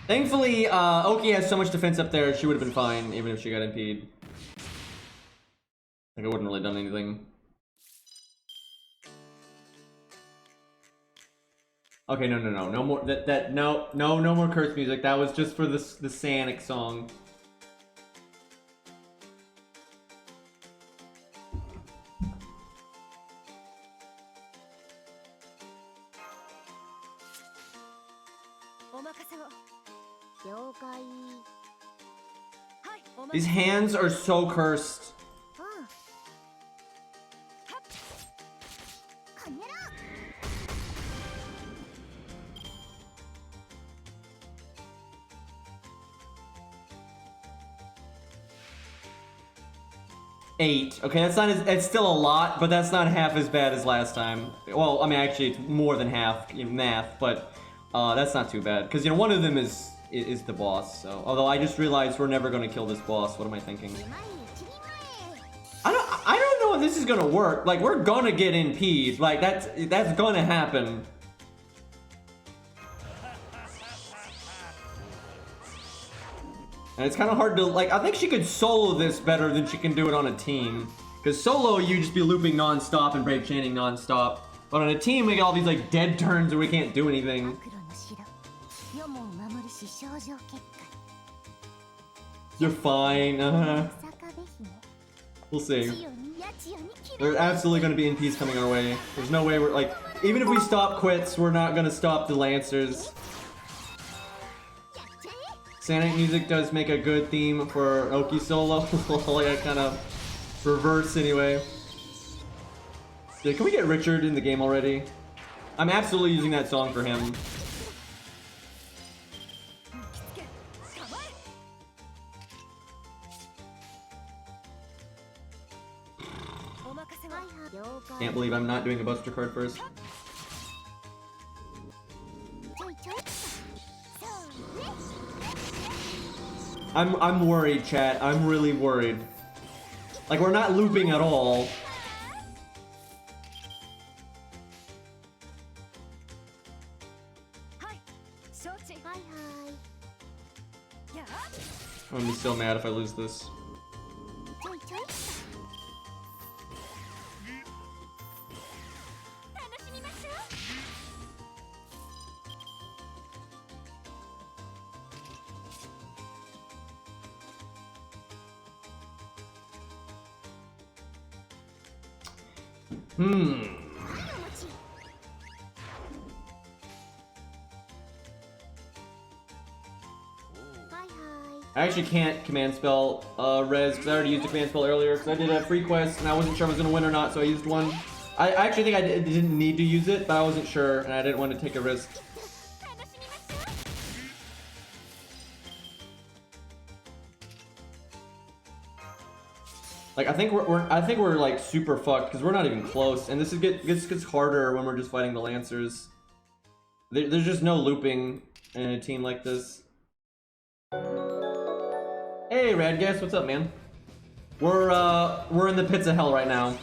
Thankfully, Okki has so much defense up there, she would have been fine, even if she got impeded. Like, I wouldn't really done anything. Okay, no more, no more curse music. That was just for the Sanic song. These hands are so cursed. 8. Okay, that's not as, it's still a lot, but that's not half as bad as last time. Well, I mean, actually, it's more than half in math, but that's not too bad. Because, you know, one of them is the boss, so... Although I just realized we're never going to kill this boss. What am I thinking? I don't know if this is gonna work. Like, we're gonna get NP'd. Like, that's gonna happen. And it's kind of hard to, like, I think she could solo this better than she can do it on a team. Because solo, you just be looping non-stop and brave chaining non-stop. But on a team, we get all these, like, dead turns and we can't do anything. You're fine. We'll see. There's absolutely going to be NPs coming our way. There's no way we're, like, even if we stop quits, we're not going to stop the Lancers. Sonic music does make a good theme for Okki solo. Like, I kind of reverse anyway. Yeah, can we get Richard in the game already? I'm absolutely using that song for him. Can't believe I'm not doing a Buster card first. I'm worried, chat. I'm really worried. Like, we're not looping at all. I'm gonna be so mad if I lose this. I actually can't command spell res because I already used a command spell earlier because I did a free quest and I wasn't sure I was going to win or not, so I used one. I actually think I didn't need to use it, but I wasn't sure and I didn't want to take a risk. Like, I think we're like super fucked because we're not even close, and this gets harder when we're just fighting the Lancers. There's just no looping in a team like this. Hey, Radgas, what's up, man? We're in the pits of hell right now.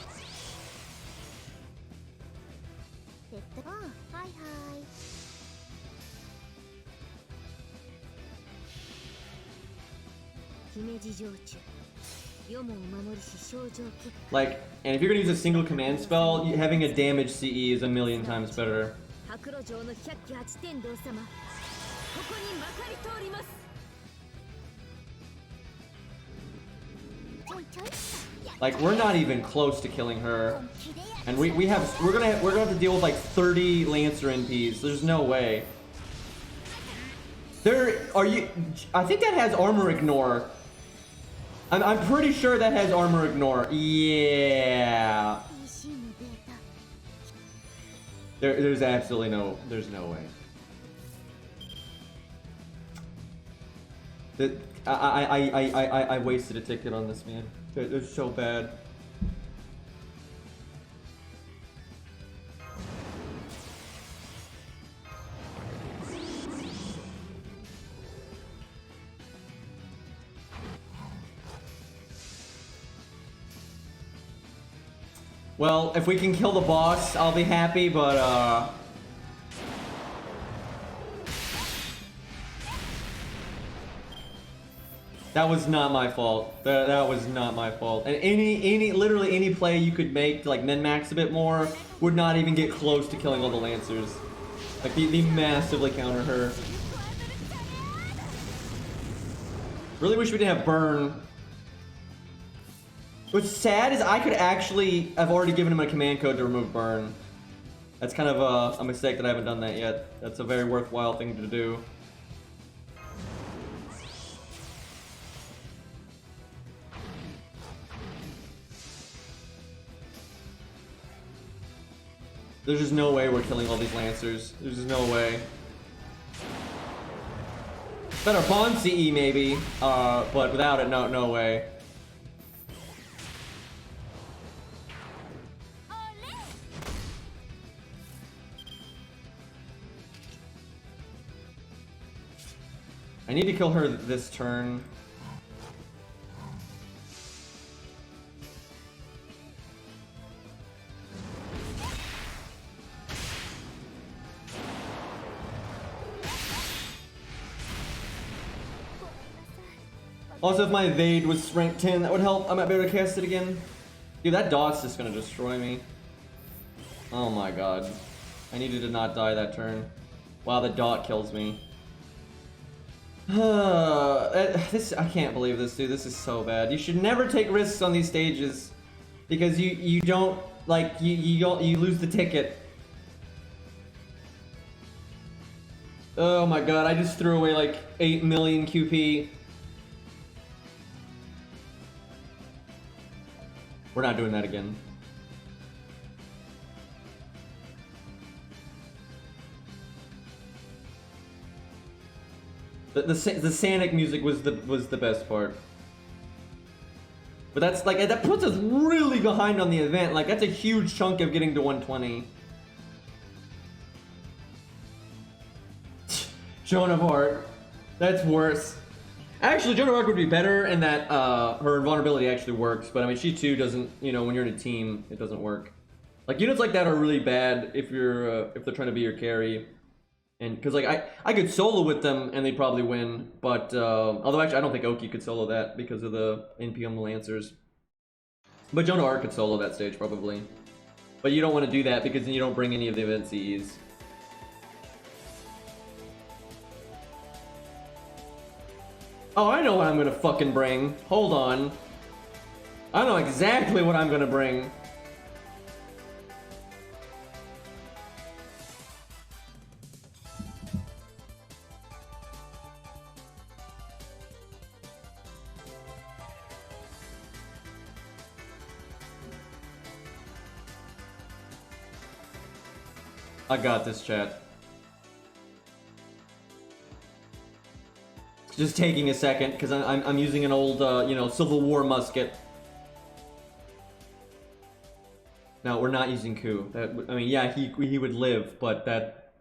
Like, and if you're gonna use a single command spell, having a damage CE is a million times better. Like, we're not even close to killing her, and we're gonna have to deal with like 30 Lancer NPs. There's no way. I think that has armor ignore. I'm pretty sure that has armor ignore. Yeah. There's absolutely no way. I wasted a ticket on this, man. It's so bad. Well, if we can kill the boss, I'll be happy, but that was not my fault. That was not my fault. And literally any play you could make to like min-max a bit more would not even get close to killing all the Lancers. Like, they massively counter her. Really wish we didn't have burn. What's sad is I've already given him a command code to remove burn. That's kind of a mistake that I haven't done that yet. That's a very worthwhile thing to do. There's just no way we're killing all these Lancers. There's just no way. Better pawn CE maybe, but without it, no way. I need to kill her this turn. Also, if my evade was rank 10, that would help. I might be able to cast it again. Dude, that dot's just gonna destroy me. Oh my god. I needed to not die that turn. Wow, the dot kills me. I can't believe this, dude. This is so bad. You should never take risks on these stages because you don't like you lose the ticket. Oh my god, I just threw away like 8 million QP. We're not doing that again. The Sanic music was the best part. But that's like that puts us really behind on the event. Like that's a huge chunk of getting to 120. Joan of Arc. That's worse. Actually, Joan of Arc would be better in that her invulnerability actually works, but I mean she too doesn't, you know, when you're in a team, it doesn't work. Like units like that are really bad if you're if they're trying to be your carry. And because like I could solo with them and they'd probably win, but although actually I don't think Okki could solo that because of the NP on the Lancers. But Joan of Arc could solo that stage probably. But you don't want to do that because then you don't bring any of the event CEs. Oh, I know what I'm gonna fucking bring. Hold on. I know exactly what I'm gonna bring. I got this, chat. Just taking a second because I'm using an old you know, Civil War musket. No, we're not using Ku. That I mean, yeah, he would live, but that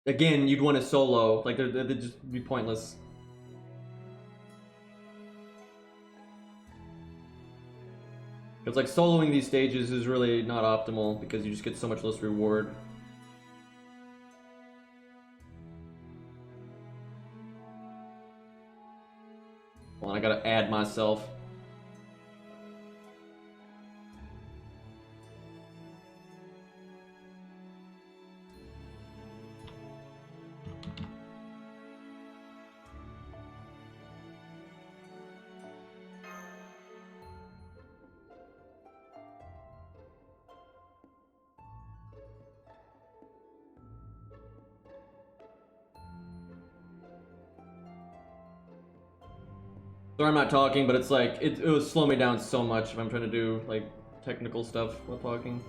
again, you'd want to solo. Like they'd just be pointless. It's like soloing these stages is really not optimal because you just get so much less reward. Hold on, I gotta add myself. Sorry I'm not talking, but it's like, it would slow me down so much if I'm trying to do, like, technical stuff while talking.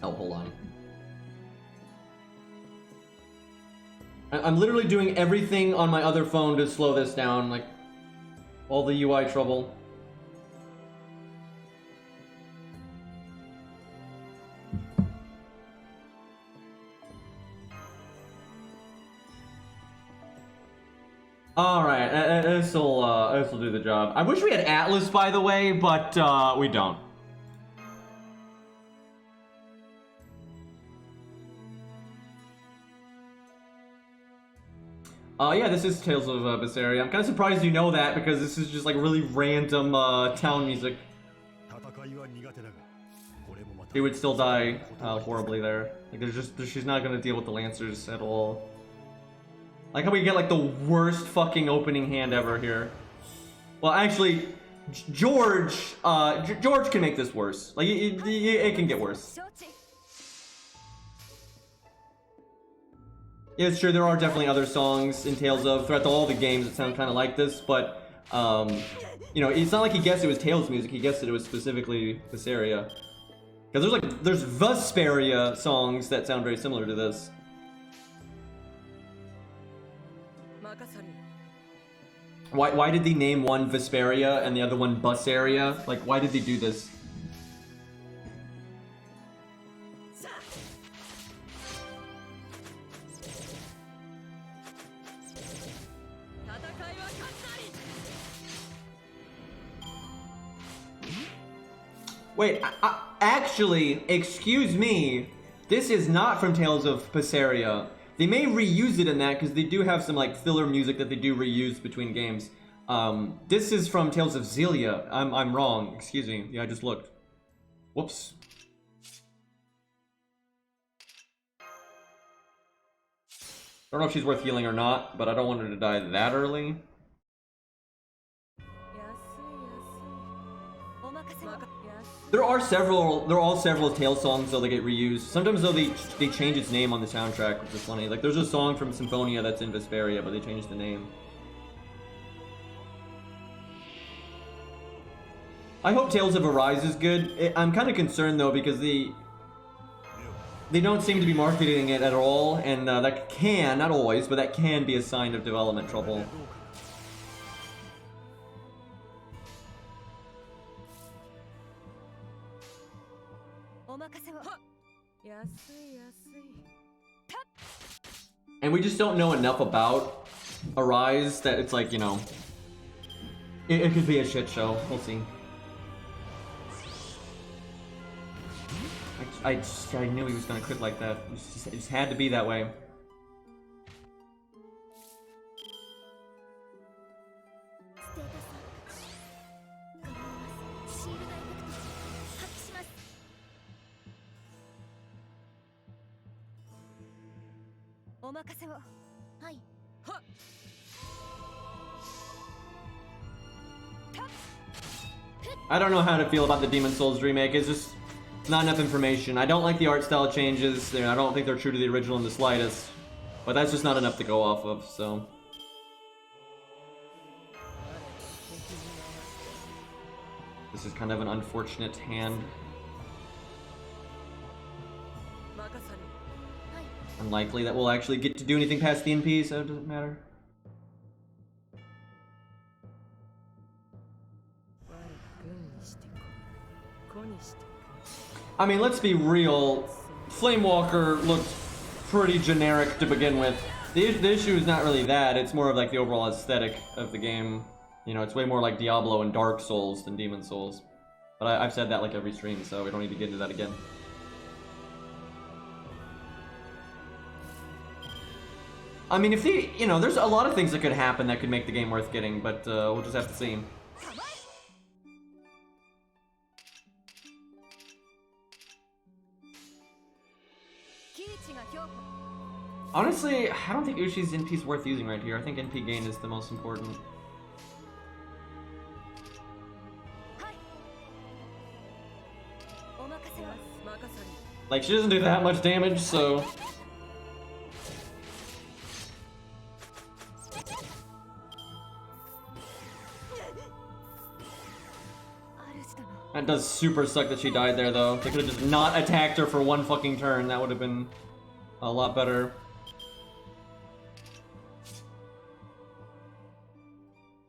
Oh, hold on. I'm literally doing everything on my other phone to slow this down, like, all the UI trouble. All right, this will do the job. I wish we had Atlas, by the way, but we don't. Yeah, this is Tales of Berseria. I'm kind of surprised you know that because this is just like really random town music. He would still die horribly there. Like she's not gonna deal with the Lancers at all. Like how we get like the worst fucking opening hand ever here. Well, actually, George can make this worse. Like it can get worse. Yeah, it's true. There are definitely other songs in Tales of throughout all the games that sound kind of like this, but you know, it's not like he guessed it was Tales music. He guessed that it was specifically Berseria. Because there's Vesperia songs that sound very similar to this. Why did they name one Vesperia and the other one Bussaria? Like, why did they do this? Wait, actually, excuse me. This is not from Tales of Vesperia. They may reuse it in that because they do have some like filler music that they do reuse between games. This is from Tales of Xillia. I'm wrong. Excuse me. Yeah, I just looked. Whoops. I don't know if she's worth healing or not, but I don't want her to die that early. There are several Tales songs though that get reused. Sometimes though they change its name on the soundtrack, which is funny. Like there's a song from Symphonia that's in Vesperia, but they changed the name. I hope Tales of Arise is good. I'm kind of concerned though because they don't seem to be marketing it at all, and that can, not always, but that can be a sign of development trouble. And we just don't know enough about Arise that it's like, you know, it could be a shit show. We'll see. I knew he was gonna crit like that. It just had to be that way. I don't know how to feel about the Demon Souls remake. It's just not enough information. I don't like the art style changes. I don't think they're true to the original in the slightest. But that's just not enough to go off of, so. This is kind of an unfortunate hand. Unlikely that we'll actually get to do anything past the NP, so it doesn't matter. I mean, let's be real. Flamewalker looked pretty generic to begin with. The issue is not really that. It's more of like the overall aesthetic of the game. You know, it's way more like Diablo and Dark Souls than Demon Souls. But I've said that like every stream, so we don't need to get into that again. I mean, if they, you know, there's a lot of things that could happen that could make the game worth getting, but we'll just have to see. Honestly, I don't think Ushi's NP is worth using right here. I think NP gain is the most important. Like, she doesn't do that much damage, so... That does super suck that she died there, though. They could have just not attacked her for one fucking turn. That would have been a lot better.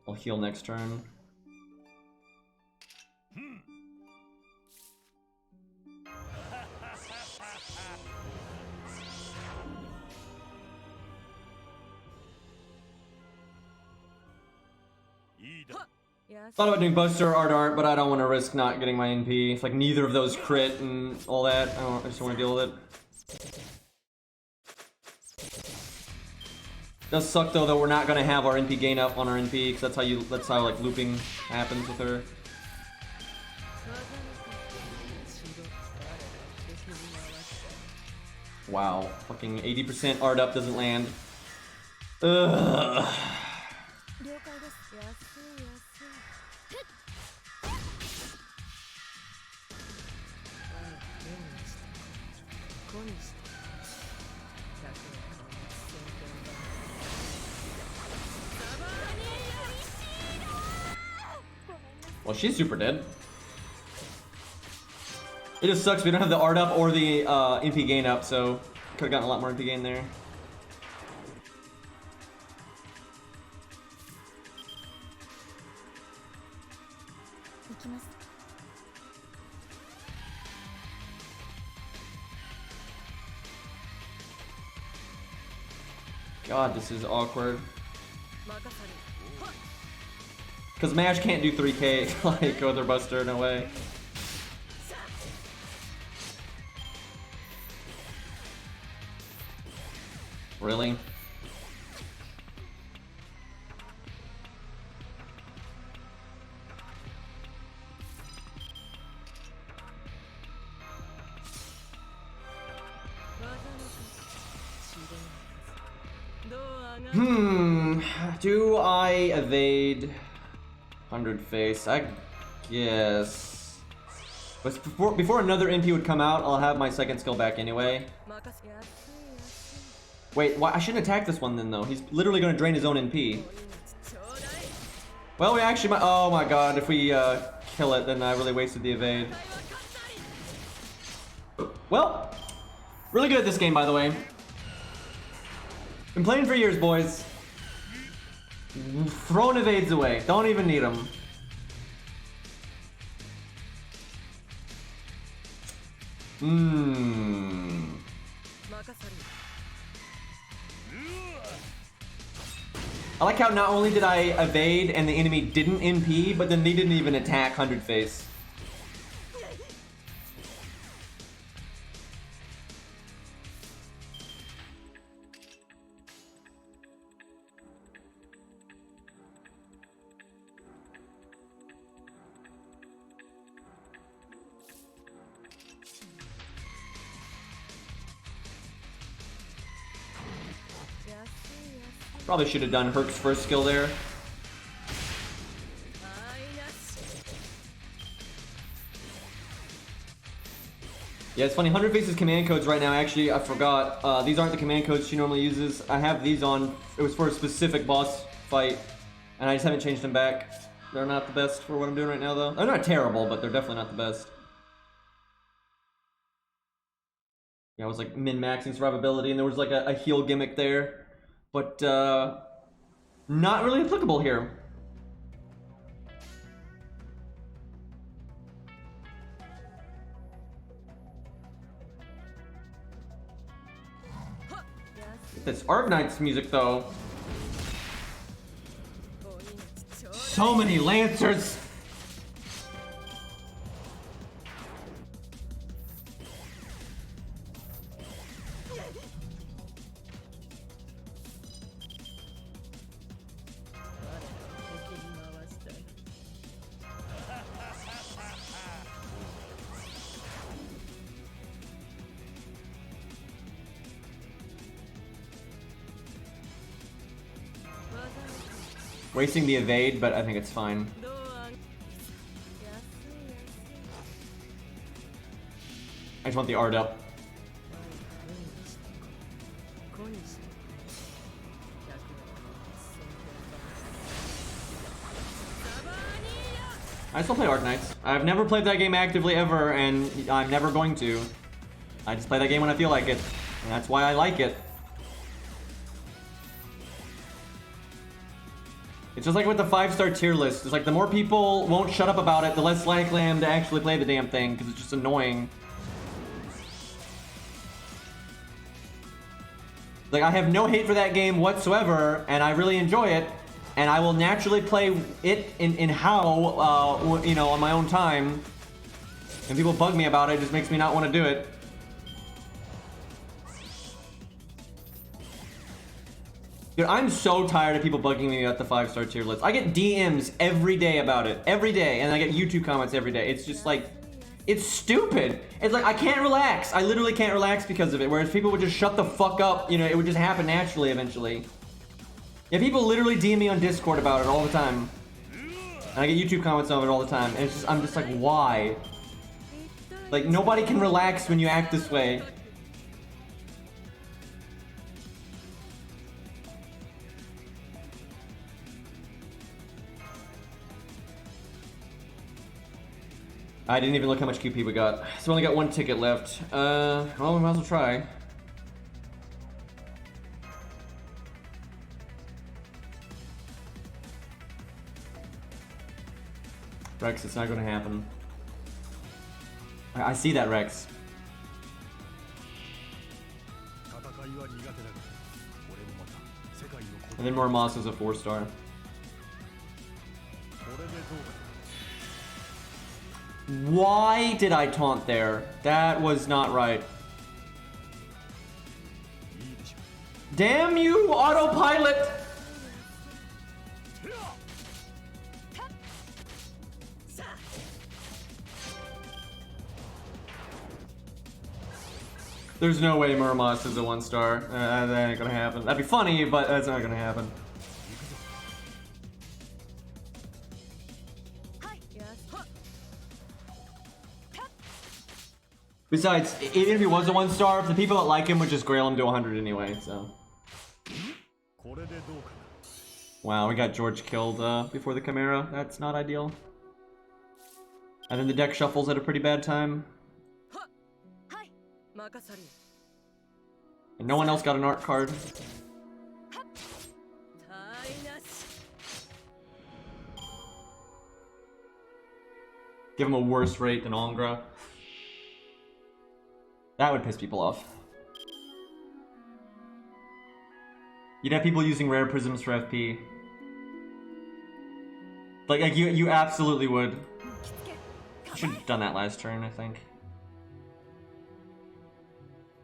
I'll heal next turn. Thought about doing Buster art, but I don't want to risk not getting my NP. It's like neither of those crit and all that. I just don't want to deal with it. Does suck though that we're not gonna have our NP gain up on our NP because that's how like looping happens with her. Wow, fucking 80% art up doesn't land. Ugh. Well, she's super dead. It just sucks we don't have the art up or the NP gain up, so could have gotten a lot more NP gain there. God, this is awkward. Because Mash can't do 3K like Other Buster, no way. Really? Do I evade 100 face? I guess. But before another NP would come out, I'll have my second skill back anyway. Wait, why? I shouldn't attack this one then though. He's literally going to drain his own NP. Well, we actually might. Oh my god, if we kill it, then I really wasted the evade. Well, really good at this game, by the way. Been playing for years, boys. Throwing evades away. Don't even need them. I like how not only did I evade and the enemy didn't NP, but then they didn't even attack 100 face. Probably should have done Herc's first skill there. Yeah, it's funny, 100 Face's command codes right now, actually, I forgot. These aren't the command codes she normally uses. I have these on. It was for a specific boss fight, and I just haven't changed them back. They're not the best for what I'm doing right now, though. They're not terrible, but they're definitely not the best. Yeah, I was like min-maxing survivability, and there was like a heal gimmick there. But, not really applicable here. This Arknight's music, though. So many Lancers! Wasting the evade, but I think it's fine. I just want the art up. I still play Arknights. I've never played that game actively ever, and I'm never going to. I just play that game when I feel like it, and that's why I like it. It's just like with the 5-star tier list. It's like the more people won't shut up about it, the less likely I am to actually play the damn thing, because it's just annoying. Like, I have no hate for that game whatsoever, and I really enjoy it, and I will naturally play it in how, you know, on my own time. And people bug me about it, it just makes me not want to do it. Dude, I'm so tired of people bugging me about the 5-star tier list. I get DMs every day about it. Every day. And I get YouTube comments every day. It's just like, it's stupid. It's like, I can't relax. I literally can't relax because of it. Whereas people would just shut the fuck up. You know, it would just happen naturally eventually. Yeah, people literally DM me on Discord about it all the time. And I get YouTube comments on it all the time. And it's just, I'm just like, why? Like, nobody can relax when you act this way. I didn't even look how much QP we got. So we only got one ticket left. Well, we might as well try. Rex, it's not gonna happen. I see that, Rex. And then Muramasa is a 4-star. Why did I taunt there? That was not right. Damn you, autopilot! There's no way Muramasa is a 1-star. That ain't gonna happen. That'd be funny, but that's not gonna happen. Besides, even if he was a 1-star, the people that like him would just grail him to 100 anyway, so. Wow, we got George killed before the Chimera. That's not ideal. And then the deck shuffles at a pretty bad time. And no one else got an art card. Give him a worse rate than Ongra. That would piss people off. You'd have people using rare prisms for FP. Like you absolutely would. I should have done that last turn, I think.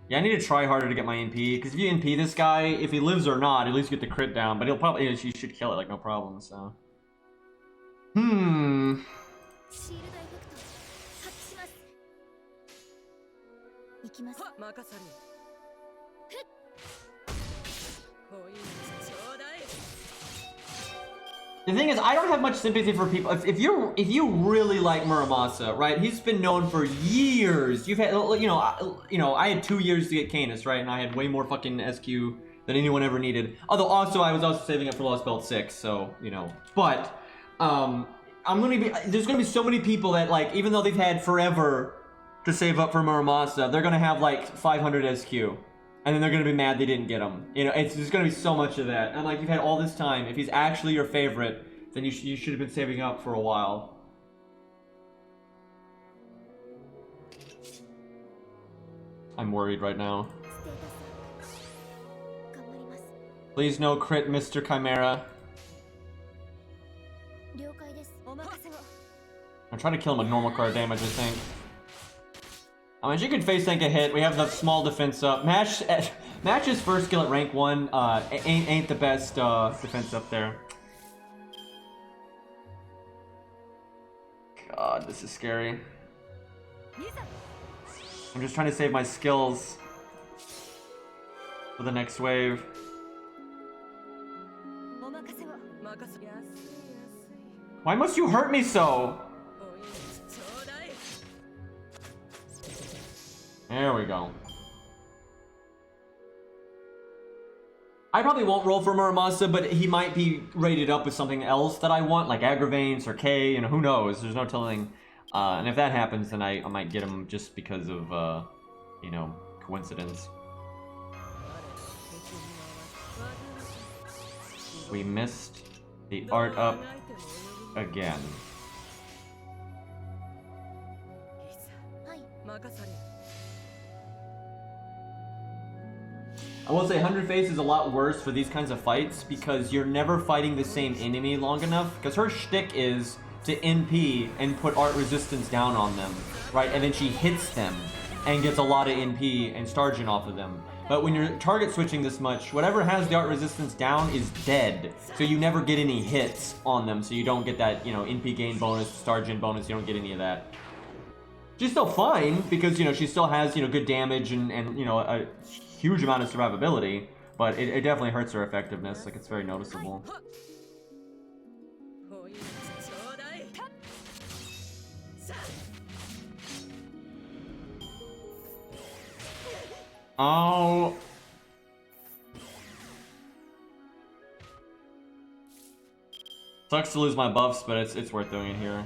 Yeah, I need to try harder to get my NP, because if you NP this guy, if he lives or not, at least get the crit down, but he'll probably, you should kill it, like, no problem, so. The thing is, I don't have much sympathy for people. If you really like Muramasa, right? He's been known for years. You've had, you know, I had 2 years to get Canis, right? And I had way more fucking SQ than anyone ever needed. Although also I was also saving up for Lost Belt 6, so you know. But there's gonna be so many people that, like, even though they've had forever to save up for Muramasa, they're gonna have like 500 SQ. And then they're gonna be mad they didn't get him. You know, there's gonna be so much of that. And like, you've had all this time. If he's actually your favorite, then you should have been saving up for a while. I'm worried right now. Please no crit, Mr. Chimera. I'm trying to kill him with normal card damage, I think. I mean, she could face tank a hit. We have the small defense up. Match's first skill at rank 1 ain't the best defense up there. God, this is scary. I'm just trying to save my skills for the next wave. Why must you hurt me so? There we go. I probably won't roll for Muramasa, but he might be rated up with something else that I want, like Aggravates or K, you know, who knows? There's no telling. And if that happens, then I might get him just because of, you know, coincidence. We missed the art up again. I will say 100 Face is a lot worse for these kinds of fights because you're never fighting the same enemy long enough, because her shtick is to NP and put art resistance down on them, right? And then she hits them and gets a lot of NP and Stargent off of them. But when you're target switching this much, whatever has the art resistance down is dead. So you never get any hits on them, so you don't get that, you know, NP gain bonus, Stargent bonus, you don't get any of that. She's still fine, because, you know, she still has, you know, good damage and you know, a huge amount of survivability, but it definitely hurts her effectiveness, like, it's very noticeable. Oh. Sucks to lose my buffs, but it's worth doing it here.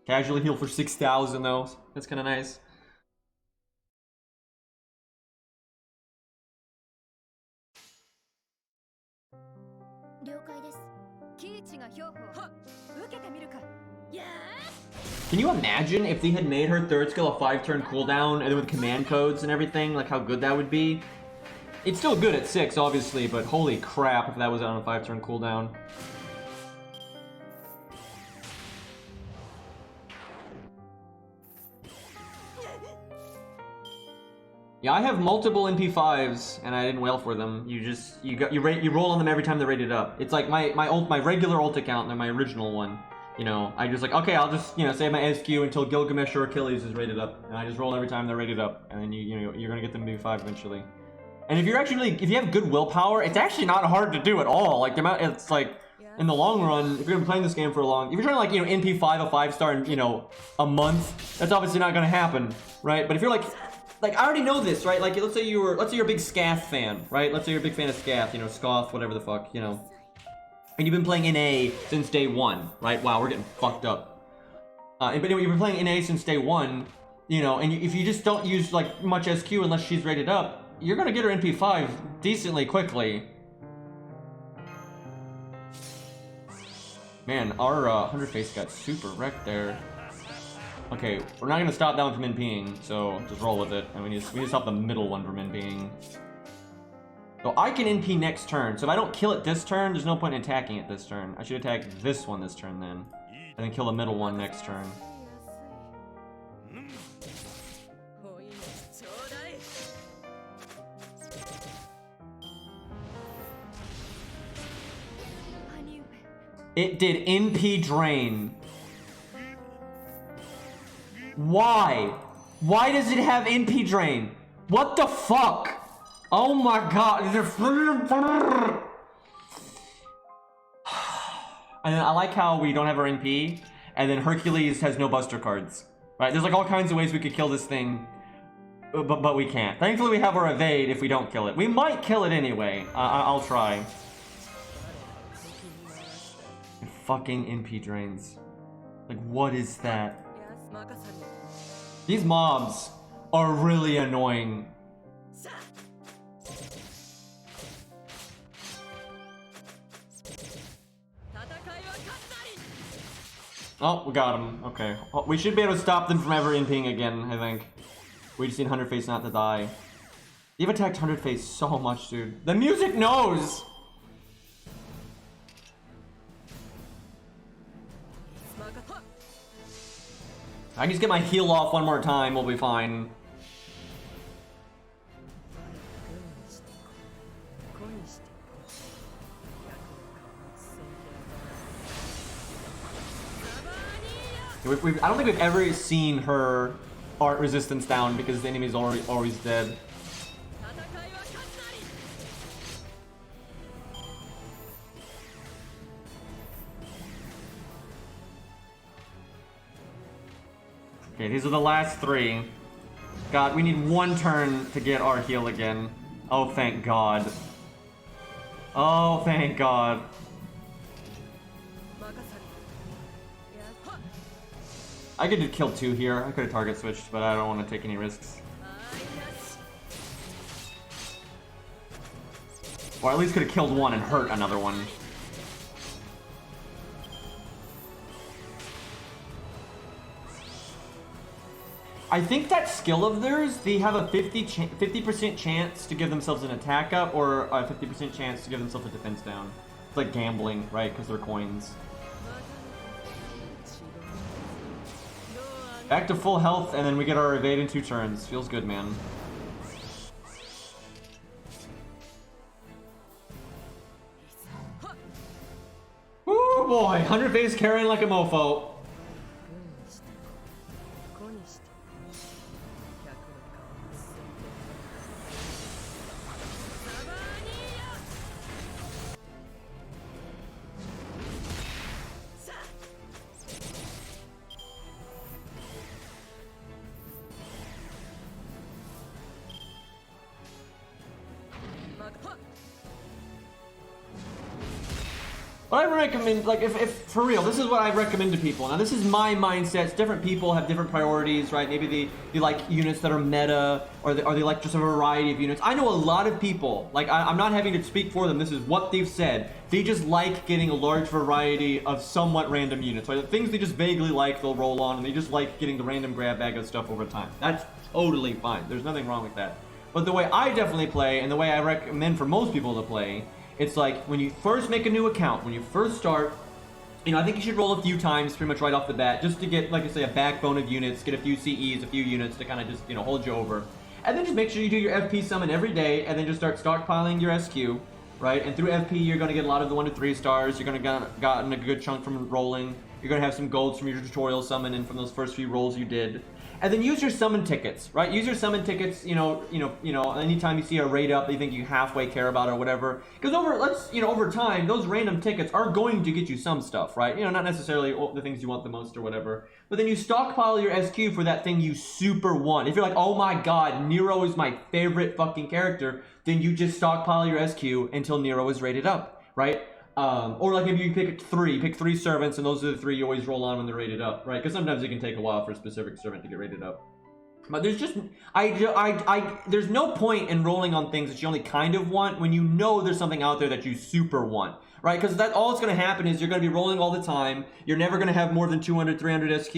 Casually heal for 6,000 though. That's kind of nice. Can you imagine if they had made her third skill a 5-turn cooldown and then with command codes and everything, like how good that would be? It's still good at 6, obviously, but holy crap if that was on a 5-turn cooldown. Yeah, I have multiple NP5s and I didn't wail for them. You roll on them every time they're rated up. It's like my regular ult account and my original one. You know, I just like, okay, I'll just, you know, save my FGO until Gilgamesh or Achilles is rated up, and I just roll every time they're rated up, and then you're gonna get them to 5 eventually. And if if you have good willpower, it's actually not hard to do at all. Like it's like in the long run, if you're gonna be playing this game for if you're trying to like, you know, NP5 a 5-star in, you know, a month, that's obviously not gonna happen, right? But if you're like I already know this, right? Like let's say you're a big Scath fan, right? Let's say you're a big fan of Scath, you know, Scoth, whatever the fuck, you know. And you've been playing NA since day 1, right? Wow, we're getting fucked up. But anyway, you've been playing NA since day 1, you know, and if you just don't use like much SQ unless she's rated up, you're gonna get her NP5 decently quickly. Man, our 100 face got super wrecked there. Okay, we're not gonna stop that one from NPing, so just roll with it, and we need to stop the middle one from NPing. So I can NP next turn, so if I don't kill it this turn, there's no point in attacking it this turn. I should attack this one this turn then, and then kill the middle one next turn. It did NP drain. Why? Why does it have NP drain? What the fuck? Oh my god. And then I like how we don't have our NP, and then Hercules has no buster cards. Right? There's like all kinds of ways we could kill this thing, but we can't. Thankfully we have our evade if we don't kill it. We might kill it anyway. I'll try. Fucking NP drains. Like, what is that? These mobs are really annoying. Oh, we got him. Okay. We should be able to stop them from ever NPing again, I think. We just need 100 face not to die. You've attacked 100 face so much, dude. The music knows! I can just get my heal off one more time, we'll be fine. I don't think we've ever seen her art resistance down because the enemy's always dead. Okay, these are the last 3. God, we need 1 turn to get our heal again. Oh, thank God. Oh, thank God. I could have killed 2 here. I could have target switched, but I don't want to take any risks. Or at least could have killed 1 and hurt another one. I think that skill of theirs, they have a 50% chance to give themselves an attack up or a 50% chance to give themselves a defense down. It's like gambling, right? Because they're coins. Back to full health, and then we get our evade in 2 turns. Feels good, man. Woo, boy. 100 face carrying like a mofo. What I recommend, like, if for real, this is what I recommend to people. Now, this is my mindset. Different people have different priorities, right? Maybe they like units that are meta, or they like just a variety of units. I know a lot of people, like, I'm not having to speak for them. This is what they've said. They just like getting a large variety of somewhat random units, right? The things they just vaguely like, they'll roll on, and they just like getting the random grab bag of stuff over time. That's totally fine. There's nothing wrong with that. But the way I definitely play, and the way I recommend for most people to play, it's like when you first make a new account, when you first start, you know, I think you should roll a few times pretty much right off the bat, just to get, like I say, a backbone of units, get a few CEs, a few units to kind of just, you know, hold you over. And then just make sure you do your FP summon every day, and then just start stockpiling your SQ, right? And through FP, you're going to get a lot of the 1 to 3 stars, you're going to gotten a good chunk from rolling, you're going to have some golds from your tutorial summon and from those first few rolls you did. And then use your summon tickets, right? Use your summon tickets, you know, anytime you see a raid up that you think you halfway care about or whatever. Because over time, those random tickets are going to get you some stuff, right? You know, not necessarily the things you want the most or whatever. But then you stockpile your SQ for that thing you super want. If you're like, oh my god, Nero is my favorite fucking character, then you just stockpile your SQ until Nero is rated up, right? Or like maybe you pick three servants, and those are the 3 you always roll on when they're rated up, right? Because sometimes it can take a while for a specific servant to get rated up. But there's just, there's no point in rolling on things that you only kind of want when you know there's something out there that you super want, right? Because that all it's going to happen is you're going to be rolling all the time. You're never going to have more than 200, 300 SQ.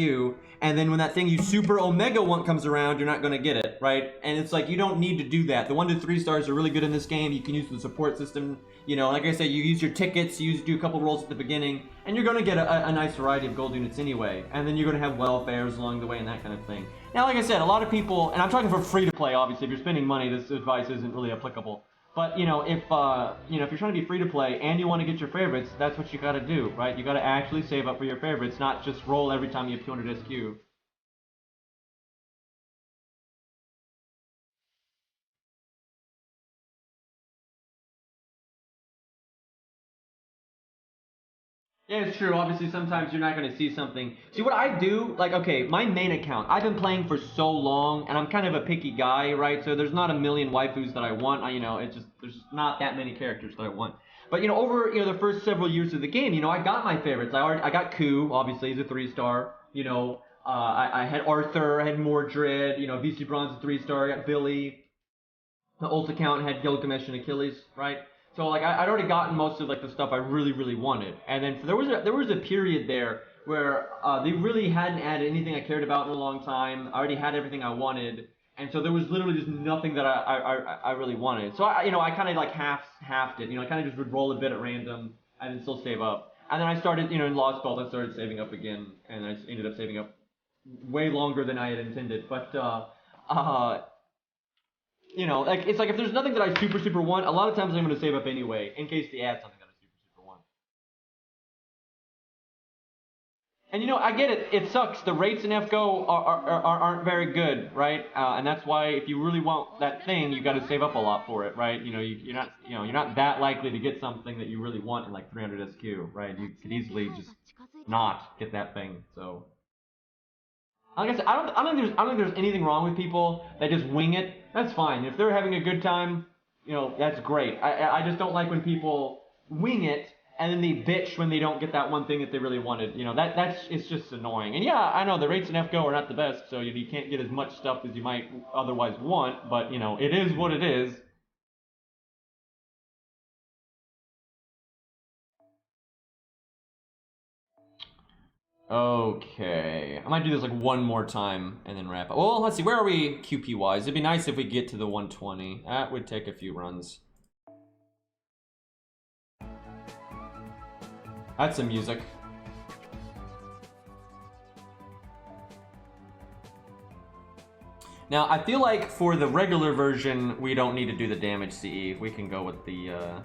And then when that thing you super Omega want comes around, you're not going to get it, right? And it's like, you don't need to do that. The 1 to 3 stars are really good in this game. You can use the support system. You know, like I said, you use your tickets, you do a couple rolls at the beginning, and you're going to get a nice variety of gold units anyway. And then you're going to have welfares along the way and that kind of thing. Now, like I said, a lot of people, and I'm talking for free to play, obviously. If you're spending money, this advice isn't really applicable. But, you know, if you're trying to be free to play and you want to get your favorites, that's what you got to do, right? You got to actually save up for your favorites, not just roll every time you have 200 SQ. Yeah, it's true. Obviously, sometimes you're not going to see something. See, what I do, like, okay, my main account, I've been playing for so long, and I'm kind of a picky guy, right? So there's not a million waifus that I want. There's not that many characters that I want. But, you know, over, the first several years of the game, I got my favorites. I got Ku, obviously, he's a 3-star. I had Arthur, I had Mordred, VC Bronze, a 3-star. I got Billy. The ult account had Gilgamesh and Achilles, right? So like I'd already gotten most of like the stuff I really really wanted, and then there was a period there where they really hadn't added anything I cared about in a long time. I already had everything I wanted, and so there was literally just nothing that I really wanted. So I kind of like halved it. I kind of just would roll a bit at random and then still save up. And then I started, in Lost Belt, I started saving up again, and I ended up saving up way longer than I had intended. But like it's like if there's nothing that I super want, a lot of times I'm going to save up anyway in case they add something that I super want. And I get it. It sucks. The rates in FGO aren't very good, right? And that's why if you really want that thing, you got to save up a lot for it, right? You're not that likely to get something that you really want in like 300 SQ, right? You could easily just not get that thing. So. Like I said, I don't think there's anything wrong with people that just wing it. That's fine. If they're having a good time, that's great. I just don't like when people wing it and then they bitch when they don't get that one thing that they really wanted. It's just annoying. And yeah, I know the rates in FGO are not the best, so you can't get as much stuff as you might otherwise want. But it is what it is. Okay, I might do this like one more time and then wrap up. Well, let's see, where are we QP wise? It'd be nice if we get to the 120. That would take a few runs. That's some music. Now, I feel like for the regular version, we don't need to do the damage CE. We can go with the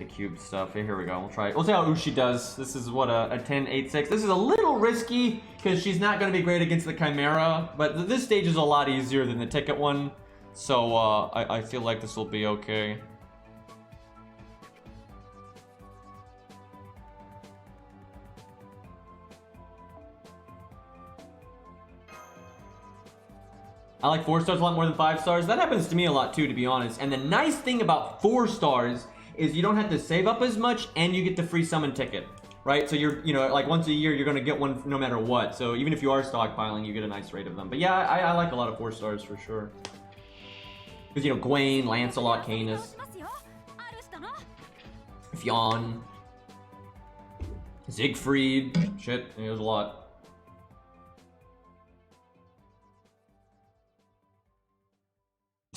cube stuff. Here we go. We'll try it. We'll see how Ushi does. This is what a 10-8-6. This is a little risky because she's not going to be great against the Chimera, but this stage is a lot easier than the ticket one, so I feel like this will be okay. I like 4 stars a lot more than 5 stars. That happens to me a lot too, to be honest. And the nice thing about 4 stars is you don't have to save up as much, and you get the free summon ticket, right? So you're, you know, like once a year you're gonna get one no matter what. So even if you are stockpiling, you get a nice rate of them. But yeah, I like a lot of 4 stars for sure. Because, you know, Gwaine, Lancelot, Canis, Fionn, Siegfried, shit, there's a lot.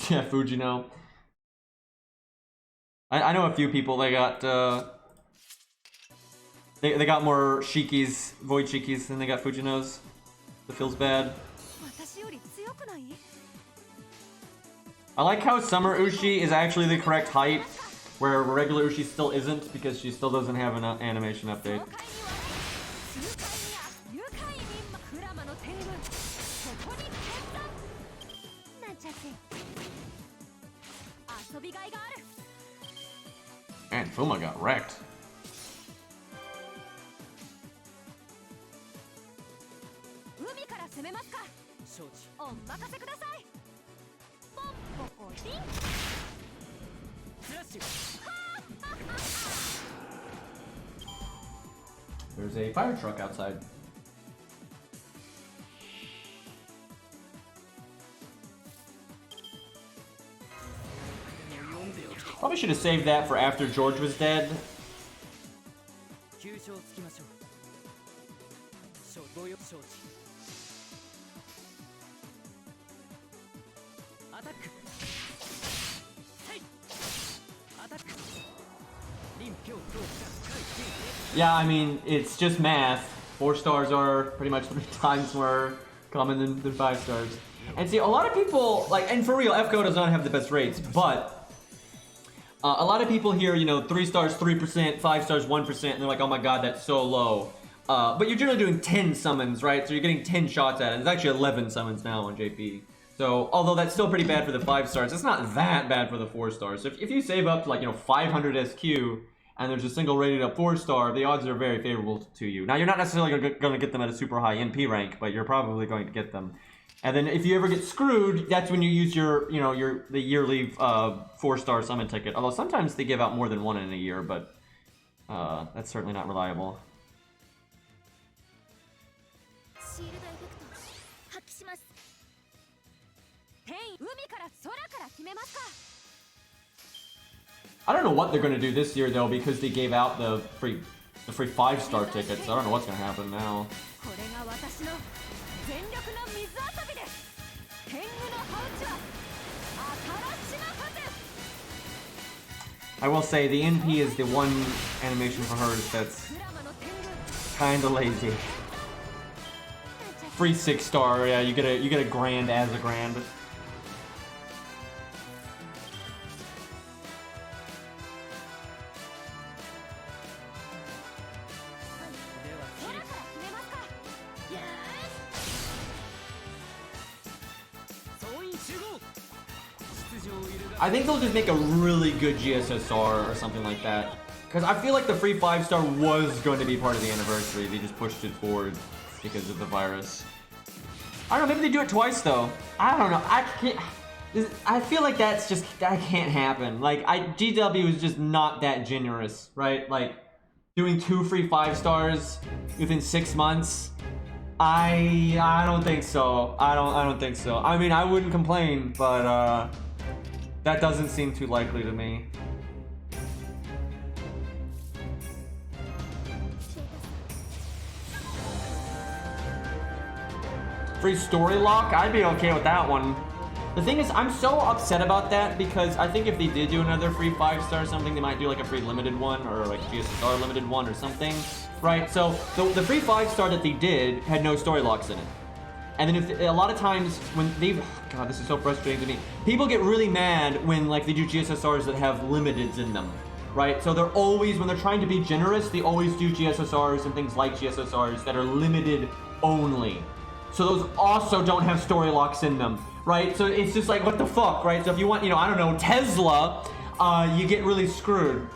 Yeah, Fujino. I know a few people, they got they got more Shikis, Void Shikis than they got Fujinos. That feels bad. I like how Summer Ushi is actually the correct height, where regular Ushi still isn't, because she still doesn't have an animation update. Man, Fuma got wrecked. There's a fire truck outside. Probably should have saved that for after George was dead. Yeah, I mean, it's just math. 4 stars are pretty much 3 times more common than 5 stars. And see, a lot of people, like, and for real, FGO does not have the best rates, but a lot of people hear, you know, 3 stars 3%, 5 stars 1%, and they're like, oh my god, that's so low. But you're generally doing 10 summons, right? So you're getting 10 shots at it. It's actually 11 summons now on JP. So, although that's still pretty bad for the 5 stars, it's not that bad for the 4 stars. So if you save up to, like, you know, 500 SQ, and there's a single rated up 4 star, the odds are very favorable to you. Now, you're not necessarily going to get them at a super high NP rank, but you're probably going to get them. And then if you ever get screwed, that's when you use your, you know, the yearly 4-star summon ticket. Although sometimes they give out more than one in a year, but that's certainly not reliable. I don't know what they're going to do this year though, because they gave out the free 5-star tickets. I don't know what's going to happen now. I will say the NP is the one animation for hers that's kind of lazy. Free 6-star, yeah, you get a grand as a grand. I think they'll just make a really good GSSR or something like that. Because I feel like the free 5-star was going to be part of the anniversary. They just pushed it forward because of the virus. I don't know, maybe they do it twice though. I don't know. I can't. I feel like that can't happen. Like, GW is just not that generous, right? Like, doing 2 free 5 stars within 6 months. I don't think so. I don't think so. I mean, I wouldn't complain, but that doesn't seem too likely to me. Free story lock? I'd be okay with that one. The thing is, I'm so upset about that because I think if they did do another free 5-star or something, they might do like a free limited one or like GSSR limited one or something, right? So the free 5-star that they did had no story locks in it. And then if a lot of times when they've, God, this is so frustrating to me. People get really mad when like they do GSSRs that have limiteds in them, right? So they're always, when they're trying to be generous, they always do GSSRs and things like GSSRs that are limited only. So those also don't have story locks in them, right? So it's just like, what the fuck, right? So if you want, you know, I don't know, Tesla, you get really screwed.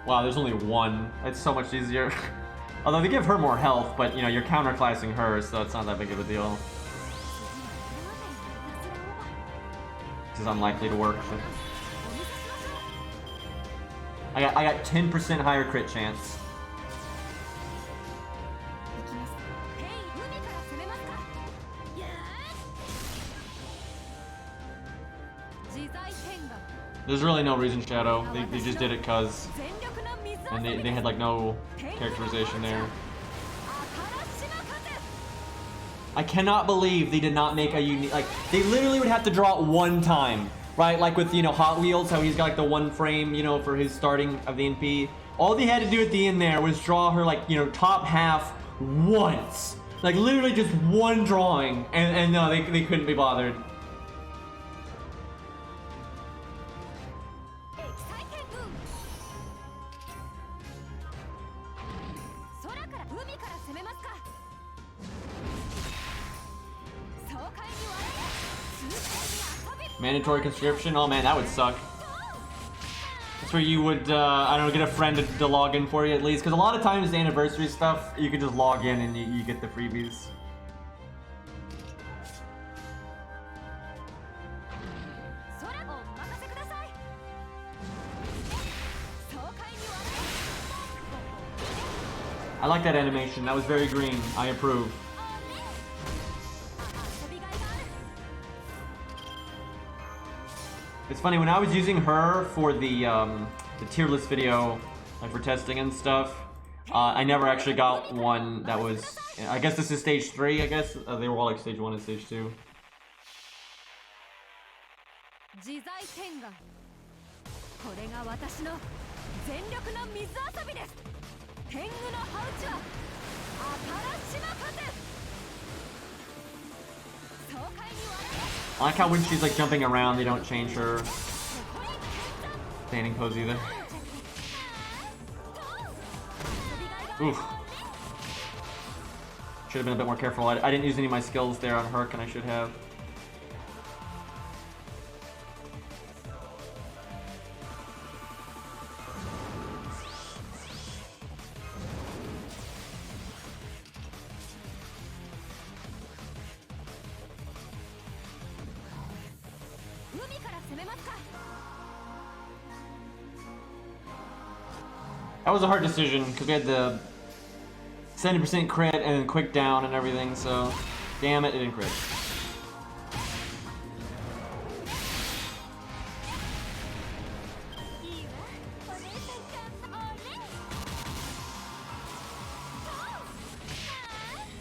Wow, there's only one. It's so much easier. Although they give her more health, but you know, you're counterclassing her, so it's not that big of a deal. This is unlikely to work. So. I got 10% higher crit chance. There's really no reason, Shadow. They just did it cause, and they had like no characterization there. I cannot believe they did not make a unique, like, they literally would have to draw it one time, right? Like with, you know, Hot Wheels, how he's got like the one frame, you know, for his starting of the NP. All they had to do at the end there was draw her like, you know, top half once. Like literally just one drawing, and no, they couldn't be bothered. Mandatory conscription? Oh man, that would suck. That's where you would, I don't know, get a friend to log in for you at least. Because a lot of times the anniversary stuff, you can just log in and you get the freebies. I like that animation. That was very green. I approve. It's funny, when I was using her for the tier list video, like for testing and stuff, I never actually got one that was, I guess this is stage 3, I guess. They were all like stage 1 and stage 2. I like how when she's like jumping around, they don't change her standing pose either. Oof. Should have been a bit more careful. I didn't use any of my skills there on Herc, and I should have. That was a hard decision because we had the 70% crit and then quick down and everything, so damn it, it didn't crit.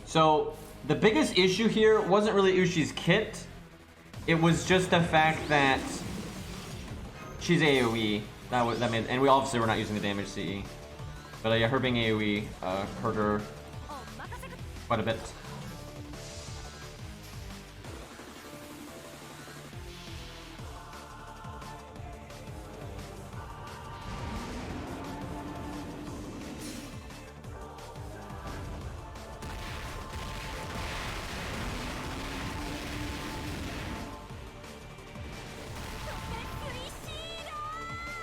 So the biggest issue here wasn't really Ushi's kit, it was just the fact that she's AoE. That made, and we obviously were not using the damage CE. But yeah, her being AoE hurt her quite a bit.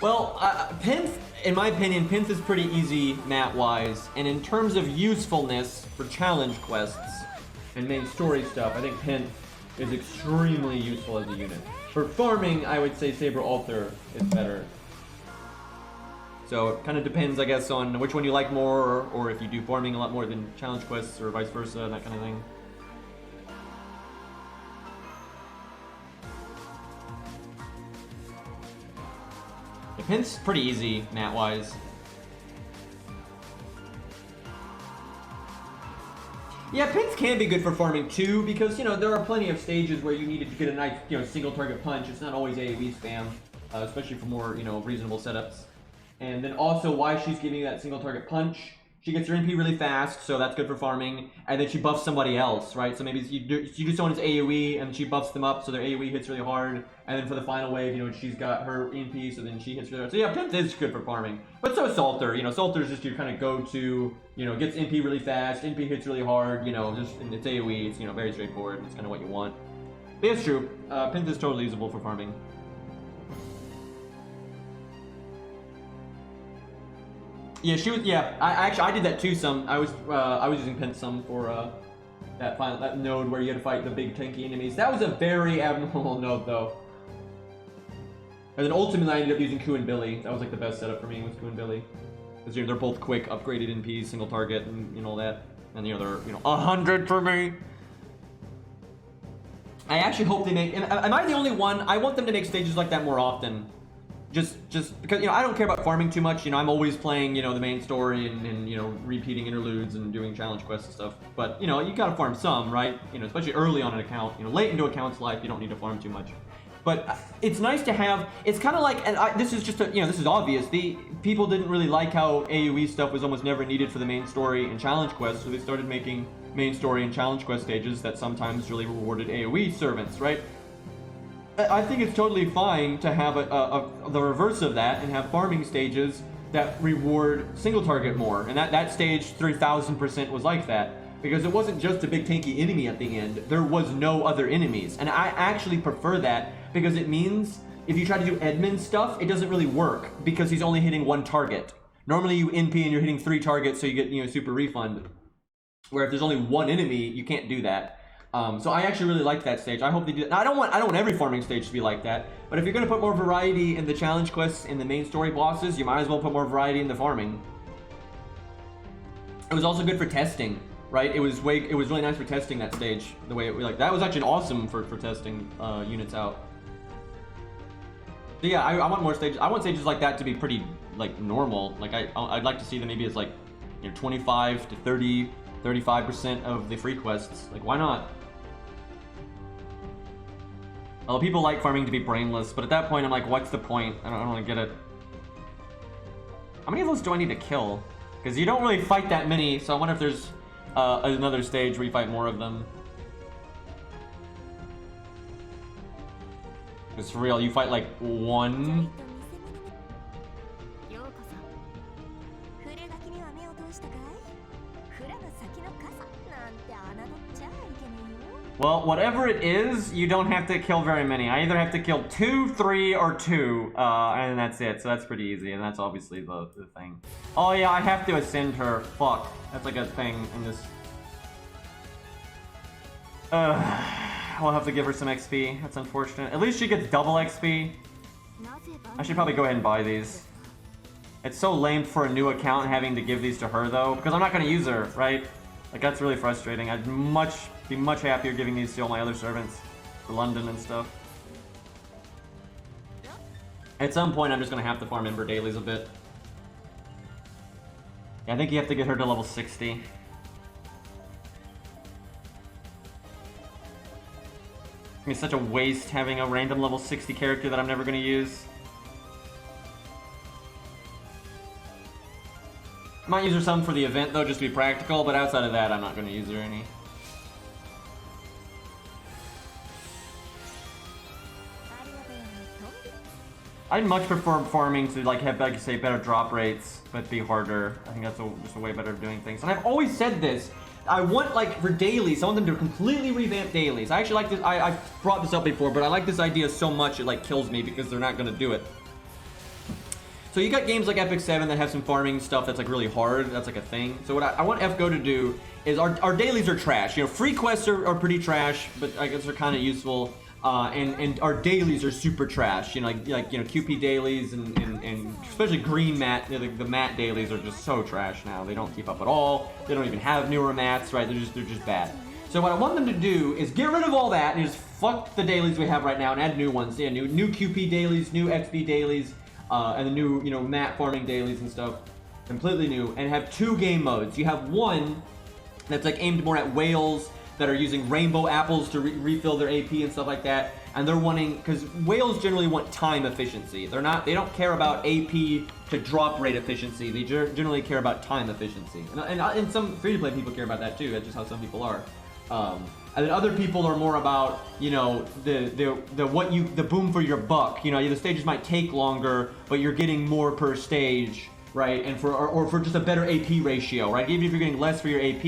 Well, Pinth, in my opinion, Pinth is pretty easy mat-wise, and in terms of usefulness for challenge quests and main story stuff, I think Pinth is extremely useful as a unit. For farming, I would say Saber Alter is better. So it kind of depends, I guess, on which one you like more, or if you do farming a lot more than challenge quests, or vice versa, that kind of thing. Pin's pretty easy, mat-wise. Yeah, Pins can be good for farming too, because, you know, there are plenty of stages where you need to get a nice, you know, single target punch. It's not always AoE spam, especially for more, you know, reasonable setups. And then also, why she's giving you that single target punch, she gets her MP really fast, so that's good for farming, and then she buffs somebody else, right? So maybe you do someone's AoE, and she buffs them up, so their AoE hits really hard, and then for the final wave, you know, she's got her MP, so then she hits really hard. So yeah, Pimp is good for farming. But so is Salter, you know, Salter's just your kind of go-to, you know, gets MP really fast, MP hits really hard, you know, just, and it's AoE, it's, you know, very straightforward, it's kind of what you want. But yeah, it's true, Pimp is totally usable for farming. Yeah, she was. Yeah, I did that too. I was using Pent some for that node where you had to fight the big tanky enemies. That was a very abnormal node though. And then ultimately I ended up using Ku and Billy. That was like the best setup for me was Ku and Billy. Because they're both quick, upgraded NPs, single target, and all that. And the other, 100 for me. I actually hope they make. Am I the only one? I want them to make stages like that more often. Just because I don't care about farming too much. I'm always playing the main story and repeating interludes and doing challenge quests and stuff. But you gotta farm some, right? Especially early on an account. Late into account's life, you don't need to farm too much. But it's nice to have. It's kind of like, and this is just this is obvious. The people didn't really like how AoE stuff was almost never needed for the main story and challenge quests, so they started making main story and challenge quest stages that sometimes really rewarded AoE servants, right? I think it's totally fine to have the reverse of that and have farming stages that reward single target more. And that stage 3000% was like that. Because it wasn't just a big tanky enemy at the end. There was no other enemies. And I actually prefer that because it means if you try to do Edmund stuff, it doesn't really work because he's only hitting one target. Normally you NP and you're hitting 3 targets so you get super refund. Where if there's only one enemy, you can't do that. So I actually really liked that stage. I hope they do that. Now, I don't want every farming stage to be like that, but if you're gonna put more variety in the challenge quests and the main story bosses, you might as well put more variety in the farming. It was also good for testing, right? It was really nice for testing that stage. The way that was actually awesome for testing units out. So yeah, I want more stages. I want stages like that to be pretty normal. I'd like to see them maybe as 25 to 30, 35% of the free quests. Why not? Well, people like farming to be brainless, but at that point I'm like, what's the point? I don't really get it. How many of those do I need to kill? Because you don't really fight that many, so I wonder if there's another stage where you fight more of them. Because for real, you fight one. Well, whatever it is, you don't have to kill very many. I either have to kill 2, 3, or 2, and that's it. So that's pretty easy, and that's obviously the thing. Oh yeah, I have to ascend her. Fuck. That's a thing in this. I'll have to give her some XP. That's unfortunate. At least she gets double XP. I should probably go ahead and buy these. It's so lame for a new account having to give these to her, though, because I'm not going to use her, right? That's really frustrating. I'd be much happier giving these to all my other servants for London and stuff. At some point, I'm just going to have to farm Ember dailies a bit. Yeah, I think you have to get her to level 60. It's gonna be such a waste having a random level 60 character that I'm never going to use. I might use her some for the event though, just to be practical, but outside of that, I'm not going to use her any. I'd much prefer farming to have, say, better drop rates, but be harder. I think that's just a way better of doing things. And I've always said this. I want, for dailies, I want them to completely revamp dailies. I actually like this. I've brought this up before, but I like this idea so much it kills me because they're not going to do it. So you got games like Epic 7 that have some farming stuff that's really hard. That's a thing. So what I want FGO to do is our dailies are trash. Free quests are pretty trash, but I guess they're kind of useful. And our dailies are super trash. QP dailies and especially green mat. The mat dailies are just so trash now. They don't keep up at all. They don't even have newer mats, right? They're just bad. So what I want them to do is get rid of all that and just fuck the dailies we have right now and add new ones. Yeah, new QP dailies, new XP dailies. And the new, mat farming dailies and stuff, completely new, and have 2 game modes. You have one that's aimed more at whales that are using rainbow apples to refill their AP and stuff like that, and they're wanting, because whales generally want time efficiency. They don't care about AP to drop rate efficiency. They generally care about time efficiency, and some free-to-play people care about that too. That's just how some people are. And then other people are more about, the boom for your buck. The stages might take longer, but you're getting more per stage, right? And for just a better AP ratio, right? Even if you're getting less for your AP,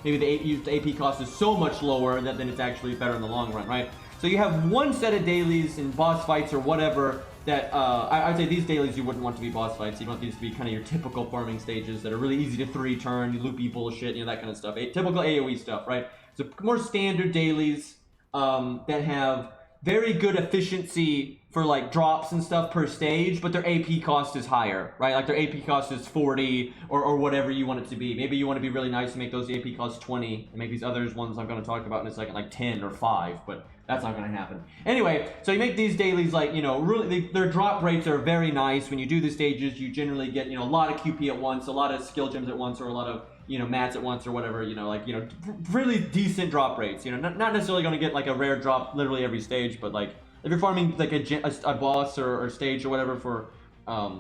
maybe the AP cost is so much lower that then it's actually better in the long run, right? So you have one set of dailies in boss fights or whatever that I'd say these dailies you wouldn't want to be boss fights. You want these to be kind of your typical farming stages that are really easy to 3-turn, loopy bullshit, that kind of stuff. Typical AoE stuff, right? So more standard dailies that have very good efficiency for like drops and stuff per stage, but their AP cost is higher, right? Like their AP cost is 40 or whatever you want it to be. Maybe you want to be really nice and make those AP costs 20 and make these others ones I'm going to talk about in a second like 10 or 5, but that's not going to happen. Anyway, so you make these dailies like, really, their drop rates are very nice. When you do the stages, you generally get, a lot of QP at once, a lot of skill gems at once, or a lot of, mats at once or whatever, really decent drop rates. Not necessarily going to get like a rare drop literally every stage, but like if you're farming like a boss or stage or whatever for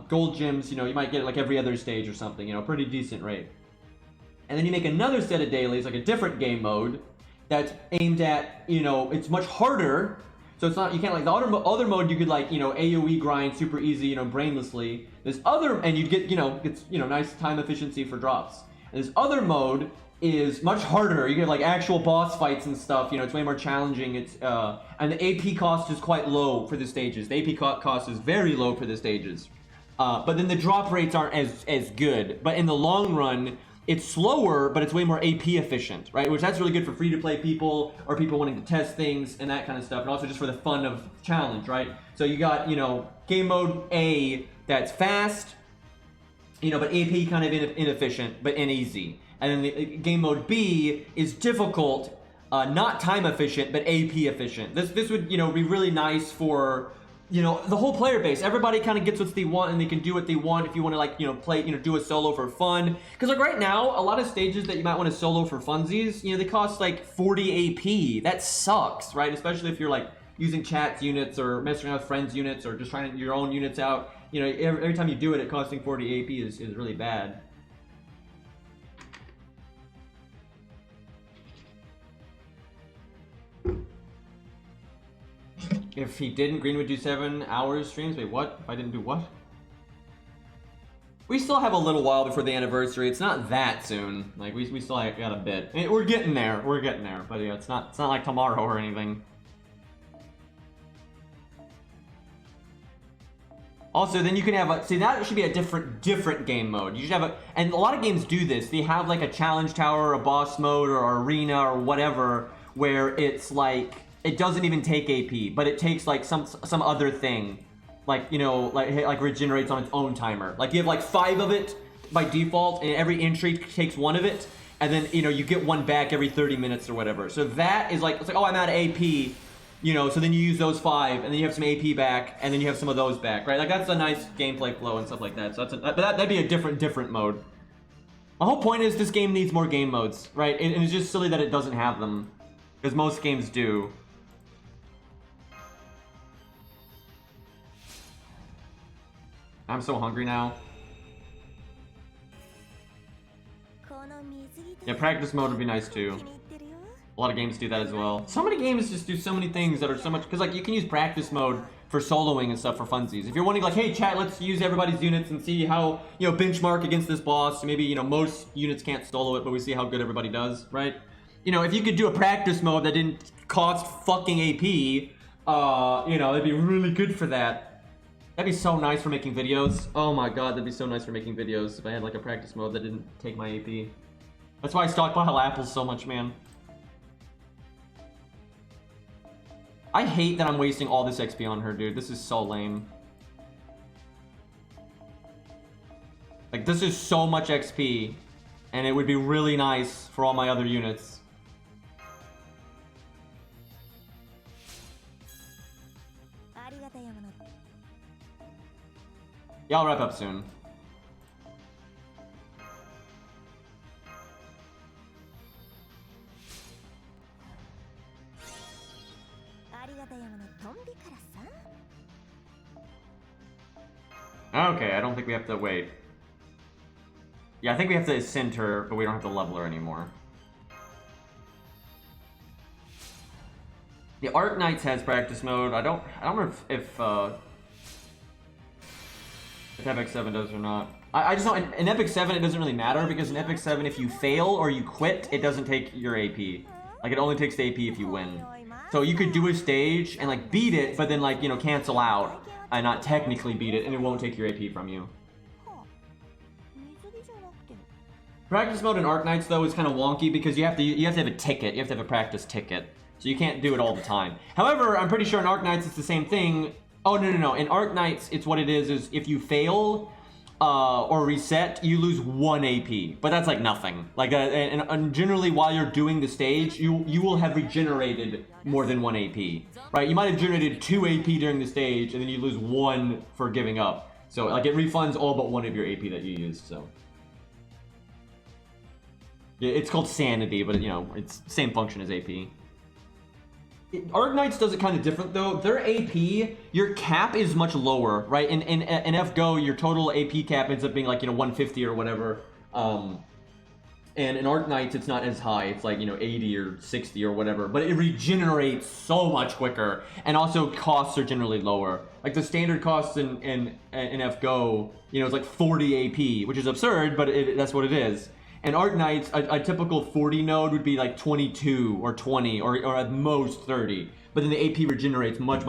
gold gems, you might get it like every other stage or something, pretty decent rate. And then you make another set of dailies, like a different game mode, that's aimed at, it's much harder. So it's not, you can't like the other mode you could like, AoE grind super easy, brainlessly. This other, and you'd get, it's, nice time efficiency for drops. And this other mode is much harder. You get like actual boss fights and stuff, it's way more challenging. It's, and the AP cost is quite low for the stages. The AP cost is very low for the stages. But then the drop rates aren't as good. But in the long run, it's slower, but it's way more AP efficient, right? Which that's really good for free-to-play people or people wanting to test things and that kind of stuff, and also just for the fun of challenge, right? So you got, game mode A that's fast, but AP kind of inefficient, but easy. And then the game mode B is difficult, not time efficient, but AP efficient. This would, be really nice for, the whole player base. Everybody kind of gets what they want and they can do what they want if you want to like, play, do a solo for fun. Because like right now, a lot of stages that you might want to solo for funsies, they cost like 40 AP. That sucks, right? Especially if you're like using chat's units or messing around with friends' units or just trying your own units out. Every time you do it, costing 40 AP is really bad. If he didn't, Green would do 7 hours streams. Wait, what? If I didn't do what? We still have a little while before the anniversary. It's not that soon. Like we still got a bit. We're getting there. We're getting there. But yeah, it's not like tomorrow or anything. Also, then you can have a, see, that should be a different game mode. You should have a, and a lot of games do this. They have like a challenge tower, or a boss mode, or arena, or whatever, where it's like, it doesn't even take AP, but it takes like some other thing, like like regenerates on its own timer. Like you have like 5 of it by default, and every entry takes 1 of it, and then you get 1 back every 30 minutes or whatever. So that is like, it's like, oh, I'm out of AP, so then you use those 5, and then you have some AP back, and then you have some of those back, right? Like that's a nice gameplay flow and stuff like that. So that'd be a different mode. My whole point is this game needs more game modes, right? And it's just silly that it doesn't have them, because most games do. I'm so hungry now. Yeah, practice mode would be nice too. A lot of games do that as well. So many games just do so many things that are so much, because like you can use practice mode for soloing and stuff for funsies. If you're wanting like, hey chat, let's use everybody's units and see how, benchmark against this boss. Maybe, most units can't solo it, but we see how good everybody does, right? If you could do a practice mode that didn't cost fucking AP, it'd be really good for that. That'd be so nice for making videos. Oh my god, that'd be so nice for making videos if I had like a practice mode that didn't take my AP. That's why I stockpile apples so much, man. I hate that I'm wasting all this XP on her, dude. This is so lame. Like, this is so much XP, and it would be really nice for all my other units. Yeah, I'll wrap up soon. Okay, I don't think we have to wait. Yeah, I think we have to ascend her, but we don't have to level her anymore. The Art Knights has practice mode. I don't know if Epic 7 does or not. I just know in Epic 7 it doesn't really matter, because in Epic 7 if you fail or you quit, it doesn't take your AP. Like it only takes the AP if you win. So you could do a stage and like beat it, but then like, cancel out. not technically beat it, and it won't take your AP from you. Practice mode in Arknights though is kind of wonky because you have to have a ticket. You have to have a practice ticket, so you can't do it all the time. However, I'm pretty sure in Arknights it's the same thing. Oh no! In Arknights, it's what it is if you fail or reset, you lose 1 AP, but that's like nothing. Like and generally, while you're doing the stage, you will have regenerated more than 1 AP, right? You might have generated 2 AP during the stage, and then you lose 1 for giving up. So like it refunds all but 1 of your AP that you used. So. Yeah, it's called Sanity, but you know, it's the same function as AP. Arknights does it kind of different though. Their AP, your cap is much lower, right? In FGO, your total AP cap ends up being like, you know, 150 or whatever. And in Arknights, it's not as high. It's like, you know, 80 or 60 or whatever. But it regenerates so much quicker, and also costs are generally lower. Like the standard costs in FGO, you know, it's like 40 AP, which is absurd, but that's what it is. And Arknights, a typical 40 node would be like 22 or 20 or at most 30. But then the AP regenerates much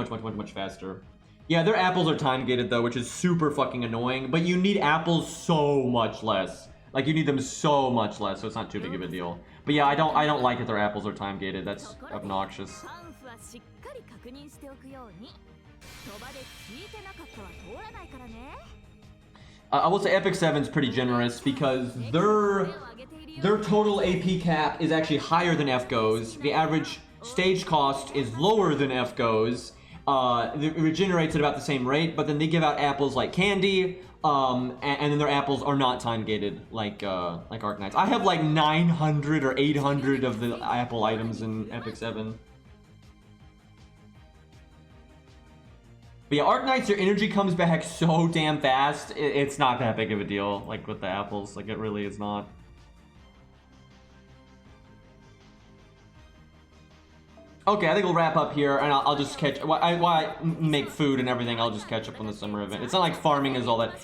faster. Yeah, their apples are time gated though, which is super fucking annoying. But you need apples so much less. Like you need them so much less, so it's not too big of a deal. But yeah, I don't like that their apples are time gated. That's obnoxious. I will say Epic 7's pretty generous because their total AP cap is actually higher than FGO's. The average stage cost is lower than FGO's. It regenerates at about the same rate, but then they give out apples like candy, and then their apples are not time gated like Arknights. I have like 900 or 800 of the apple items in Epic 7. But yeah, Arknights, your energy comes back so damn fast, it's not that big of a deal, like with the apples. Like, it really is not. Okay, I think we'll wrap up here, and I'll just catch... While I make food and everything, I'll just catch up on the summer event. It's not like farming is all that...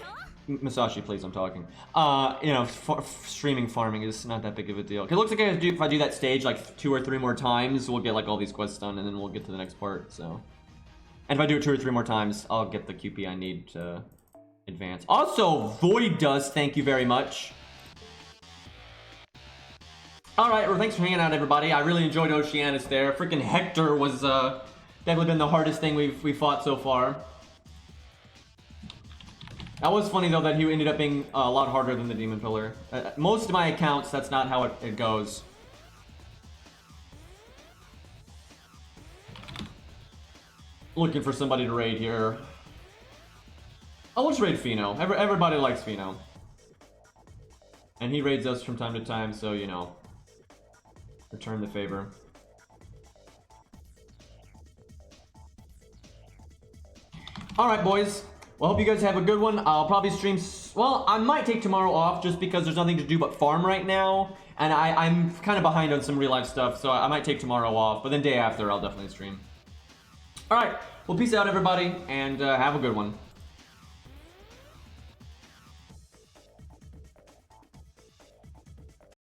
Masashi, please, I'm talking. You know, streaming farming is not that big of a deal. It looks like if I do that stage like 2 or 3 more times, we'll get like all these quests done, and then we'll get to the next part, so... And if I do it 2 or 3 more times, I'll get the QP I need to advance. Also, Void Dust, thank you very much. Alright, well, thanks for hanging out, everybody. I really enjoyed Okeanos there. Freaking Hector was definitely been the hardest thing we fought so far. That was funny, though, that he ended up being a lot harder than the Demon Pillar. Most of my accounts, that's not how it goes. Looking for somebody to raid here. Oh, let's raid Fino. Everybody likes Fino. And he raids us from time to time, so, you know. Return the favor. Alright, boys. Well, hope you guys have a good one. I'll probably stream... Well, I might take tomorrow off just because there's nothing to do but farm right now. And I'm kind of behind on some real-life stuff, so I might take tomorrow off. But then day after, I'll definitely stream. Alright, well, peace out, everybody, and have a good one.